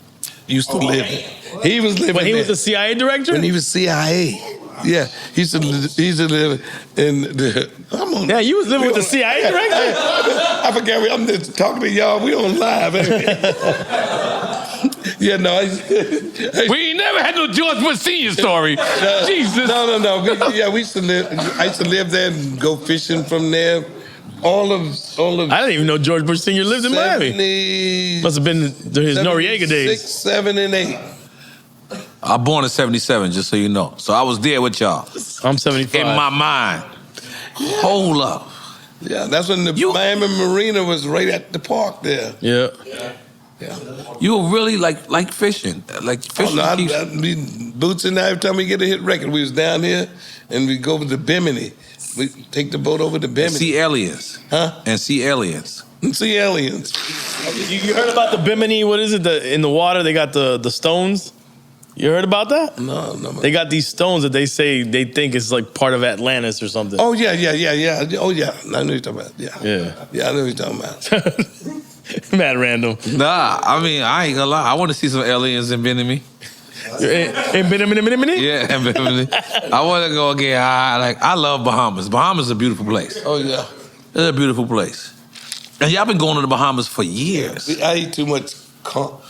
Speaker 5: used to live there. He was living
Speaker 4: When he
Speaker 5: there.
Speaker 4: was the CIA director?
Speaker 5: When he was CIA. Yeah, he used to live in the. I'm on.
Speaker 4: Yeah, you was living with the CIA director?
Speaker 5: I forgot. I'm just talking to y'all. We on live. Yeah, no.
Speaker 3: We ain't never had no George Bush Sr. story. Jesus.
Speaker 5: No. We used to live. I used to live there and go fishing from there. All of.
Speaker 4: I didn't even know George Bush Sr. lived in Miami. Must have been his Noriega days.
Speaker 5: 6, 7, and 8.
Speaker 3: I was born in 77, just so you know. So I was there with y'all.
Speaker 4: I'm 75.
Speaker 3: In my mind.
Speaker 5: Yeah.
Speaker 3: Hold up.
Speaker 5: Yeah, that's when the Miami Marina was right at the park there.
Speaker 4: Yeah.
Speaker 3: You were really like fishing. Like fishing.
Speaker 5: Boots and I, every time we get a hit record, we was down here and we go over to Bimini. We take the boat over to Bimini.
Speaker 3: See aliens.
Speaker 5: Huh?
Speaker 3: And see aliens.
Speaker 5: And see aliens.
Speaker 4: You heard about the Bimini? What is it? In the water, they got the stones. You heard about that?
Speaker 5: No.
Speaker 4: They got these stones that they say they think is like part of Atlantis or something.
Speaker 5: Oh, yeah. Oh, yeah. I know you're talking about. Yeah, I know what you're talking about.
Speaker 4: Mad random.
Speaker 3: Nah, I mean, I ain't gonna lie. I want to see some aliens in Bimini.
Speaker 4: In Bimini?
Speaker 3: Yeah, in Bimini. I want to go get high. Like, I love Bahamas. Bahamas is a beautiful place.
Speaker 5: Oh, yeah.
Speaker 3: It's a beautiful place. And y'all been going to the Bahamas for years.
Speaker 5: I eat too much conch.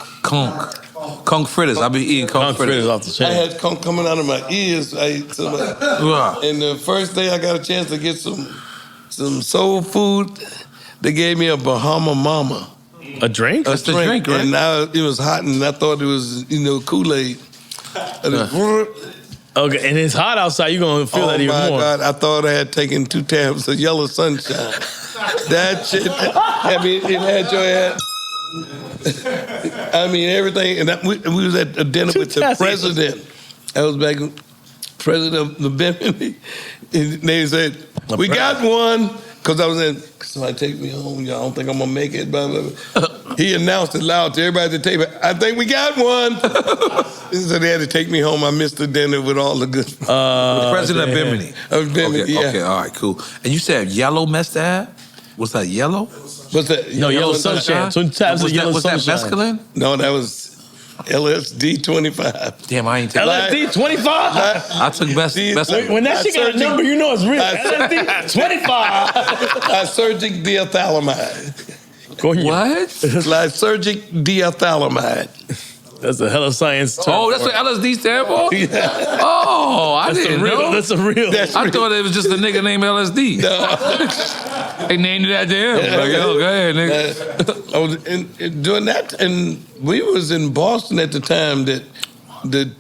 Speaker 3: Conch fritters. I've been eating conch fritters
Speaker 4: off the chain.
Speaker 5: I had conch coming out of my ears. I ate so much. And the first day I got a chance to get some soul food, they gave me a Bahama Mama.
Speaker 4: A drink?
Speaker 3: That's the drink, right?
Speaker 5: And now it was hot, and I thought it was, Kool-Aid.
Speaker 4: Okay, and it's hot outside. You're going to feel that even more.
Speaker 5: Oh, my God. I thought I had taken 2 tabs of yellow sunshine. That shit, it had your head. Everything. And we was at a dinner with the president. I was back, president of the Bimini. And they said, we got one. Because I was in, somebody take me home. Y'all don't think I'm going to make it. Blah, blah, blah. He announced it loud to everybody at the table. I think we got one. So they had to take me home. I missed the dinner with all the good.
Speaker 3: The president of Bimini.
Speaker 5: Of Bimini, yeah.
Speaker 3: Okay, all right, cool. And you said yellow messed that? Was that yellow?
Speaker 5: What's that?
Speaker 4: No, yellow sunshine. 2 tabs of yellow sunshine.
Speaker 3: Was that mescaline?
Speaker 5: No, that was LSD 25.
Speaker 3: Damn, I ain't taking
Speaker 4: LSD 25?
Speaker 3: I took mescaline.
Speaker 4: When that shit got a number, you know it's real. LSD 25.
Speaker 5: Lysergic diethylamide.
Speaker 3: What?
Speaker 5: Lysergic diethylamide.
Speaker 4: That's a hell of science term.
Speaker 3: Oh, that's what LSD stand for?
Speaker 5: Yeah.
Speaker 3: Oh, I didn't know.
Speaker 4: That's a real.
Speaker 3: I thought it was just a nigga named LSD.
Speaker 5: No.
Speaker 3: They named it after him. Like, yo, go ahead, nigga.
Speaker 5: I was doing that, and we was in Boston at the time that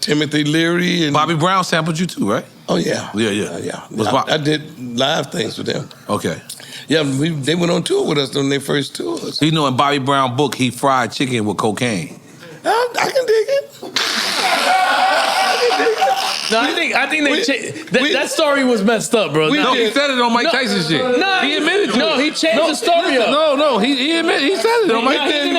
Speaker 5: Timothy Leary and
Speaker 3: Bobby Brown sampled you too, right?
Speaker 5: Oh yeah. I did live things with them.
Speaker 3: Okay.
Speaker 5: Yeah, they went on tour with us on their first tours.
Speaker 3: So you know in Bobby Brown book he fried chicken with cocaine.
Speaker 5: I can dig it.
Speaker 4: No, I think they changed. That story was messed up, bro.
Speaker 3: No, he said it on Mike Tyson shit.
Speaker 4: No,
Speaker 3: he admitted to it.
Speaker 4: No, he changed the story up.
Speaker 3: No, he admitted. He said it on Mike Tyson.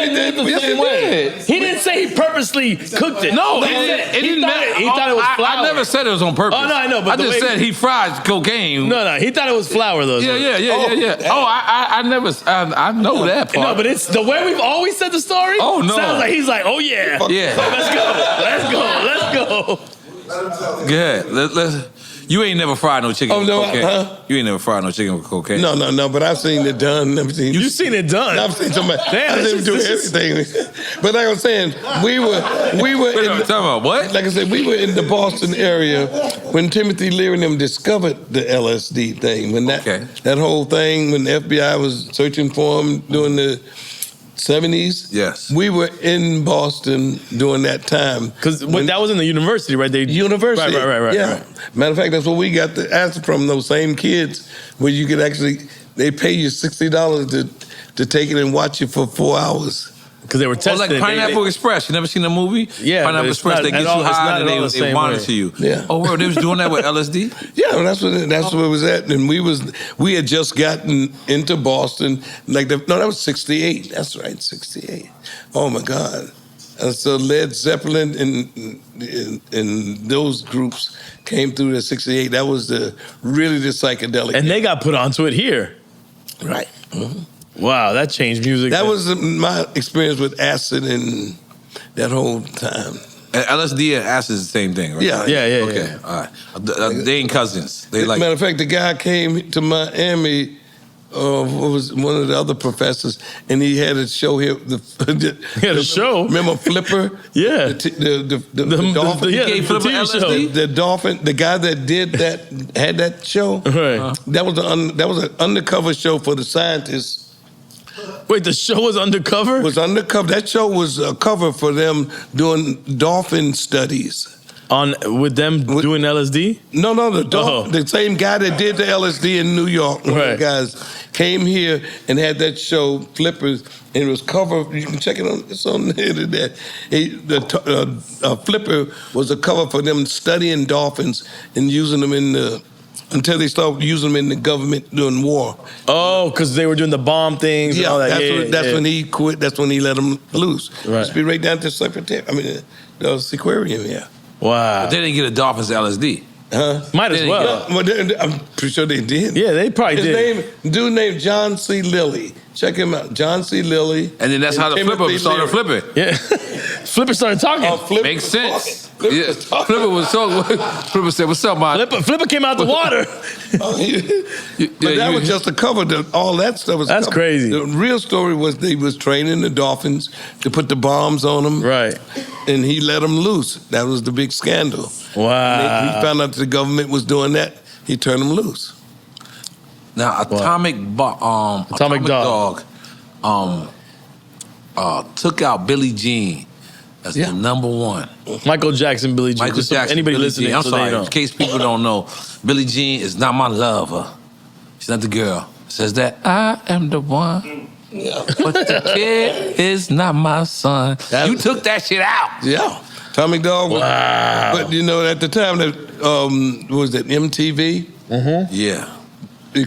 Speaker 4: Yes, he did. He didn't say he purposely cooked it.
Speaker 3: No,
Speaker 4: he thought it was flour.
Speaker 3: I never said it was on purpose.
Speaker 4: Oh no, I know. But
Speaker 3: I just said he fried cocaine.
Speaker 4: No, he thought it was flour though.
Speaker 3: Yeah. Oh, I never. I know that part.
Speaker 4: No, but it's the way we've always said the story.
Speaker 3: Oh no,
Speaker 4: sounds like he's like, oh yeah. Let's go.
Speaker 3: Good. You ain't never fried no chicken with cocaine. You ain't never fried no chicken with cocaine.
Speaker 5: No. But I've seen it done.
Speaker 4: You've seen it done.
Speaker 5: I've seen somebody. I've seen him do everything. But like I was saying, we were.
Speaker 3: Talking about what?
Speaker 5: Like I said, we were in the Boston area when Timothy Leary and them discovered the LSD thing. When that whole thing, when the FBI was searching for him during the 70s.
Speaker 3: Yes.
Speaker 5: We were in Boston during that time.
Speaker 4: Because that was in the university, right?
Speaker 5: University.
Speaker 4: Right.
Speaker 5: Yeah.
Speaker 4: Right.
Speaker 5: Matter of fact, that's what we got the answer from those same kids, where you could actually, they pay you $60 to take it and watch it for 4 hours.
Speaker 4: Because they were testing.
Speaker 3: Like Pineapple Express. You never seen the movie?
Speaker 4: Yeah.
Speaker 3: Pineapple Express, they get you high and they monitor you.
Speaker 5: Yeah.
Speaker 3: Oh, bro, they was doing that with LSD?
Speaker 5: Yeah, well, that's what it was at. And we had just gotten into Boston. That was 68. That's right, 68. Oh my God. So Led Zeppelin and those groups came through in '68. That was really the psychedelic.
Speaker 4: And they got put onto it here.
Speaker 5: Right.
Speaker 4: Wow, that changed music.
Speaker 5: That was my experience with acid and that whole time.
Speaker 3: And LSD and acid is the same thing, right?
Speaker 5: Yeah.
Speaker 3: Okay, all right. They ain't cousins. They like.
Speaker 5: Matter of fact, the guy came to Miami. What was one of the other professors, and he had a show here.
Speaker 4: He had a show.
Speaker 5: Remember Flipper?
Speaker 4: Yeah.
Speaker 5: The dolphin.
Speaker 3: He gave Flipper LSD?
Speaker 5: The dolphin. The guy that did that had that show.
Speaker 4: Right.
Speaker 5: That was an undercover show for the scientists.
Speaker 4: Wait, the show was undercover?
Speaker 5: Was undercover. That show was a cover for them doing dolphin studies.
Speaker 4: With them doing LSD?
Speaker 5: No, the same guy that did the LSD in New York. One of the guys came here and had that show, Flippers, and it was covered. You can check it on. It's on the internet. Flipper was a cover for them studying dolphins and using them until they started using them in the government during war.
Speaker 4: Oh, because they were doing the bomb things and all that.
Speaker 5: That's when he quit. That's when he let them loose.
Speaker 3: Right.
Speaker 5: Just be right down to the aquarium, yeah.
Speaker 4: Wow.
Speaker 3: But they didn't get a dolphin's LSD.
Speaker 5: Huh?
Speaker 4: Might as well.
Speaker 5: I'm pretty sure they did.
Speaker 4: Yeah, they probably did.
Speaker 5: Dude named John C. Lilly. Check him out. John C. Lilly.
Speaker 3: And then that's how the Flipper started flipping.
Speaker 4: Yeah. Flipper started talking.
Speaker 3: Makes sense. Flipper was talking. Flipper said, "What's up, man?"
Speaker 4: Flipper came out the water.
Speaker 5: But that was just a cover. All that stuff was
Speaker 4: That's crazy.
Speaker 5: The real story was they was training the dolphins to put the bombs on them.
Speaker 4: Right.
Speaker 5: And he let them loose. That was the big scandal.
Speaker 4: Wow.
Speaker 5: He found out the government was doing that. He turned them loose.
Speaker 3: Now, Atomic Dog took out Billie Jean as the number one.
Speaker 4: Michael Jackson, Billie Jean.
Speaker 3: Michael Jackson,
Speaker 4: anybody
Speaker 3: Billie
Speaker 4: listening?
Speaker 3: Jean. I'm
Speaker 4: so they
Speaker 3: sorry,
Speaker 4: know.
Speaker 3: in case people don't know, Billie Jean is not my lover. She's not the girl. Says that I am the one.
Speaker 5: Yeah.
Speaker 3: But the kid is not my son. You took that shit out.
Speaker 5: Yeah. Atomic Dog.
Speaker 4: Wow.
Speaker 5: But at the time that was that MTV?
Speaker 3: Mm-hmm. Yeah.
Speaker 5: They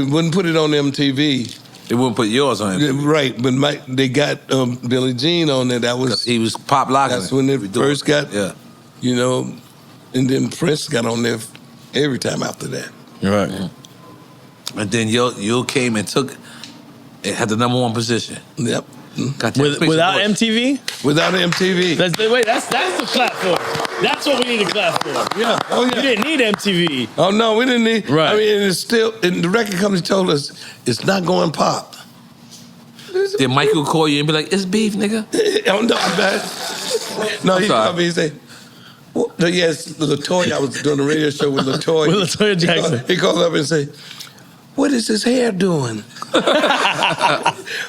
Speaker 5: wouldn't put it on MTV.
Speaker 3: They wouldn't put yours on MTV.
Speaker 5: Right, but they got Billie Jean on there. That was
Speaker 3: he was pop locking.
Speaker 5: That's when it first got. Yeah. And then Prince got on there every time after that.
Speaker 4: Right.
Speaker 3: Mm-hmm. And then you came and took it, had the number one position.
Speaker 5: Yep.
Speaker 4: Without MTV?
Speaker 5: Without MTV.
Speaker 4: That's the platform. That's what we need to clap for.
Speaker 5: Yeah. Oh, yeah.
Speaker 4: You didn't need MTV.
Speaker 5: Oh, no, we didn't need.
Speaker 4: Right.
Speaker 5: I mean, and it's still, and the record company told us it's not going pop.
Speaker 3: Did Michael call you and be like, "It's beef, nigga"?
Speaker 5: Oh, no, he called me and said, no, yes, LaToya. I was doing a radio show with LaToya.
Speaker 4: With LaToya Jackson.
Speaker 5: He called up and said, "What is his hair doing?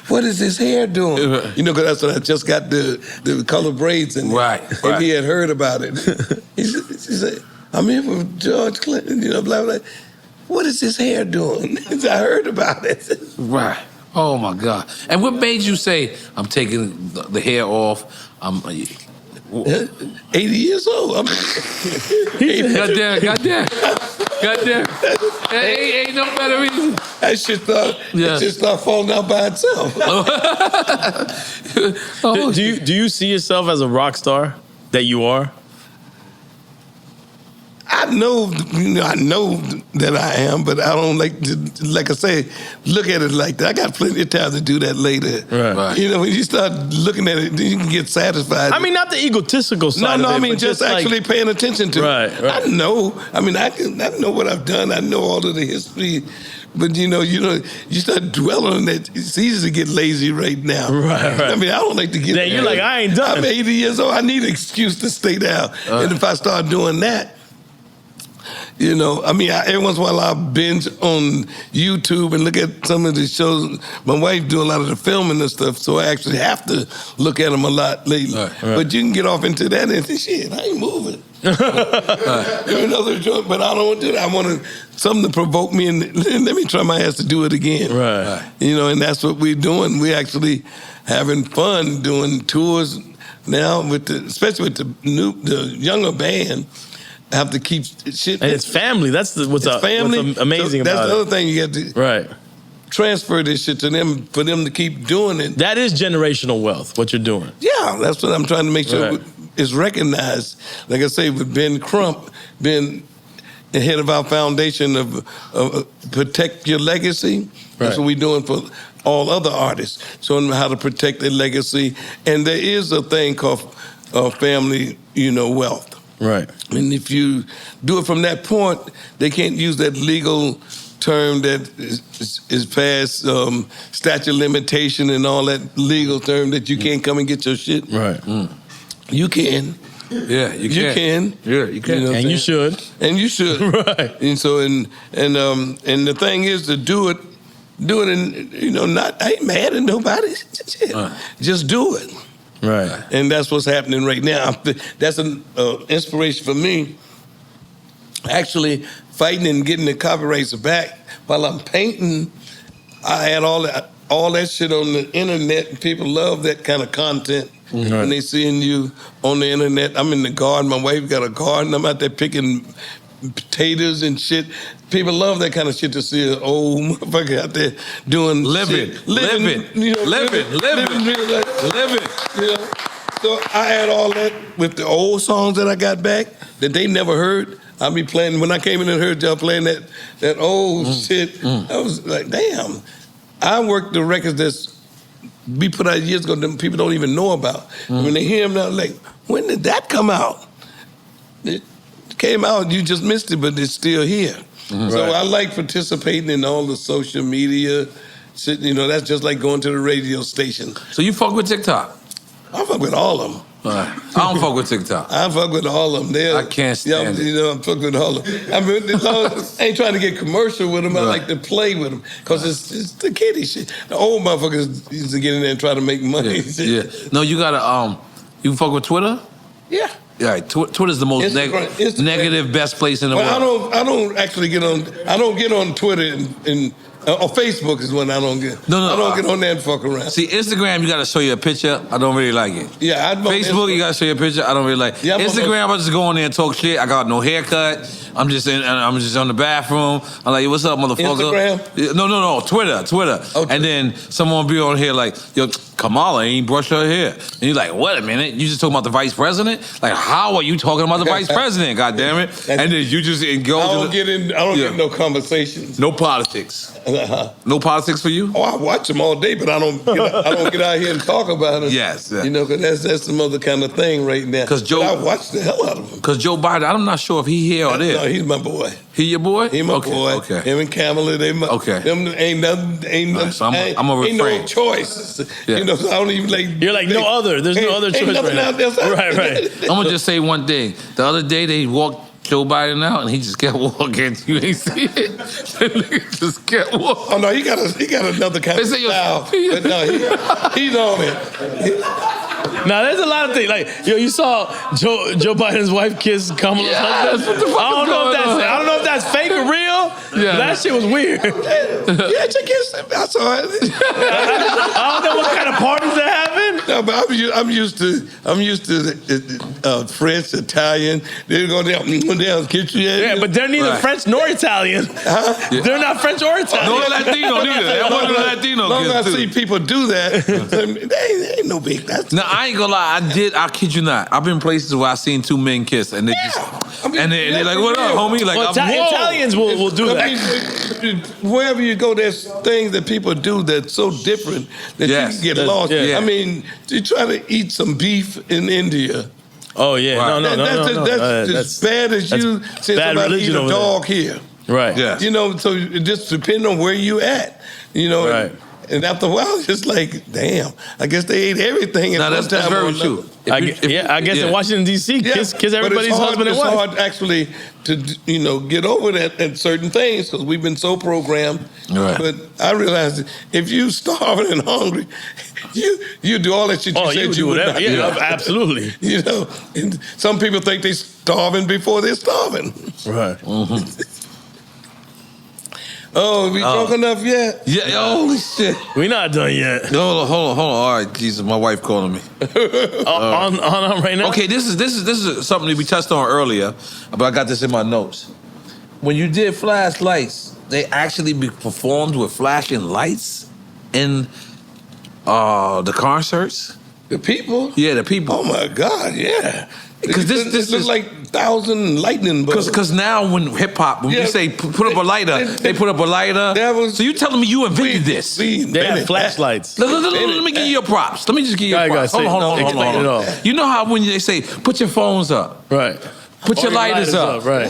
Speaker 5: What is his hair doing?" Because that's when I just got the color braids in.
Speaker 3: Right.
Speaker 5: And he had heard about it. He said, "I'm here for George Clinton." Blah blah. What is his hair doing? I heard about it.
Speaker 3: Right. Oh my God. And what made you say, "I'm taking the hair off"?
Speaker 5: 80 years old.
Speaker 3: Goddamn. Ain't no better reason.
Speaker 5: That shit start falling out by itself.
Speaker 4: Do you see yourself as a rock star that you are?
Speaker 5: I know that I am, but I don't like I say, look at it like that. I got plenty of time to do that later.
Speaker 4: Right.
Speaker 5: When you start looking at it, then you can get satisfied.
Speaker 4: I mean, not the egotistical side.
Speaker 5: No,
Speaker 4: of it,
Speaker 5: I mean
Speaker 4: but
Speaker 5: just actually paying attention to it.
Speaker 4: Right.
Speaker 5: I know. I mean, I know what I've done. I know all of the history. But you start dwelling on that. It's easy to get lazy right now.
Speaker 4: Right.
Speaker 5: I mean, I don't like to get.
Speaker 4: Then you're like, I ain't done.
Speaker 5: I'm 80 years old. I need an excuse to stay down. And if I start doing that, I mean, every once in a while I binge on YouTube and look at some of the shows. My wife do a lot of the filming and stuff, so I actually have to look at them a lot lately.
Speaker 3: Right.
Speaker 5: But you can get off into that and say, shit, I ain't moving. Another joint, but I don't want to do that. I want something to provoke me and let me try my ass to do it again.
Speaker 4: Right.
Speaker 5: And that's what we're doing. We're actually having fun doing tours now, especially with the younger band. Have to keep shit.
Speaker 4: And it's family. That's what's amazing about it.
Speaker 5: That's the other thing you got to.
Speaker 4: Right.
Speaker 5: transfer this shit to them for them to keep doing it.
Speaker 4: That is generational wealth, what you're doing.
Speaker 5: Yeah, that's what I'm trying to make sure
Speaker 4: Right.
Speaker 5: is recognized. Like I say, with Ben Crump being the head of our foundation of protect your legacy. That's what we're doing for all other artists, showing them how to protect their legacy. And there is a thing called family, wealth.
Speaker 4: Right.
Speaker 5: And if you do it from that point, they can't use that legal term that is past statute of limitation and all that legal term that you can't come and get your shit.
Speaker 4: Right.
Speaker 5: You can.
Speaker 3: Yeah, you can.
Speaker 5: You can.
Speaker 3: Yeah, you can.
Speaker 5: know what
Speaker 4: And
Speaker 5: I'm
Speaker 4: you
Speaker 5: saying?
Speaker 4: should.
Speaker 5: And you should.
Speaker 4: Right.
Speaker 5: And so and the thing is to do it and not I ain't mad at nobody. Just do it.
Speaker 4: Right.
Speaker 5: And that's what's happening right now. That's an inspiration for me. Actually, fighting and getting the copyrights back while I'm painting. I had all that shit on the internet, and people love that kind of content. When they seeing you on the internet, I'm in the garden. My wife got a garden. I'm out there picking potatoes and shit. People love that kind of shit to see an old motherfucker out there doing
Speaker 3: Living.
Speaker 5: shit. Living. You know. So I had all that with the old songs that I got back that they never heard. I be playing when I came in and heard y'all playing that old shit. I was like, damn. I worked the records that's we put out years ago that people don't even know about. When they hear them now, like, when did that come out? It came out, you just missed it, but it's still here. So I like participating in all the social media shit. That's just like going to the radio station.
Speaker 3: So you fuck with TikTok?
Speaker 5: I fuck with all of them.
Speaker 3: I don't fuck with TikTok.
Speaker 5: I fuck with all of them.
Speaker 3: I can't stand it.
Speaker 5: I fuck with all of them. I mean, I ain't trying to get commercial with them. I like to play with them because it's the kiddie shit. The old motherfuckers used to get in there and try to make money.
Speaker 3: Yeah. No, you gotta. You fuck with Twitter?
Speaker 5: Yeah.
Speaker 3: Yeah. Twitter's the most
Speaker 5: Instagram.
Speaker 3: negative best place in the
Speaker 5: But
Speaker 3: world.
Speaker 5: I don't actually get on. I don't get on Twitter and or Facebook is when I don't get.
Speaker 3: No,
Speaker 5: I don't get on there and fuck around.
Speaker 3: See, Instagram, you gotta show you a picture. I don't really like it.
Speaker 5: Yeah,
Speaker 3: Facebook, you gotta show you a picture. I don't really like.
Speaker 5: Yeah,
Speaker 3: Instagram, I just go on there and talk shit. I got no haircut. I'm just on the bathroom. I'm like, what's up, motherfucker?
Speaker 5: Instagram?
Speaker 3: No, Twitter.
Speaker 5: Oh,
Speaker 3: and then someone be on here like, yo, Kamala ain't brushed her hair. And you're like, wait a minute, you just talking about the vice president? Like, how are you talking about the vice president? God damn it! And then you just go.
Speaker 5: I don't get no conversations.
Speaker 3: No politics. No politics for you?
Speaker 5: Oh, I watch them all day, but I don't get out here and talk about it.
Speaker 3: Yes. Yeah.
Speaker 5: Because that's some other kind of thing right now.
Speaker 3: Because Joe,
Speaker 5: but I watch the hell out of him.
Speaker 3: Because Joe Biden, I'm not sure if he here or there.
Speaker 5: No, he's my boy.
Speaker 3: He your boy?
Speaker 5: He my
Speaker 3: boy.
Speaker 5: Okay. Him and Kamala, they my.
Speaker 3: Okay.
Speaker 5: Them ain't nothing. Ain't
Speaker 3: So I'm a
Speaker 5: ain't
Speaker 3: refrain.
Speaker 5: no choice.
Speaker 3: Yeah.
Speaker 5: So I don't even like.
Speaker 4: You're like, no other. There's no other choice
Speaker 5: Ain't nothing
Speaker 4: right
Speaker 5: out
Speaker 4: now.
Speaker 5: there.
Speaker 4: Right.
Speaker 3: I'm gonna just say one thing. The other day they walked Joe Biden out and he just kept walking. You ain't see it? The nigga just kept walking.
Speaker 5: Oh no, he got another kind of
Speaker 3: They say
Speaker 5: style. But no, he's on it.
Speaker 4: Now there's a lot of things. Like, you saw Joe Biden's wife kiss Kamala's husband.
Speaker 3: What the fuck
Speaker 4: I don't know if that's fake or real.
Speaker 3: Yeah.
Speaker 4: That shit was weird.
Speaker 5: Yeah, check his. I saw it.
Speaker 4: I don't know what kind of parties they're having.
Speaker 5: No, but I'm used to French, Italian. They go down, get you.
Speaker 4: Yeah, but they're neither
Speaker 3: Right.
Speaker 4: French nor Italian. They're not French or Italian.
Speaker 3: No Latino neither. That wasn't a Latino
Speaker 5: As long as I
Speaker 3: kid,
Speaker 5: see
Speaker 3: too.
Speaker 5: people do that, they ain't no big. That's
Speaker 3: No, I ain't gonna lie. I kid you not. I've been places where I seen two men kiss and they just,
Speaker 5: I mean,
Speaker 3: and they're
Speaker 5: that's
Speaker 3: like, what up,
Speaker 5: real.
Speaker 3: homie? Like,
Speaker 4: Well,
Speaker 3: whoa.
Speaker 4: Italians will do that.
Speaker 5: I mean, wherever you go, there's things that people do that's so different that
Speaker 3: Yes.
Speaker 5: you can get lost.
Speaker 4: yeah.
Speaker 5: I mean, you try to eat some beef in India.
Speaker 4: Oh yeah,
Speaker 3: Right.
Speaker 4: no.
Speaker 5: That's as bad as you say
Speaker 4: bad
Speaker 5: somebody
Speaker 4: religion
Speaker 5: eat a
Speaker 4: over there.
Speaker 5: dog here.
Speaker 4: Right.
Speaker 3: Yeah.
Speaker 5: So it just depends on where you at.
Speaker 4: Right.
Speaker 5: And after a while, it's just like, damn, I guess they ate everything at
Speaker 3: No,
Speaker 5: one
Speaker 3: that's
Speaker 5: time or
Speaker 3: very
Speaker 5: another.
Speaker 3: true.
Speaker 4: I guess in Washington D.C., kiss
Speaker 5: but
Speaker 4: everybody's
Speaker 5: it's hard,
Speaker 4: husband and
Speaker 5: it's
Speaker 4: wife.
Speaker 5: hard actually to get over that at certain things because we've been so programmed.
Speaker 3: Right.
Speaker 5: But I realized that if you starving and hungry, you do all that shit you
Speaker 4: Oh,
Speaker 5: said
Speaker 4: you
Speaker 5: you
Speaker 4: do
Speaker 5: would
Speaker 4: whatever.
Speaker 5: not
Speaker 4: Yeah,
Speaker 5: do.
Speaker 4: absolutely.
Speaker 5: And some people think they starving before they're starving.
Speaker 4: Right.
Speaker 5: Oh, we drunk enough yet?
Speaker 3: Yeah, holy shit.
Speaker 4: We're not done yet.
Speaker 3: Hold on. All right, Jesus, my wife calling me.
Speaker 4: On right now.
Speaker 3: Okay, this is something that we touched on earlier, but I got this in my notes. When you did Flashlights, they actually be performed with flashing lights in the concerts?
Speaker 5: The people?
Speaker 3: Yeah, the people.
Speaker 5: Oh my God, yeah.
Speaker 3: Because this
Speaker 5: looks
Speaker 3: is
Speaker 5: like 1,000 lightning bolts.
Speaker 3: Because now when hip hop, when you say put up a lighter, they put up a lighter. So you telling me you invented this?
Speaker 4: They had flashlights.
Speaker 3: Let me give you your props. Let me just give you your props. Hold on. You know how when they say put your phones up,
Speaker 4: right?
Speaker 3: Put your lighters up,
Speaker 4: right?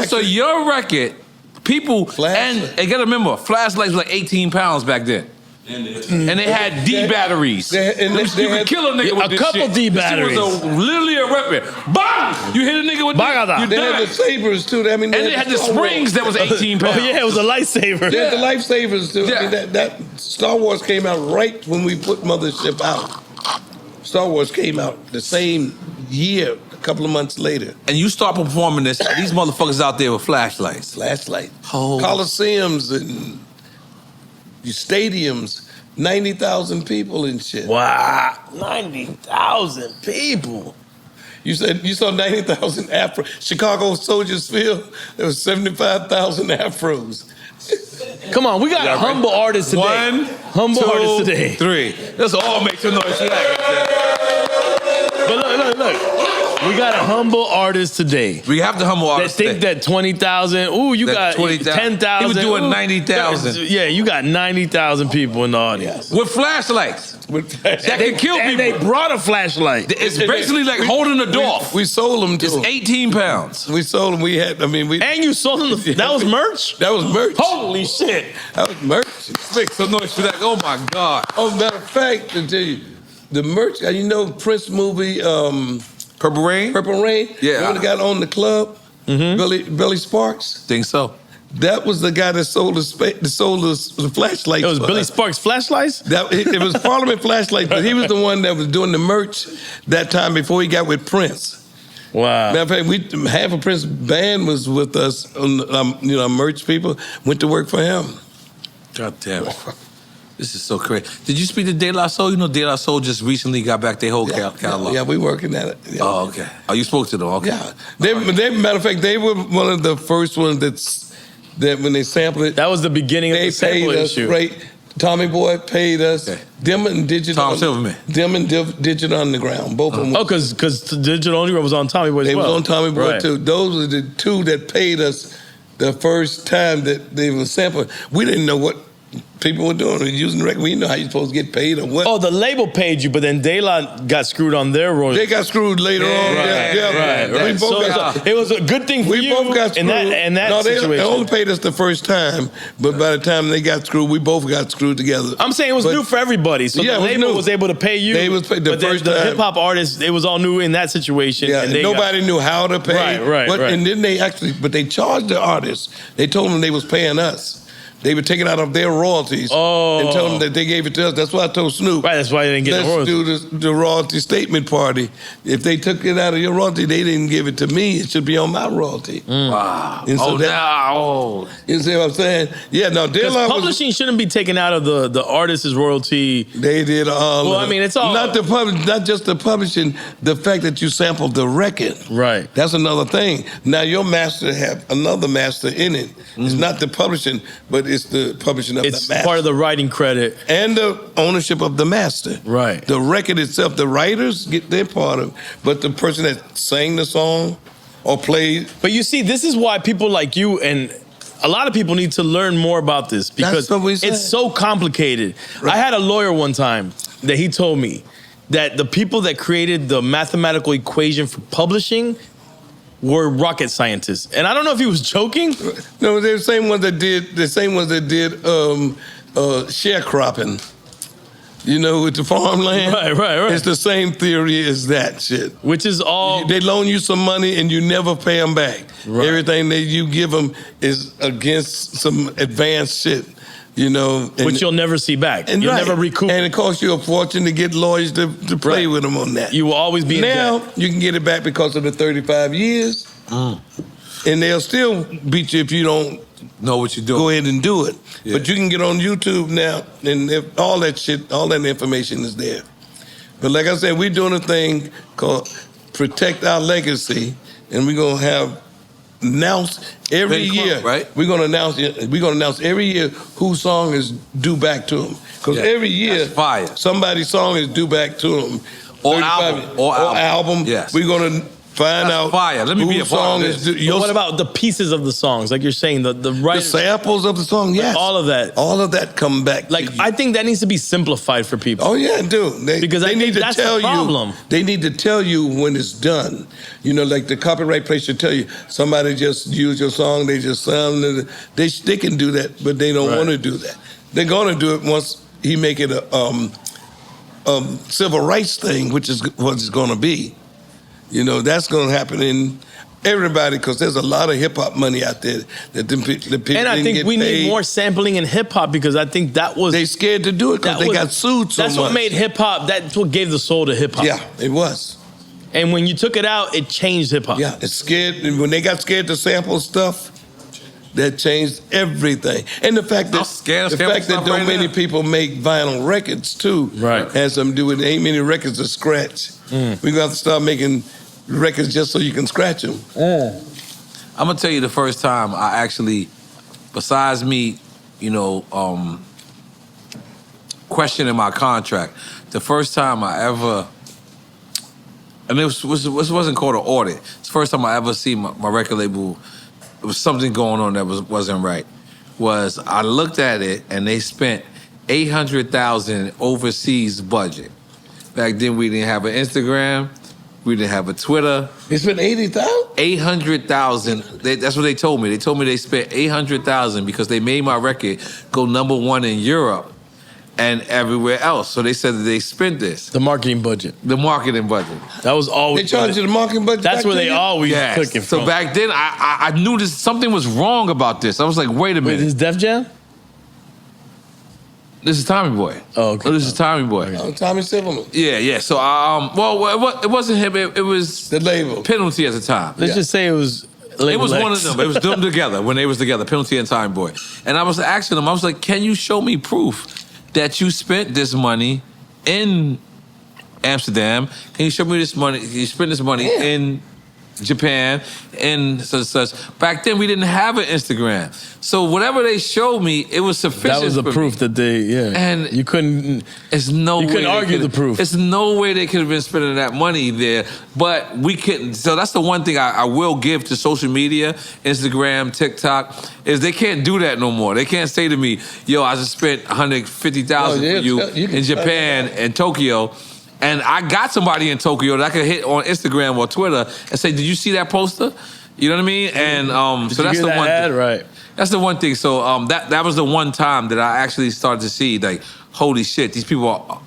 Speaker 3: So your record, people, and you gotta remember, flashlights were like 18 pounds back then. And they had D batteries. You could kill a nigga with this shit.
Speaker 4: A couple D batteries.
Speaker 3: This was literally a weapon. Bang! You hit a nigga with this.
Speaker 5: They had the sabers too. I mean,
Speaker 3: they had the springs that was 18 pounds.
Speaker 4: Oh yeah, it was a lightsaber.
Speaker 5: They had the lifesavers too. I mean, that Star Wars came out right when we put Mothership out. Star Wars came out the same year, a couple of months later.
Speaker 3: And you start performing this, these motherfuckers out there with flashlights.
Speaker 5: Coliseums and stadiums, 90,000 people and shit.
Speaker 4: Wow, 90,000 people.
Speaker 5: You saw 90,000 Afro. Chicago Soldiers Field, there was 75,000 Afros.
Speaker 4: Come on, we got a humble artist today. Humble artist today.
Speaker 3: 3. Let's all make some noise for that.
Speaker 4: But look. We got a humble artist today.
Speaker 3: We have the humble artist
Speaker 4: that think that 20,000. Ooh, you got 10,000.
Speaker 3: He was doing 90,000.
Speaker 4: Yeah, you got 90,000 people in the audience
Speaker 3: with flashlights. That can kill people.
Speaker 4: And they brought a flashlight.
Speaker 3: It's basically like holding a door.
Speaker 5: We sold them to
Speaker 3: It's 18 pounds.
Speaker 5: We sold them.
Speaker 4: And you sold them. That was merch?
Speaker 5: That was merch.
Speaker 4: Holy shit.
Speaker 5: That was merch.
Speaker 3: Make some noise for that. Oh my God.
Speaker 5: Oh, matter of fact, to tell you, the merch, you know Prince movie,
Speaker 3: Purple Rain?
Speaker 5: Purple Rain?
Speaker 3: Yeah.
Speaker 5: Remember the guy on the club? Billy Sparks?
Speaker 3: Think so.
Speaker 5: That was the guy that sold the flashlights.
Speaker 4: It was Billy Sparks flashlights?
Speaker 5: It was Parliament flashlights, but he was the one that was doing the merch that time before he got with Prince.
Speaker 4: Wow.
Speaker 5: Matter of fact, half of Prince's band was with us, merch people, went to work for him.
Speaker 3: God damn it. This is so crazy. Did you speak to De La Soul? You know De La Soul just recently got back their whole catalog.
Speaker 5: Yeah, we working at it. Yeah.
Speaker 3: Oh, okay. Oh, you spoke to them, okay.
Speaker 5: Yeah. Matter of fact, they were one of the first ones that when they sampled it.
Speaker 4: That was the beginning of the sample issue.
Speaker 5: Right. Tommy Boy paid us. Okay. Them and Digital.
Speaker 3: Tom Silverman.
Speaker 5: Them and Digital Underground. Both of them.
Speaker 4: Oh, because Digital Underground was on Tommy Boy as well.
Speaker 5: They was on Tommy Boy too. Those were the two that paid us the first time that they were sampling. We didn't know what people were doing, using the record. We didn't know how you're supposed to get paid or what.
Speaker 4: Oh, the label paid you, but then De La got screwed on their royalties.
Speaker 5: They got screwed later on.
Speaker 4: Right.
Speaker 5: We both got,
Speaker 4: it was a good thing for you.
Speaker 5: We both got screwed.
Speaker 4: In that situation.
Speaker 5: They only paid us the first time, but by the time they got screwed, we both got screwed together.
Speaker 4: I'm saying it was new for everybody. So the label was able to pay you.
Speaker 5: They was paid the first time.
Speaker 4: The hip hop artists, it was all new in that situation.
Speaker 5: Yeah,
Speaker 4: and
Speaker 5: nobody knew how to pay.
Speaker 4: Right.
Speaker 5: And then they charged the artists. They told them they was paying us. They were taking out of their royalties and told them that they gave it to us. That's why I told Snoop.
Speaker 4: Right, that's why they didn't get the royalties.
Speaker 5: Let's do the royalty statement party. If they took it out of your royalty, they didn't give it to me. It should be on my royalty.
Speaker 3: Wow.
Speaker 5: And so you see what I'm saying? Yeah, no.
Speaker 4: Publishing shouldn't be taken out of the artist's royalty.
Speaker 5: They did all.
Speaker 4: Well, I mean, it's all
Speaker 5: not just the publishing. The fact that you sampled the record.
Speaker 4: Right.
Speaker 5: That's another thing. Now your master have another master in it. It's not the publishing, but it's the publishing of the master.
Speaker 4: It's part of the writing credit.
Speaker 5: And the ownership of the master.
Speaker 4: Right.
Speaker 5: The record itself, the writers get their part of it, but the person that sang the song or played.
Speaker 4: But you see, this is why people like you and a lot of people need to learn more about this because it's so complicated. Right. I had a lawyer one time that he told me that the people that created the mathematical equation for publishing were rocket scientists, and I don't know if he was joking.
Speaker 5: No, they're the same ones that did sharecropping. You know, with the farmland.
Speaker 4: Right.
Speaker 5: It's the same theory as that shit.
Speaker 4: Which is all
Speaker 5: they loan you some money and you never pay them back. Right. Everything that you give them is against some advanced shit. You know,
Speaker 4: which you'll never see back. And you'll never recoup.
Speaker 5: And it costs you a fortune to get lawyers to play with them on that.
Speaker 4: You will always be
Speaker 5: now
Speaker 4: in debt.
Speaker 5: You can get it back because of the 35 years, and they'll still beat you if you don't
Speaker 3: know what you're doing.
Speaker 5: Go ahead and do it. Yeah. But you can get on YouTube now, and all that shit, all that information is there. But like I said, we're doing a thing called Protect Our Legacy, and we're gonna have announce every
Speaker 3: Big
Speaker 5: year.
Speaker 3: club, right?
Speaker 5: We're gonna announce every year whose song is due back to them. Because every year,
Speaker 3: That's fire.
Speaker 5: somebody's song is due back to them.
Speaker 3: Or album. Or album. Yes.
Speaker 5: We're gonna find
Speaker 3: That's
Speaker 5: out
Speaker 3: fire. Let me be
Speaker 5: whose
Speaker 3: a part
Speaker 5: song
Speaker 3: of
Speaker 5: is
Speaker 3: this.
Speaker 5: due.
Speaker 4: But what about the pieces of the songs? Like you're saying, the
Speaker 5: the
Speaker 4: writers,
Speaker 5: samples of the song? Yes,
Speaker 4: all of that.
Speaker 5: All of that come back.
Speaker 4: Like
Speaker 5: to you.
Speaker 4: I think that needs to be simplified for people.
Speaker 5: Oh yeah, dude.
Speaker 4: Because I think that's the problem.
Speaker 5: you. They need to tell you when it's done. You know, like the copyright place should tell you somebody just used your song. They just sound. They can do that, but they don't want to do that. They're gonna do it once he make it a civil rights thing, which is what it's gonna be. You know, that's gonna happen in everybody because there's a lot of hip hop money out there that the people.
Speaker 4: And I
Speaker 5: didn't
Speaker 4: think
Speaker 5: get
Speaker 4: we
Speaker 5: paid.
Speaker 4: need more sampling in hip hop because I think that was
Speaker 5: They scared to do it because they got sued so much.
Speaker 4: That's what made hip hop. That's what gave the soul to hip hop.
Speaker 5: Yeah, it was.
Speaker 4: And when you took it out, it changed hip hop.
Speaker 5: Yeah, it's scared. And when they got scared to sample stuff, that changed everything. And the fact that don't many people make vinyl records too, has something to do with it. Ain't many records to scratch. We're gonna have to start making records just so you can scratch them.
Speaker 3: I'm gonna tell you the first time I actually, besides me, questioning my contract, the first time I ever, and this wasn't called an audit. It's the first time I ever see my record label. There was something going on that wasn't right. Was I looked at it and they spent $800,000 overseas budget. Back then we didn't have an Instagram, we didn't have a Twitter.
Speaker 5: They spent $80,000.
Speaker 3: $800,000. That's what they told me. They told me they spent $800,000 because they made my record go #1 in Europe and everywhere else. So they said that they spent this.
Speaker 4: The marketing budget.
Speaker 3: The marketing budget.
Speaker 4: That was always.
Speaker 5: They charged you the marketing budget.
Speaker 4: That's where they always took it from.
Speaker 3: So back then, I knew something was wrong about this. I was like, wait a minute.
Speaker 4: Wait, is Def Jam?
Speaker 3: This is Tommy Boy.
Speaker 4: Oh, okay.
Speaker 3: This is Tommy Boy.
Speaker 5: Oh, Tommy Silverman.
Speaker 3: Yeah. So, it wasn't him. It was
Speaker 5: the label.
Speaker 3: Penalty at the time.
Speaker 4: Let's just say it was.
Speaker 3: It was one of them. It was them together when they was together. Penalty and Tommy Boy. And I was asking them. I was like, can you show me proof that you spent this money in Amsterdam? Can you show me this money? You spent this money in Japan and such. Back then, we didn't have an Instagram. So whatever they showed me, it was sufficient.
Speaker 4: That was the proof that they,
Speaker 3: And
Speaker 4: you couldn't.
Speaker 3: It's no way.
Speaker 4: You couldn't argue the proof.
Speaker 3: It's no way they could have been spending that money there, but we couldn't. So that's the one thing I will give to social media, Instagram, TikTok, is they can't do that no more. They can't say to me, "Yo, I just spent $150,000 for you in Japan and Tokyo." And I got somebody in Tokyo that I could hit on Instagram or Twitter and say, "Did you see that poster?" You know what I mean? And so that's the one thing.
Speaker 4: Right.
Speaker 3: That's the one thing. So that was the one time that I actually started to see, like, holy shit, these people are,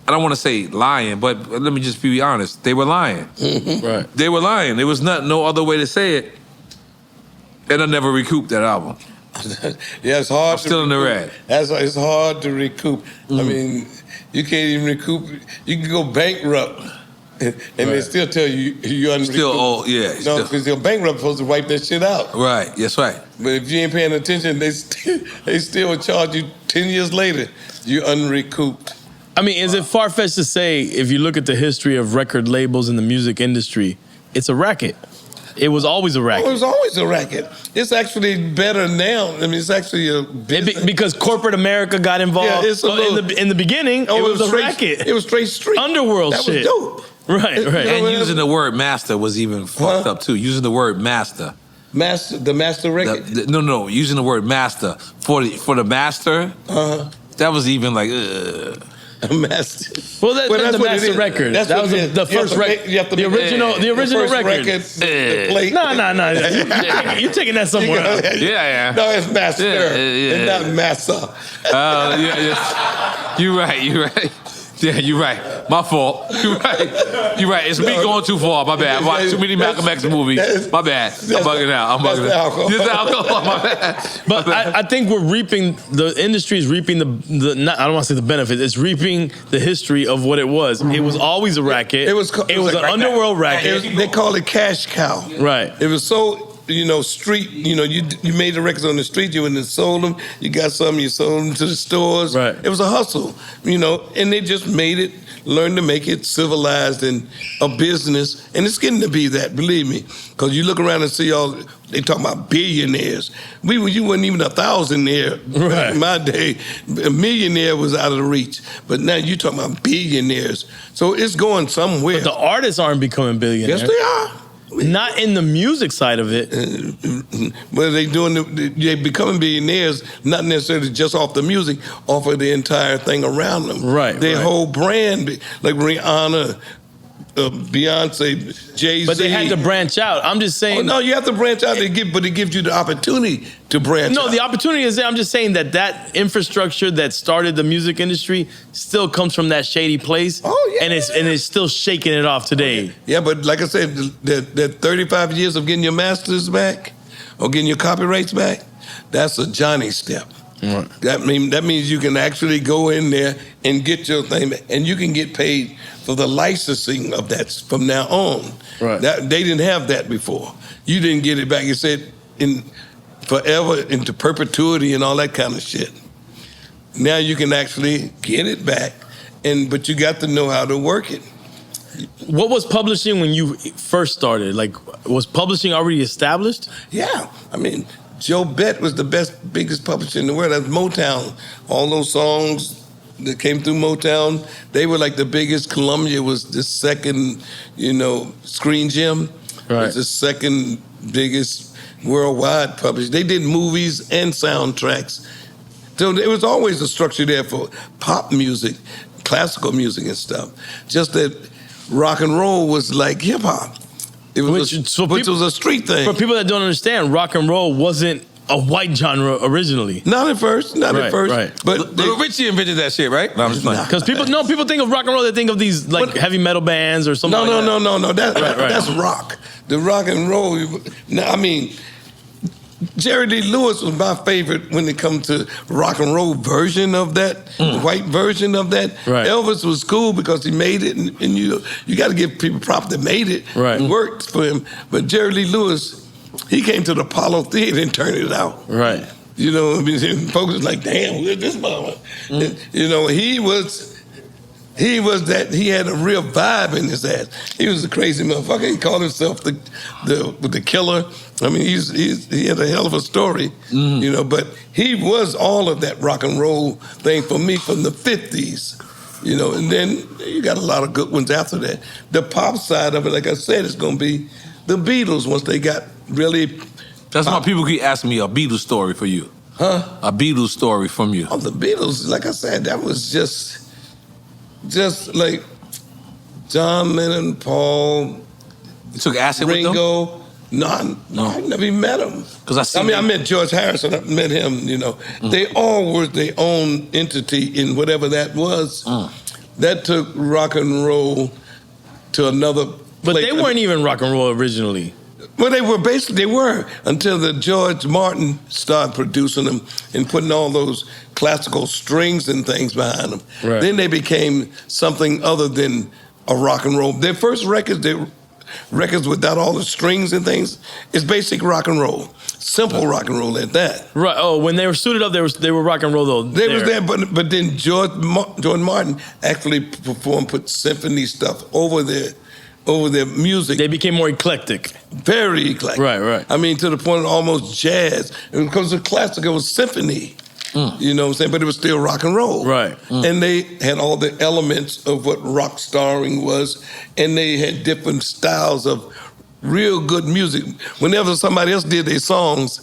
Speaker 3: I don't want to say lying, but let me just be honest. They were lying.
Speaker 4: Right.
Speaker 3: They were lying. There was no other way to say it. And I never recouped that album.
Speaker 5: Yeah, it's hard.
Speaker 3: I'm still in the red.
Speaker 5: It's hard to recoup. I mean, you can't even recoup. You can go bankrupt, and they still tell you you're unrecouped.
Speaker 3: Still old, yeah.
Speaker 5: No, because you're bankrupt supposed to wipe that shit out.
Speaker 3: Right, that's right.
Speaker 5: But if you ain't paying attention, they still will charge you 10 years later. You're unrecouped.
Speaker 4: I mean, is it far-fetched to say, if you look at the history of record labels in the music industry, it's a racket? It was always a racket.
Speaker 5: Oh, it was always a racket. It's actually better now. I mean, it's actually a business.
Speaker 4: Because corporate America got involved.
Speaker 5: Yeah, it's
Speaker 4: in the beginning, it was a racket.
Speaker 5: It was straight street.
Speaker 4: Underworld
Speaker 5: that
Speaker 4: shit.
Speaker 5: That was dope.
Speaker 4: Right.
Speaker 3: And using the word master was even fucked up, too. Using the word master.
Speaker 5: The master record?
Speaker 3: No. Using the word master. For the master, that was even like,
Speaker 5: A master.
Speaker 4: Well, that's the master record. That was the first record. The original record. No. You're taking that somewhere else.
Speaker 3: Yeah.
Speaker 5: No, it's master. It's not massa.
Speaker 3: You're right. Yeah, you're right. My fault. You're right. It's me going too far. My bad. I watched too many Malcolm X movies. My bad. I'm bugging out.
Speaker 5: That's alcohol.
Speaker 3: My bad.
Speaker 4: But I think the industry is reaping I don't want to say the benefits. It's reaping the history of what it was. It was always a racket. It was an underworld racket.
Speaker 5: They call it cash cow.
Speaker 4: Right.
Speaker 5: It was so street. You made the records on the street. You went and sold them. You got some. You sold them to the stores.
Speaker 4: Right.
Speaker 5: It was a hustle. And they just made it. Learned to make it civilized and a business, and it's getting to be that. Believe me, because you look around and see they talk about billionaires. You wasn't even a thousandaire back in my day. A millionaire was out of the reach, but now you talking about billionaires. So it's going somewhere.
Speaker 4: But the artists aren't becoming billionaires.
Speaker 5: Yes, they are.
Speaker 4: Not in the music side of it.
Speaker 5: But they're becoming billionaires, not necessarily just off the music, off of the entire thing around them.
Speaker 4: Right.
Speaker 5: Their whole brand, like Rihanna, Beyonce, Jay-Z.
Speaker 4: But they had to branch out. I'm just saying.
Speaker 5: No, you have to branch out, but it gives you the opportunity to branch out.
Speaker 4: No, the opportunity is there. I'm just saying that infrastructure that started the music industry still comes from that shady place.
Speaker 5: Oh, yeah.
Speaker 4: And it's still shaking it off today.
Speaker 5: Okay. Yeah, but like I said, that 35 years of getting your masters back or getting your copyrights back, that's a Johnny step.
Speaker 4: Right.
Speaker 5: That means you can actually go in there and get your thing back, and you can get paid for the licensing of that from now on.
Speaker 4: Right.
Speaker 5: They didn't have that before. You didn't get it back. You said in forever into perpetuity and all that kind of shit. Now you can actually get it back, but you got to know how to work it.
Speaker 4: What was publishing when you first started? Like, was publishing already established?
Speaker 5: Yeah, I mean, Joe Bett was the biggest publisher in the world. That's Motown. All those songs that came through Motown, they were like the biggest. Columbia was the second, Screen Gem was the second biggest worldwide publisher. They did movies and soundtracks. So there was always a structure there for pop music, classical music and stuff. Just that rock and roll was like hip hop. It was which was a street thing.
Speaker 4: For people that don't understand, rock and roll wasn't a white genre originally.
Speaker 5: Not at first.
Speaker 3: Right.
Speaker 5: But
Speaker 3: Little Richie invented that shit, right? No, I'm just playing.
Speaker 4: Because people think of rock and roll, they think of these heavy metal bands or something.
Speaker 5: No. That's rock. The rock and roll. I mean, Jerry Lee Lewis was my favorite when it comes to rock and roll version of that, the white version of that.
Speaker 4: Right.
Speaker 5: Elvis was cool because he made it, and you got to give people props that made it.
Speaker 4: Right.
Speaker 5: It worked for him. But Jerry Lee Lewis, he came to the Apollo Theater and turned it out.
Speaker 4: Right.
Speaker 5: Folks was like, damn, where's this mama? He had a real vibe in his ass. He was a crazy motherfucker. He called himself the killer. I mean, he had a hell of a story, but he was all of that rock and roll thing for me from the 50s, and then you got a lot of good ones after that. The pop side of it, like I said, is going to be the Beatles once they got really...
Speaker 3: That's why people keep asking me a Beatles story for you.
Speaker 5: Huh?
Speaker 3: A Beatles story from you.
Speaker 5: Oh, the Beatles, like I said, that was just like John Lennon, Paul,
Speaker 3: You took acid with them?
Speaker 5: Ringo. No, I never even met him. I met George Harrison. I met him. They all were their own entity in whatever that was. That took rock and roll to another.
Speaker 4: But they weren't even rock and roll originally.
Speaker 5: Well, they were until the George Martin started producing them and putting all those classical strings and things behind them.
Speaker 4: Right.
Speaker 5: Then they became something other than a rock and roll. Their first records without all the strings and things, is basic rock and roll. Simple rock and roll at that.
Speaker 4: Right. Oh, when they were suited up, they were rock and roll though.
Speaker 5: They was there, but then George Martin actually put symphony stuff over their music.
Speaker 4: They became more eclectic.
Speaker 5: Very eclectic.
Speaker 4: Right.
Speaker 5: I mean, to the point of almost jazz. And because the classic, it was symphony. You know what I'm saying? But it was still rock and roll.
Speaker 4: Right.
Speaker 5: And they had all the elements of what rock starring was, and they had different styles of real good music. Whenever somebody else did their songs,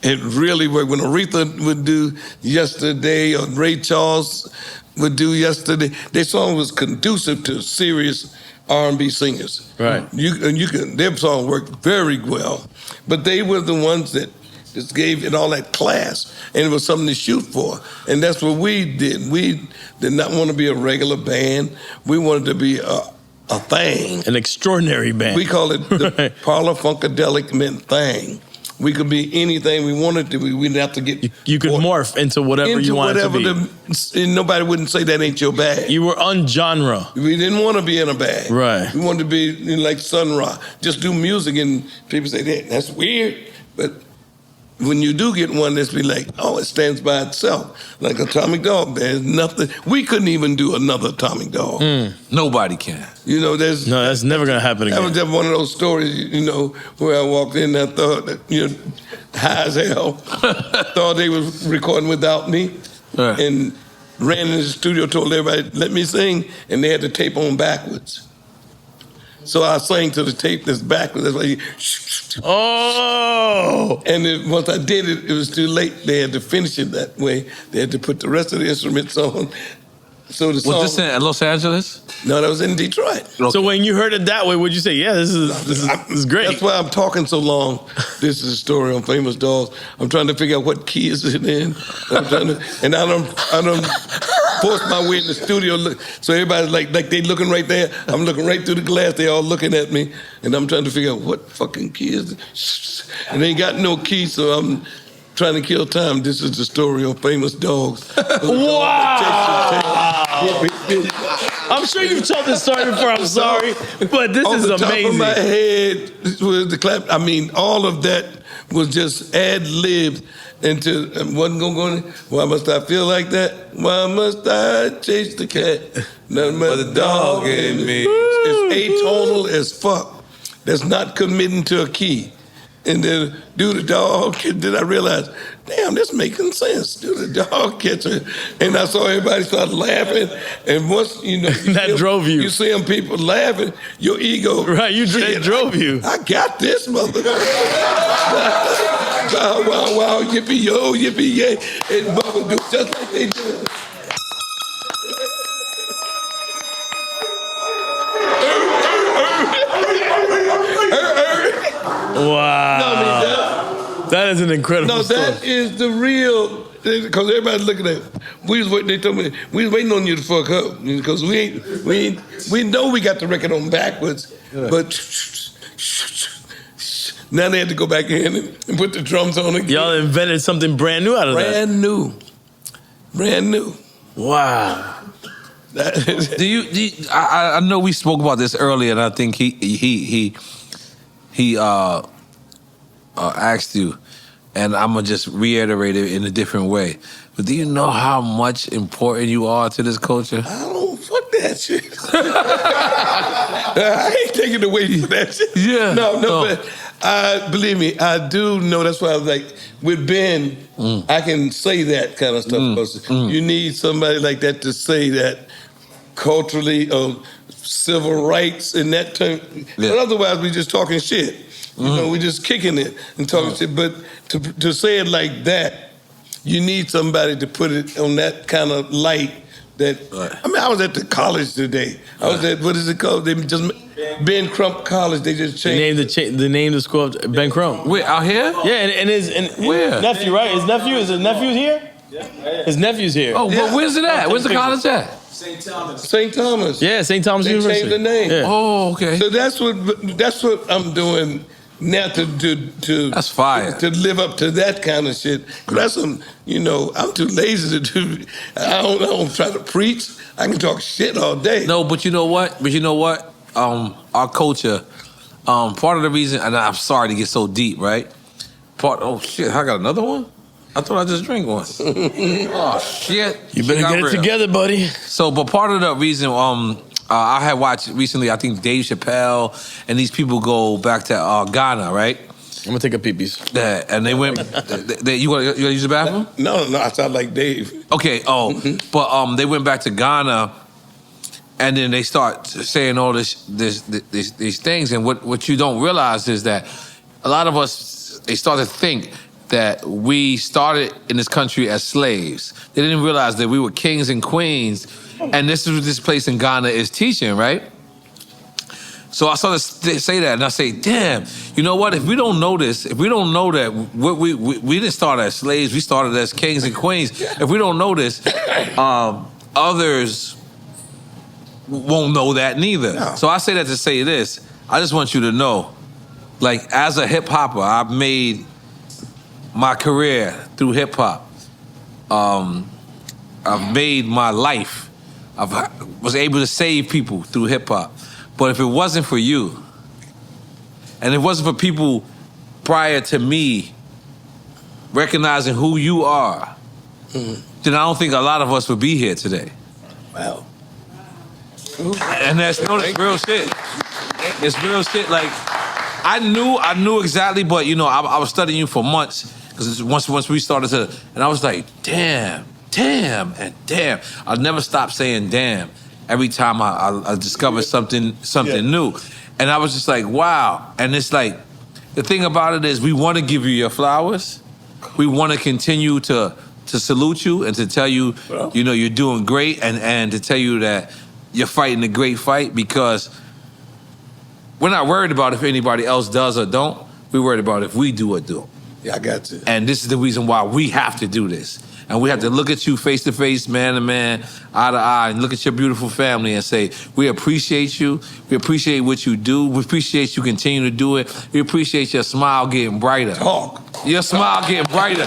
Speaker 5: it really worked. When Aretha would do Yesterday or Ray Charles would do Yesterday, their song was conducive to serious R&B singers.
Speaker 4: Right.
Speaker 5: Their song worked very well. But they were the ones that just gave it all that class, and it was something to shoot for. And that's what we did. We did not want to be a regular band. We wanted to be a thing.
Speaker 4: An extraordinary band.
Speaker 5: We call it the
Speaker 4: Right.
Speaker 5: Parlor Funkadelic meant thing. We could be anything we wanted to be. We didn't have to get...
Speaker 4: You could morph into whatever you wanted to be.
Speaker 5: And nobody wouldn't say that ain't your bag.
Speaker 4: You were ungenre.
Speaker 5: We didn't want to be in a bag.
Speaker 4: Right.
Speaker 5: We wanted to be like Sun Ra. Just do music, and people say, that's weird. But when you do get one that's be like, oh, it stands by itself. Like Atomic Dog, there's nothing. We couldn't even do another Atomic Dog.
Speaker 3: Nobody can.
Speaker 5: You know,
Speaker 4: No, that's never going to happen again.
Speaker 5: That was just one of those stories, you know, where I walked in and I thought, that, you know, high as hell, thought they was recording without me, and ran into the studio, told everybody, let me sing, and they had the tape on backwards. So I sang to the tape that's backwards. That's why you...
Speaker 4: Oh!
Speaker 5: And once I did it, it was too late. They had to finish it that way. They had to put the rest of the instruments on. So the song...
Speaker 3: Was this in Los Angeles?
Speaker 5: No, that was in Detroit.
Speaker 4: Okay. So when you heard it that way, would you say, yeah, this is great?
Speaker 5: That's why I'm talking so long. This is a story on Famous Dogs. I'm trying to figure out what key is it in. And I don't force my way in the studio. So everybody's like they looking right there. I'm looking right through the glass. They all looking at me. And I'm trying to figure out what fucking key is it. And they ain't got no key, so I'm trying to kill time. This is the story on Famous Dogs.
Speaker 4: Wow! I'm sure you've told this story before, I'm sorry, but this is amazing. On the top of my head was the clap. I mean, all of that was just ad-libbed into, wasn't going, why must I feel like that? Why must I chase the cat? Nothing but the dog in me. It's atonal as fuck. That's not committing to a key. And then do the dog, and then I realized, damn, this making sense. Do the dog catcher. And I saw everybody start laughing. And once, you know, that drove you.
Speaker 5: You see them people laughing, your ego.
Speaker 4: Right, it drove you.
Speaker 5: I got this, motherfucker. Wow, wow, wow, yippee, yo, yippee, yay. And mother do just like they do.
Speaker 4: Wow.
Speaker 5: No, I mean,
Speaker 4: that is an incredible story.
Speaker 5: That is the real, because everybody's looking at it. They told me, we was waiting on you to fuck up, because we know we got the record on backwards, but now they had to go back in and put the drums on again.
Speaker 4: Y'all invented something brand new out of that.
Speaker 5: Brand new.
Speaker 4: Wow.
Speaker 3: I know we spoke about this earlier, and I think he asked you, and I'm gonna just reiterate it in a different way. But do you know how much important you are to this culture?
Speaker 5: I don't fuck that shit. I ain't taking away that shit.
Speaker 3: Yeah.
Speaker 5: No. But believe me, I do know. That's why I was like, with Ben, I can say that kind of stuff. You need somebody like that to say that culturally, civil rights in that term. Yeah. But otherwise, we just talking shit. You know, we just kicking it and talking shit. But to say it like that, you need somebody to put it on that kind of light. That I mean, I was at the college today. I was at, what is it called? They just Ben Crump College. They just changed.
Speaker 4: They named the school Ben Crump.
Speaker 3: Wait, out here?
Speaker 4: Yeah, and his nephew, right? His nephew is his nephew's here. His nephew's here.
Speaker 3: Oh, well, where's it at? Where's the college at?
Speaker 5: St. Thomas.
Speaker 4: Yeah, St. Thomas University.
Speaker 5: They changed the name.
Speaker 4: Yeah.
Speaker 3: Oh, okay.
Speaker 5: So that's what I'm doing now to
Speaker 3: that's fire.
Speaker 5: To live up to that kind of shit. That's some, you know, I'm too lazy to do. I don't try to preach. I can talk shit all day.
Speaker 3: No, but you know what? Our culture. Part of the reason, and I'm sorry to get so deep, right? Oh shit! I got another one. I thought I just drank one. Oh shit!
Speaker 4: You better get it together, buddy.
Speaker 3: So, but part of the reason, I had watched recently, I think Dave Chappelle and these people go back to Ghana, right?
Speaker 4: I'm gonna take a pee-pees.
Speaker 3: Yeah, and they went. You gonna use the bathroom?
Speaker 5: No, I sound like Dave.
Speaker 3: Okay. Oh, but they went back to Ghana, and then they start saying all these things, and what you don't realize is that a lot of us, they start to think that we started in this country as slaves. They didn't realize that we were kings and queens, and this is what this place in Ghana is teaching, right? So I started to say that, and I say, damn, you know what? If we don't know this, if we don't know that we didn't start as slaves, we started as kings and queens. If we don't know this, others won't know that neither. No. So I say that to say this. I just want you to know, like, as a hip hopper, I've made my career through hip hop. I've made my life. I was able to save people through hip hop. But if it wasn't for you, and it wasn't for people prior to me recognizing who you are, then I don't think a lot of us would be here today.
Speaker 5: Wow.
Speaker 3: And that's real shit. It's real shit. Like, I knew exactly, but you know, I was studying you for months because once we started to, and I was like, damn, and damn. I never stopped saying damn every time I discovered something new, and I was just like, wow. And it's like, the thing about it is, we want to give you your flowers. We want to continue to salute you and to tell you, you know, you're doing great, and to tell you that you're fighting a great fight, because we're not worried about if anybody else does or don't. We're worried about if we do or don't.
Speaker 5: Yeah, I got you.
Speaker 3: And this is the reason why we have to do this. And we have to look at you face to face, man to man, eye to eye, and look at your beautiful family and say, we appreciate you. We appreciate what you do. We appreciate you continue to do it. We appreciate your smile getting brighter.
Speaker 5: Talk.
Speaker 3: Your smile getting brighter.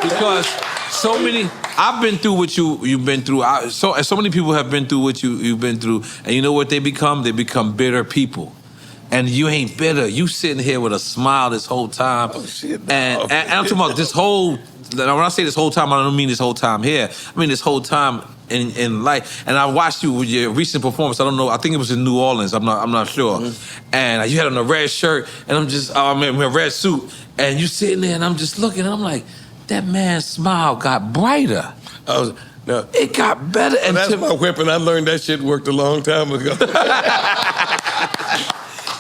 Speaker 3: Because so many, I've been through what you've been through. So many people have been through what you've been through. And you know what they become? They become bitter people. And you ain't bitter. You sitting here with a smile this whole time.
Speaker 5: Oh, shit.
Speaker 3: And I'm talking about this whole, when I say this whole time, I don't mean this whole time here. I mean this whole time in life. And I watched you with your recent performance. I don't know, I think it was in New Orleans. I'm not sure. And you had on a red shirt, and a red suit. And you sitting there, and I'm just looking, and I'm like, that man's smile got brighter.
Speaker 5: No.
Speaker 3: It got better.
Speaker 5: And that's my weapon. I learned that shit worked a long time ago.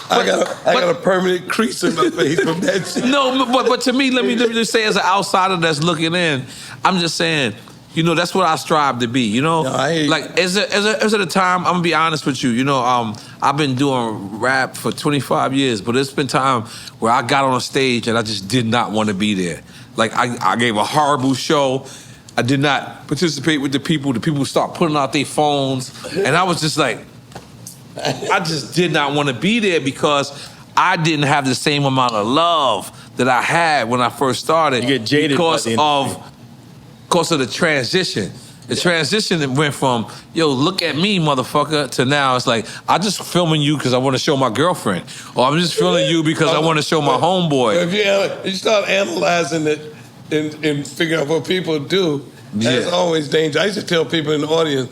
Speaker 5: I got a permanent crease in my face from that shit.
Speaker 3: No, but to me, let me just say, as an outsider that's looking in, I'm just saying, you know, that's what I strive to be. You know, like as a time, I'm gonna be honest with you. You know, I've been doing rap for 25 years, but it's been time where I got on a stage and I just did not want to be there. Like I gave a horrible show. I did not participate with the people. The people start putting out their phones, and I was just like, I just did not want to be there because I didn't have the same amount of love that I had when I first started.
Speaker 4: You get jaded
Speaker 3: because of the transition. The transition went from, yo, look at me, motherfucker, to now it's like, I'm just filming you because I want to show my girlfriend. Or I'm just filming you because I want to show my homeboy.
Speaker 5: If you start analyzing it and figuring out what people do, that's always dangerous. I used to tell people in the audience,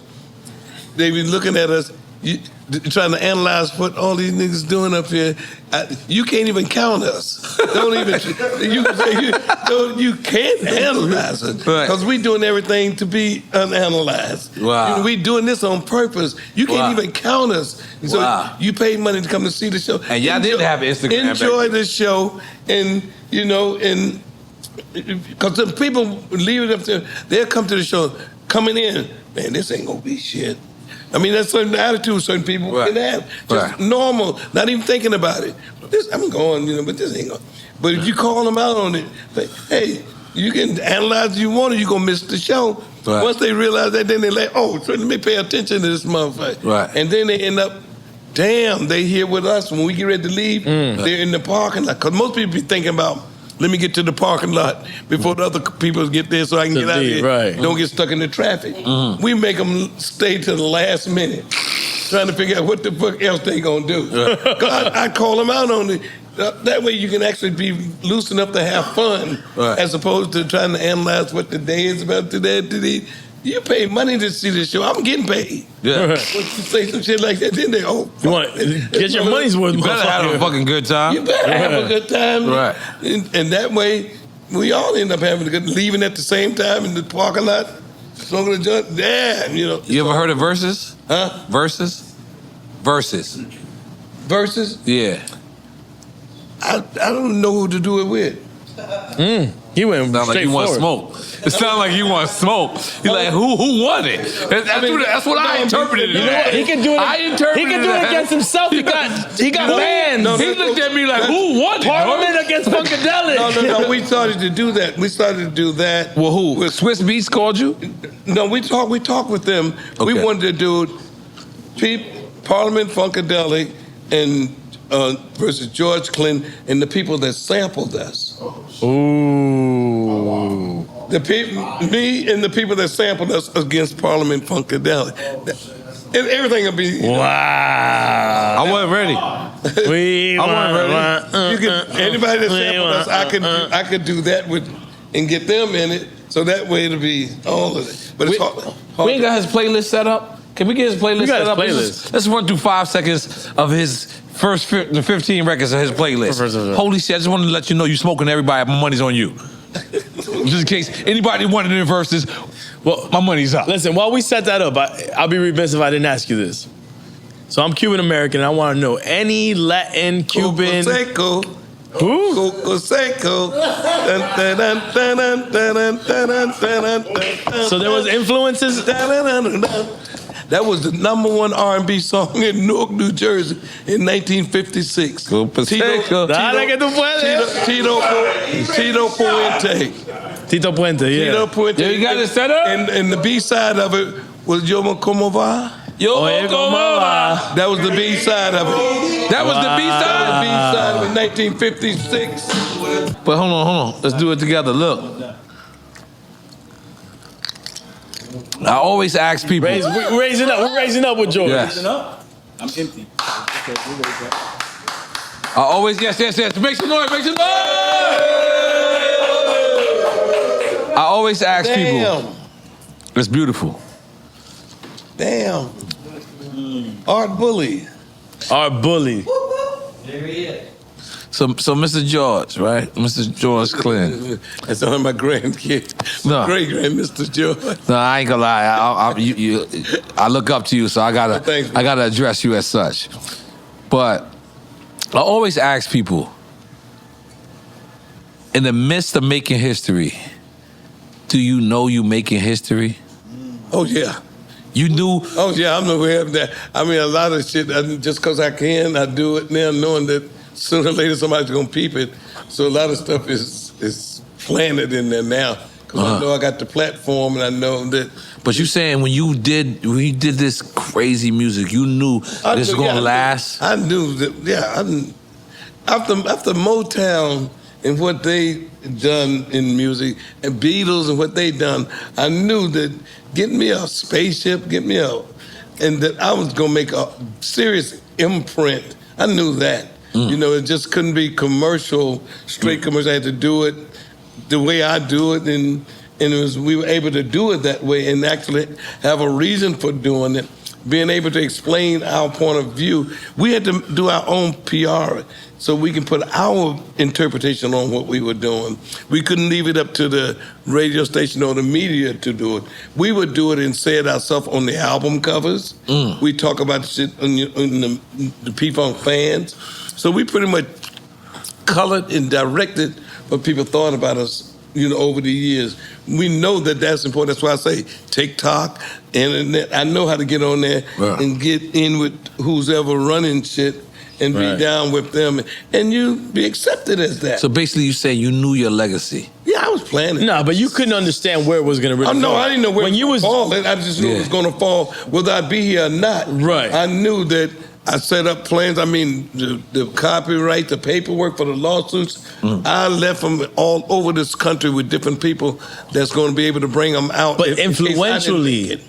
Speaker 5: they be looking at us, trying to analyze what all these niggas doing up here. You can't even count us. You can't analyze it because we doing everything to be unanalyzed.
Speaker 3: Wow.
Speaker 5: We doing this on purpose. You can't even count us. So you paid money to come to see the show.
Speaker 3: And y'all didn't have Instagram.
Speaker 5: Enjoy the show, and you know, and because the people leave it up there, they'll come to the show coming in. Man, this ain't gonna be shit. I mean, that's certain attitude certain people can have. Just normal, not even thinking about it. I'm going, you know, but this ain't going. But if you call them out on it, like, hey, you can analyze if you want, or you're going to miss the show. Right. Once they realize that, then they're like, oh, so let me pay attention to this motherfucker.
Speaker 3: Right.
Speaker 5: And then they end up, damn, they here with us. When we get ready to leave, they're in the parking lot. Because most people be thinking about, let me get to the parking lot before the other people get there so I can get out of here.
Speaker 4: Right.
Speaker 5: Don't get stuck in the traffic. We make them stay to the last minute trying to figure out what the fuck else they gonna do. I call them out on it. That way you can actually be loose enough to have fun as opposed to trying to analyze what the day is about today. You pay money to see this show. I'm getting paid.
Speaker 3: Yeah.
Speaker 5: Once you say some shit like that, then they,
Speaker 4: you want get your money's worth.
Speaker 3: You better have a fucking good time.
Speaker 5: You better have a good time.
Speaker 3: Right.
Speaker 5: And that way, we all end up having a good, leaving at the same time in the parking lot, smoking a joint. Damn, you know.
Speaker 3: You ever heard of Versus?
Speaker 5: Huh?
Speaker 3: Versus? Versus.
Speaker 5: Versus?
Speaker 3: Yeah.
Speaker 5: I don't know who to do it with.
Speaker 4: He went
Speaker 3: Sound like you want
Speaker 4: forward.
Speaker 3: smoke. It sounds like you want smoke. He's like, who won it? That's what I interpreted it.
Speaker 4: You know what? He can do it. He can do it against himself. He got fans.
Speaker 3: He looked at me like, who won it?
Speaker 4: Parliament against Psychedelics.
Speaker 5: No. We started to do that.
Speaker 3: Well, who? Swiss Beats called you?
Speaker 5: No, we talked with them. Okay. We wanted to do Parliament, Funkadelic, and versus George Clinton and the people that sampled us.
Speaker 4: Ooh.
Speaker 5: Me and the people that sampled us against Parliament Funkadelic. And everything will be.
Speaker 4: Wow.
Speaker 3: I wasn't ready.
Speaker 4: I
Speaker 3: wasn't ready.
Speaker 5: Anybody that sampled us, I could do that with and get them in it. So that way it'll be all of it. But it's hard.
Speaker 3: We ain't got his playlist set up. Can we get his playlist set up? Let's run through 5 seconds of his first 15 records of his playlist. Holy shit, I just wanted to let you know you smoking everybody, my money's on you. Just in case anybody wanted in verses, well, my money's up.
Speaker 4: Listen, while we set that up, I'll be remiss if I didn't ask you this. So I'm Cuban American, and I want to know any Latin, Cuban... Who? So there was influences?
Speaker 5: That was the #1 R&B song in Newark, New Jersey in 1956. Tito Puente.
Speaker 4: Tito Puente, yeah.
Speaker 5: Tito Puente.
Speaker 3: Yeah, you got it set up?
Speaker 5: And the B-side of it was Yo Como Va.
Speaker 3: Yo Como Va.
Speaker 5: That was the B-side of it.
Speaker 3: That was the B-side?
Speaker 5: The B-side of it, 1956.
Speaker 3: But hold on. Let's do it together. Look. I always ask people.
Speaker 4: We're raising up with George.
Speaker 3: Yes.
Speaker 2: I'm empty.
Speaker 3: I always, yes. Make some noise. I always ask people. It's beautiful.
Speaker 5: Damn. Art Bully.
Speaker 4: Art Bully.
Speaker 2: There he is.
Speaker 3: So Mr. George, right? Mr. George Clinton.
Speaker 5: That's one of my grandkids.
Speaker 3: No.
Speaker 5: Great-grand Mr. George.
Speaker 3: No, I ain't gonna lie. I look up to you, so I gotta address you as such. But I always ask people, in the midst of making history, do you know you making history?
Speaker 5: Oh, yeah.
Speaker 3: You knew?
Speaker 5: Oh, yeah, I'm aware of that. I mean, a lot of shit, just because I can, I do it now, knowing that sooner or later somebody's going to peep it. So a lot of stuff is planted in there now. Because I know I got the platform and I know that.
Speaker 3: But you saying when you did this crazy music, you knew this was going to last?
Speaker 5: I knew that, after Motown and what they done in music, and Beatles and what they done, I knew that getting me a spaceship, and that I was going to make a serious imprint. I knew that. You know, it just couldn't be straight commercial. I had to do it the way I do it, and we were able to do it that way and actually have a reason for doing it, being able to explain our point of view. We had to do our own PR so we can put our interpretation on what we were doing. We couldn't leave it up to the radio station or the media to do it. We would do it and say it ourselves on the album covers. We talk about the shit on the P-Funk fans. So we pretty much colored and directed what people thought about us, over the years. We know that that's important. That's why I say TikTok, internet. I know how to get on there and get in with who's ever running shit and be down with them, and you be accepted as that.
Speaker 3: So basically you say you knew your legacy.
Speaker 5: Yeah, I was planning.
Speaker 4: No, but you couldn't understand where it was going to really
Speaker 5: No, I didn't know where
Speaker 4: when
Speaker 5: it
Speaker 4: you
Speaker 5: was
Speaker 4: was
Speaker 5: falling. I just knew it was going to fall whether I be here or not.
Speaker 4: Right.
Speaker 5: I knew that I set up plans. I mean, the copyright, the paperwork for the lawsuits, I left them all over this country with different people that's going to be able to bring them out.
Speaker 4: But influentially.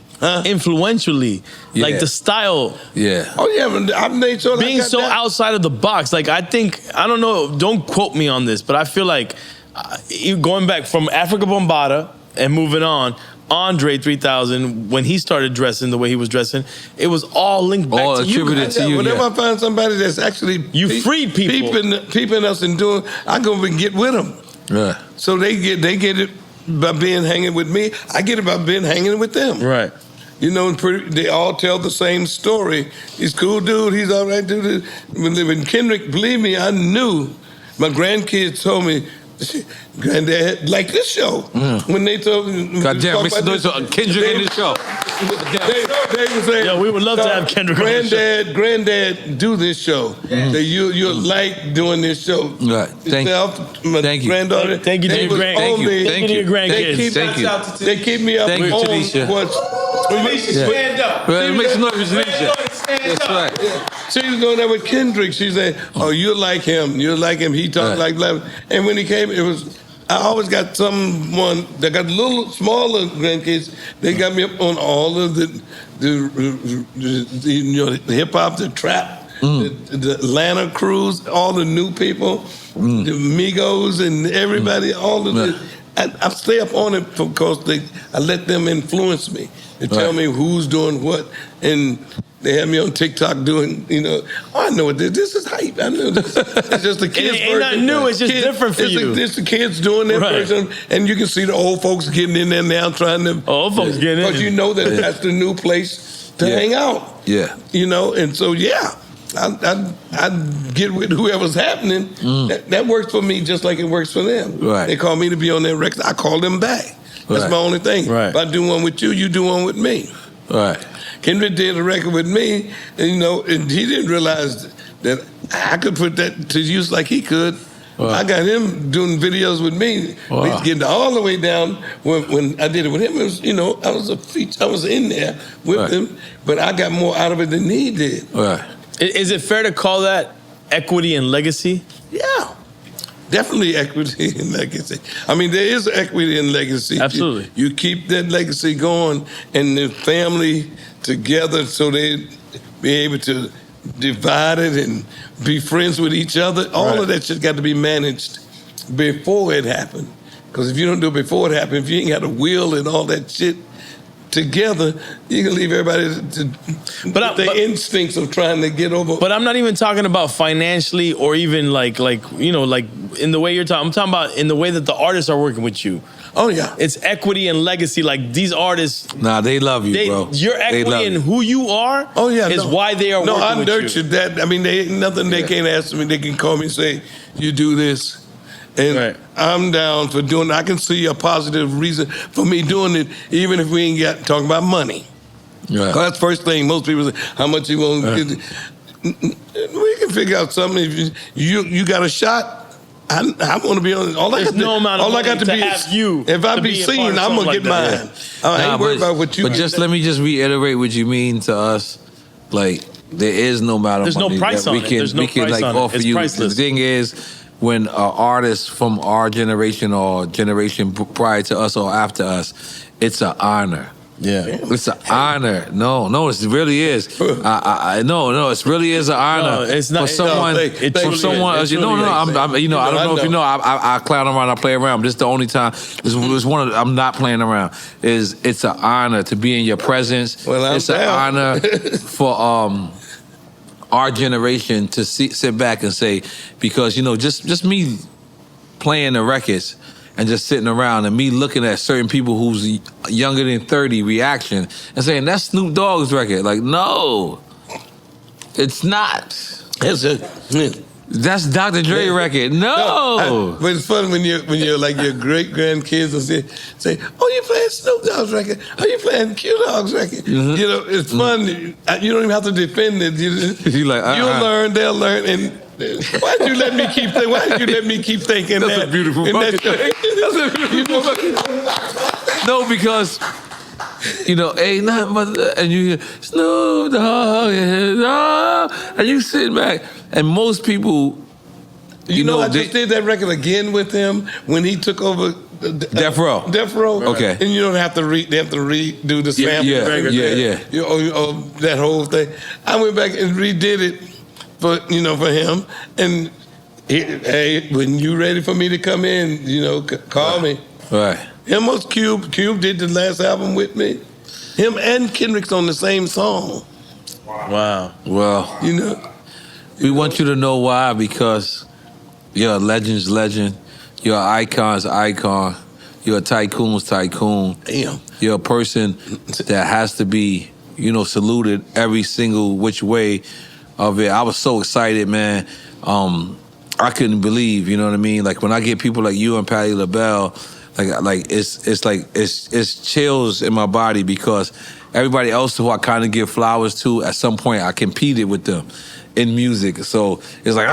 Speaker 4: Influentially, like the style.
Speaker 3: Yeah.
Speaker 5: Oh yeah, I made sure
Speaker 4: being so outside of the box. Like I don't know. Don't quote me on this, but I feel like going back from Africa Bombada and moving on. Andre 3000, when he started dressing the way he was dressing, it was all linked back to you.
Speaker 3: Attributed to you.
Speaker 5: Whenever I find somebody that's actually
Speaker 4: freed people,
Speaker 5: peeping us and doing, I go and get with them.
Speaker 3: Yeah.
Speaker 5: So they get it by being hanging with me. I get it by being hanging with them.
Speaker 4: Right.
Speaker 5: They all tell the same story. He's a cool dude. He's all right dude. When Kendrick, believe me, I knew. My grandkids told me, Granddad liked this show. When they told me,
Speaker 3: goddamn, Kendrick in this show.
Speaker 5: They would say,
Speaker 4: "Yo, we would love to have Kendrick on this show."
Speaker 5: Granddad, do this show. That you like doing this show.
Speaker 3: Right. Thank you.
Speaker 5: Granddaughter.
Speaker 4: Thank you to your grandkids.
Speaker 3: Thank you.
Speaker 5: Thank you. They keep me up
Speaker 3: Thank you,
Speaker 5: on
Speaker 3: Tanisha.
Speaker 5: what's.
Speaker 2: Stand up.
Speaker 3: Make some noise, Tanisha. That's right.
Speaker 5: She was doing that with Kendrick. She said, "Oh, you're like him. You're like him. He talked like blah." And when he came, it was. I always got someone that got little smaller grandkids. They got me up on all of the hip hop, the trap, the Atlanta crews, all the new people, the Migos, and everybody. All of it. I stay up on it because I let them influence me. They tell me who's doing what, and they have me on TikTok doing, I know what this is hype. I know this. It's just the kids'
Speaker 4: It ain't nothing new. It's just different for you.
Speaker 5: It's the kids doing their version, and you can see the old folks getting in there now trying to.
Speaker 4: Old folks getting in.
Speaker 5: Because you know that's the new place to hang out.
Speaker 3: Yeah.
Speaker 5: And so I get with whoever's happening. That works for me just like it works for them.
Speaker 3: Right.
Speaker 5: They call me to be on their record. I call them back. That's my only thing.
Speaker 4: Right.
Speaker 5: If I do one with you, you do one with me.
Speaker 3: Right.
Speaker 5: Kendrick did a record with me, and he didn't realize that I could put that to use like he could. I got him doing videos with me. He's getting all the way down. When I did it with him, it was, I was a feature. I was in there with him, but I got more out of it than he did.
Speaker 3: Right.
Speaker 4: Is it fair to call that equity and legacy?
Speaker 5: Yeah. Definitely equity and legacy. I mean, there is equity and legacy.
Speaker 4: Absolutely.
Speaker 5: You keep that legacy going and the family together so they be able to divide it and be friends with each other. All of that shit got to be managed before it happened. Because if you don't do it before it happened, if you ain't got a will and all that shit together, you can leave everybody to the instincts of trying to get over.
Speaker 4: But I'm not even talking about financially or even like in the way you're talking. I'm talking about in the way that the artists are working with you.
Speaker 5: Oh yeah,
Speaker 4: it's equity and legacy. Like these artists,
Speaker 3: nah, they love you, bro.
Speaker 4: Your equity and who you are.
Speaker 5: Oh yeah,
Speaker 4: is why they are.
Speaker 5: No,
Speaker 4: working
Speaker 5: I
Speaker 4: with
Speaker 5: nurtured that. I mean, they ain't nothing they can't ask me. They can call me and say, "You do this." And I'm down for doing it. I can see a positive reason for me doing it, even if we ain't got talking about money.
Speaker 3: Right.
Speaker 5: That's the first thing most people say, how much you want to get. We can figure out something. If you got a shot, I want to be on it. All I got to be
Speaker 4: have you.
Speaker 5: If I be seen, I'm going to get mine. I ain't worried about what you.
Speaker 3: But just let me just reiterate what you mean to us. Like, there is no amount of money
Speaker 4: no price
Speaker 3: that
Speaker 4: on it. There's no price on it.
Speaker 3: offer
Speaker 4: It's
Speaker 3: you.
Speaker 4: priceless.
Speaker 3: The thing is, when an artist from our generation or generation prior to us or after us, it's an honor.
Speaker 4: Yeah,
Speaker 3: it's an honor. No, it really is. No, it really is an honor.
Speaker 4: No, it's not
Speaker 3: for someone.
Speaker 4: I'm,
Speaker 3: I don't know if you know. I clown around. I play around. This is the only time. This is one. I'm not playing around. It's an honor to be in your presence.
Speaker 5: Well,
Speaker 3: it's an honor for our generation to sit back and say, because just me playing the records and just sitting around and me looking at certain people who's younger than 30 reaction and saying, that's Snoop Dogg's record. Like, no, it's not. That's Dr. Dre record. No.
Speaker 5: But it's fun when you're like your great grandkids will say, oh, you playing Snoop Dogg's record? Oh, you playing Q Dog's record?
Speaker 3: Mm-hmm.
Speaker 5: It's fun. You don't even have to defend it.
Speaker 3: You'll
Speaker 5: learn. They'll learn. And why did you let me keep thinking? Why did you let me keep thinking
Speaker 3: That's
Speaker 5: that?
Speaker 3: a beautiful fucking thing. That's a beautiful fucking thing. No, because ain't nothing but and you hear Snoop Dogg, and you sit back, and most people,
Speaker 5: I just did that record again with him when he took over
Speaker 3: Death Row.
Speaker 5: Death Row.
Speaker 3: Okay.
Speaker 5: And you don't have to they have to redo the sample.
Speaker 3: Yeah.
Speaker 5: That whole thing. I went back and redid it for him. And hey, when you ready for me to come in, call me.
Speaker 3: Right.
Speaker 5: Him was Cube. Cube did the last album with me. Him and Kendrick's on the same song.
Speaker 4: Wow.
Speaker 3: Well, we want you to know why, because you're a legend's legend. You're an icon's icon. You're a tycoon's tycoon.
Speaker 5: Damn.
Speaker 3: You're a person that has to be, saluted every single which way of it. I was so excited, man. I couldn't believe, you know what I mean? Like when I get people like you and Patti LaBelle, it's chills in my body, because everybody else who I kind of give flowers to, at some point I competed with them in music. So it's like,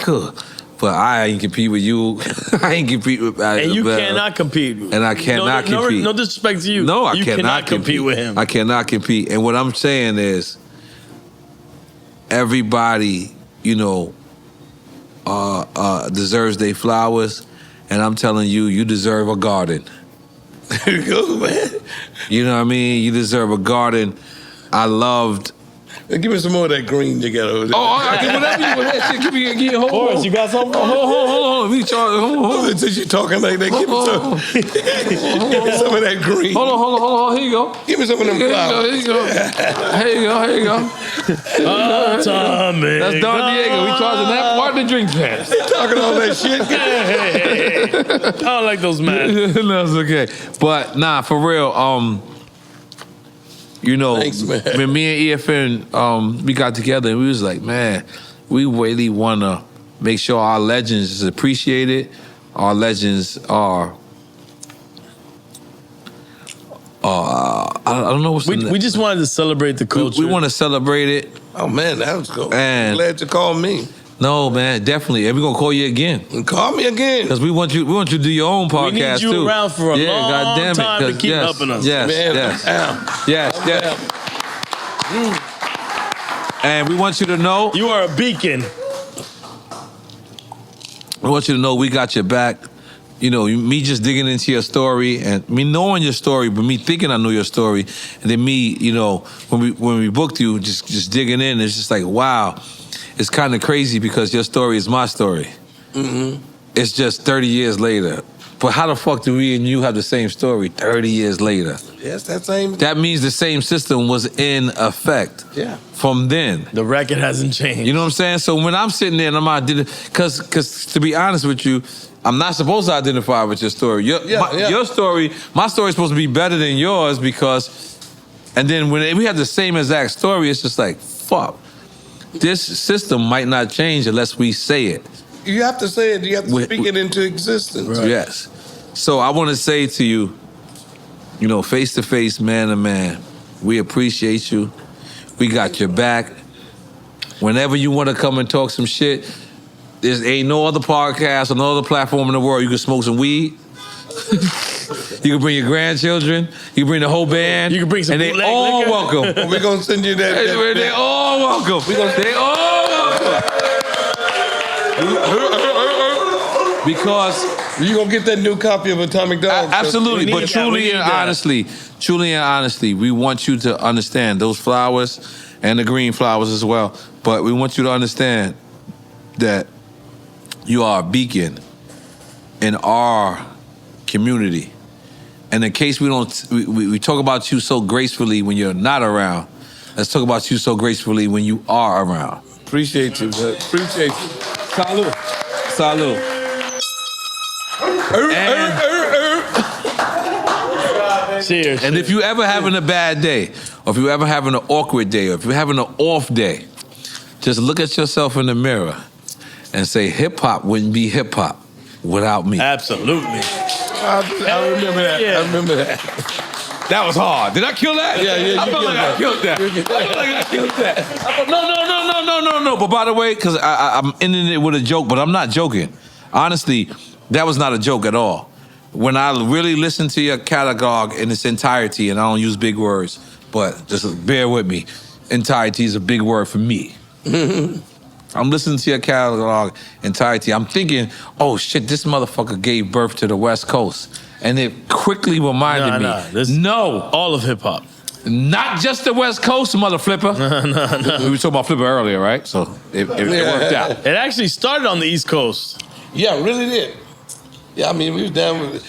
Speaker 3: cool. But I ain't compete with you. I ain't compete with Patti
Speaker 4: And you
Speaker 3: LaBelle.
Speaker 4: cannot compete.
Speaker 3: And I cannot compete.
Speaker 4: No disrespect to you.
Speaker 3: No, I
Speaker 4: you
Speaker 3: cannot
Speaker 4: compete with him.
Speaker 3: I cannot compete. And what I'm saying is, everybody, you know, deserves their flowers, and I'm telling you, you deserve a garden.
Speaker 5: There you go, man.
Speaker 3: You know what I mean? You deserve a garden. I loved.
Speaker 5: Give me some more of that green you got over there.
Speaker 3: Oh, all right, whatever you want. That shit, give me hold on.
Speaker 4: Horace, you got something?
Speaker 3: Hold on. We hold on.
Speaker 5: Since you talking like that, give me some of that green.
Speaker 3: Hold on. Here you go.
Speaker 5: Give me some of them flowers.
Speaker 3: Here you go.
Speaker 4: Tommy.
Speaker 3: That's Don Diego. We charging that part of the drink pass.
Speaker 5: Talking all that shit.
Speaker 4: Hey. I don't like those man.
Speaker 3: No, it's okay. But nah, for real, you know,
Speaker 5: Thanks, man.
Speaker 3: when me and EFN, we got together and we was like, man, we really want to make sure our legends is appreciated. Our legends are, I don't know what's
Speaker 4: We just wanted to celebrate the culture.
Speaker 3: we want to celebrate it.
Speaker 5: Oh, man, that was cool.
Speaker 3: And-
Speaker 5: I'm glad you called me.
Speaker 3: No, man, definitely. And we're going to call you again.
Speaker 5: And call me again.
Speaker 3: Because we want you to do your own podcast,
Speaker 4: We need you
Speaker 3: too.
Speaker 4: around for a long
Speaker 3: goddamn it,
Speaker 4: time to
Speaker 3: 'cause
Speaker 4: keep
Speaker 3: yes,
Speaker 4: helping us.
Speaker 3: Yes,
Speaker 5: Man,
Speaker 3: yes.
Speaker 5: I'm
Speaker 3: Yes. And we want you to know,
Speaker 4: You are a beacon.
Speaker 3: we want you to know we got your back. You know, me just digging into your story and me knowing your story, but me thinking I know your story, and then me, you know, when we booked you, just digging in, it's just like, wow, it's kind of crazy because your story is my story.
Speaker 5: Mm-hmm.
Speaker 3: It's just 30 years later. But how the fuck do we and you have the same story 30 years later?
Speaker 5: Yes, that same.
Speaker 3: That means the same system was in effect from then.
Speaker 4: The record hasn't changed.
Speaker 3: You know what I'm saying? So when I'm sitting there and I'm because to be honest with you, I'm not supposed to identify with your story. Your story, my story is supposed to be better than yours because, and then when we have the same exact story, it's just like, fuck. This system might not change unless we say it.
Speaker 5: You have to say it. You have to speak it into existence.
Speaker 3: Right. Yes. So I want to say to you, you know, face to face, man to man, we appreciate you. We got your back. Whenever you want to come and talk some shit, there ain't no other podcast or no other platform in the world you can smoke some weed. You can bring your grandchildren. You can bring the whole band.
Speaker 4: You can bring some
Speaker 3: and they
Speaker 4: bootleg
Speaker 3: all
Speaker 4: liquor.
Speaker 3: welcome.
Speaker 5: We're going to send you that.
Speaker 3: They all welcome. They all welcome. Because
Speaker 5: you're going to get that new copy of Atomic Dog.
Speaker 3: absolutely, but truly and honestly, we want you to understand those flowers and the green flowers as well. But we want you to understand that you are a beacon in our community. And in case we talk about you so gracefully when you're not around, let's talk about you so gracefully when you are around.
Speaker 5: Appreciate you, man. Appreciate you.
Speaker 3: Salud. Salud.
Speaker 4: Cheers.
Speaker 3: And if you ever having a bad day, or if you ever having an awkward day, or if you're having an off day, just look at yourself in the mirror and say, hip-hop wouldn't be hip-hop without me.
Speaker 4: Absolutely.
Speaker 5: I remember that.
Speaker 4: Yeah.
Speaker 5: I remember that.
Speaker 3: That was hard. Did I kill that?
Speaker 5: Yeah,
Speaker 3: I felt like I killed that. I felt like I killed that. No. But by the way, because I'm ending it with a joke, but I'm not joking. Honestly, that was not a joke at all. When I really listen to your catalog in its entirety, and I don't use big words, but just bear with me, entirety is a big word for me. I'm listening to your catalog entirety. I'm thinking, oh shit, this motherfucker gave birth to the West Coast. And it quickly reminded me, no.
Speaker 4: All of hip hop.
Speaker 3: Not just the West Coast, mother flipper. No. We were talking about flipper earlier, right? So it worked out.
Speaker 4: It actually started on the East Coast.
Speaker 5: Yeah, it really did. Yeah, I mean, we was down with,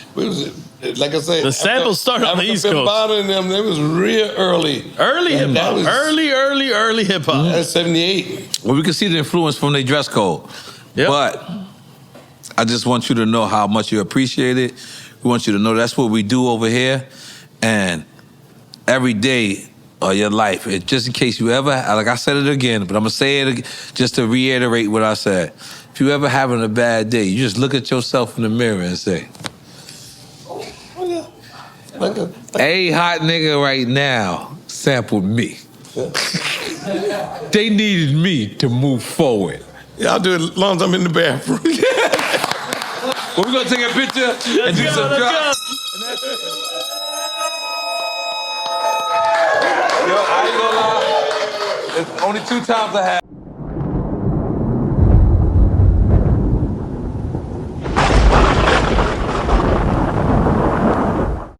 Speaker 5: like I said.
Speaker 4: The samples started on the East Coast.
Speaker 5: And them, they was real early.
Speaker 4: Early hip hop. Early hip hop.
Speaker 5: That's 78.
Speaker 3: Well, we can see the influence from their dress code.
Speaker 4: Yep.
Speaker 3: But I just want you to know how much you appreciate it. We want you to know that's what we do over here. And every day of your life, just in case you ever, like I said it again, but I'm going to say it again, just to reiterate what I said. If you ever having a bad day, you just look at yourself in the mirror and say, hey, hot nigga right now sampled me. They needed me to move forward.
Speaker 5: Yeah, I'll do it as long as I'm in the bathroom.
Speaker 3: Well, we're going to take a picture and do some drops. Yo, I ain't gonna lie. It's only 2 times I had.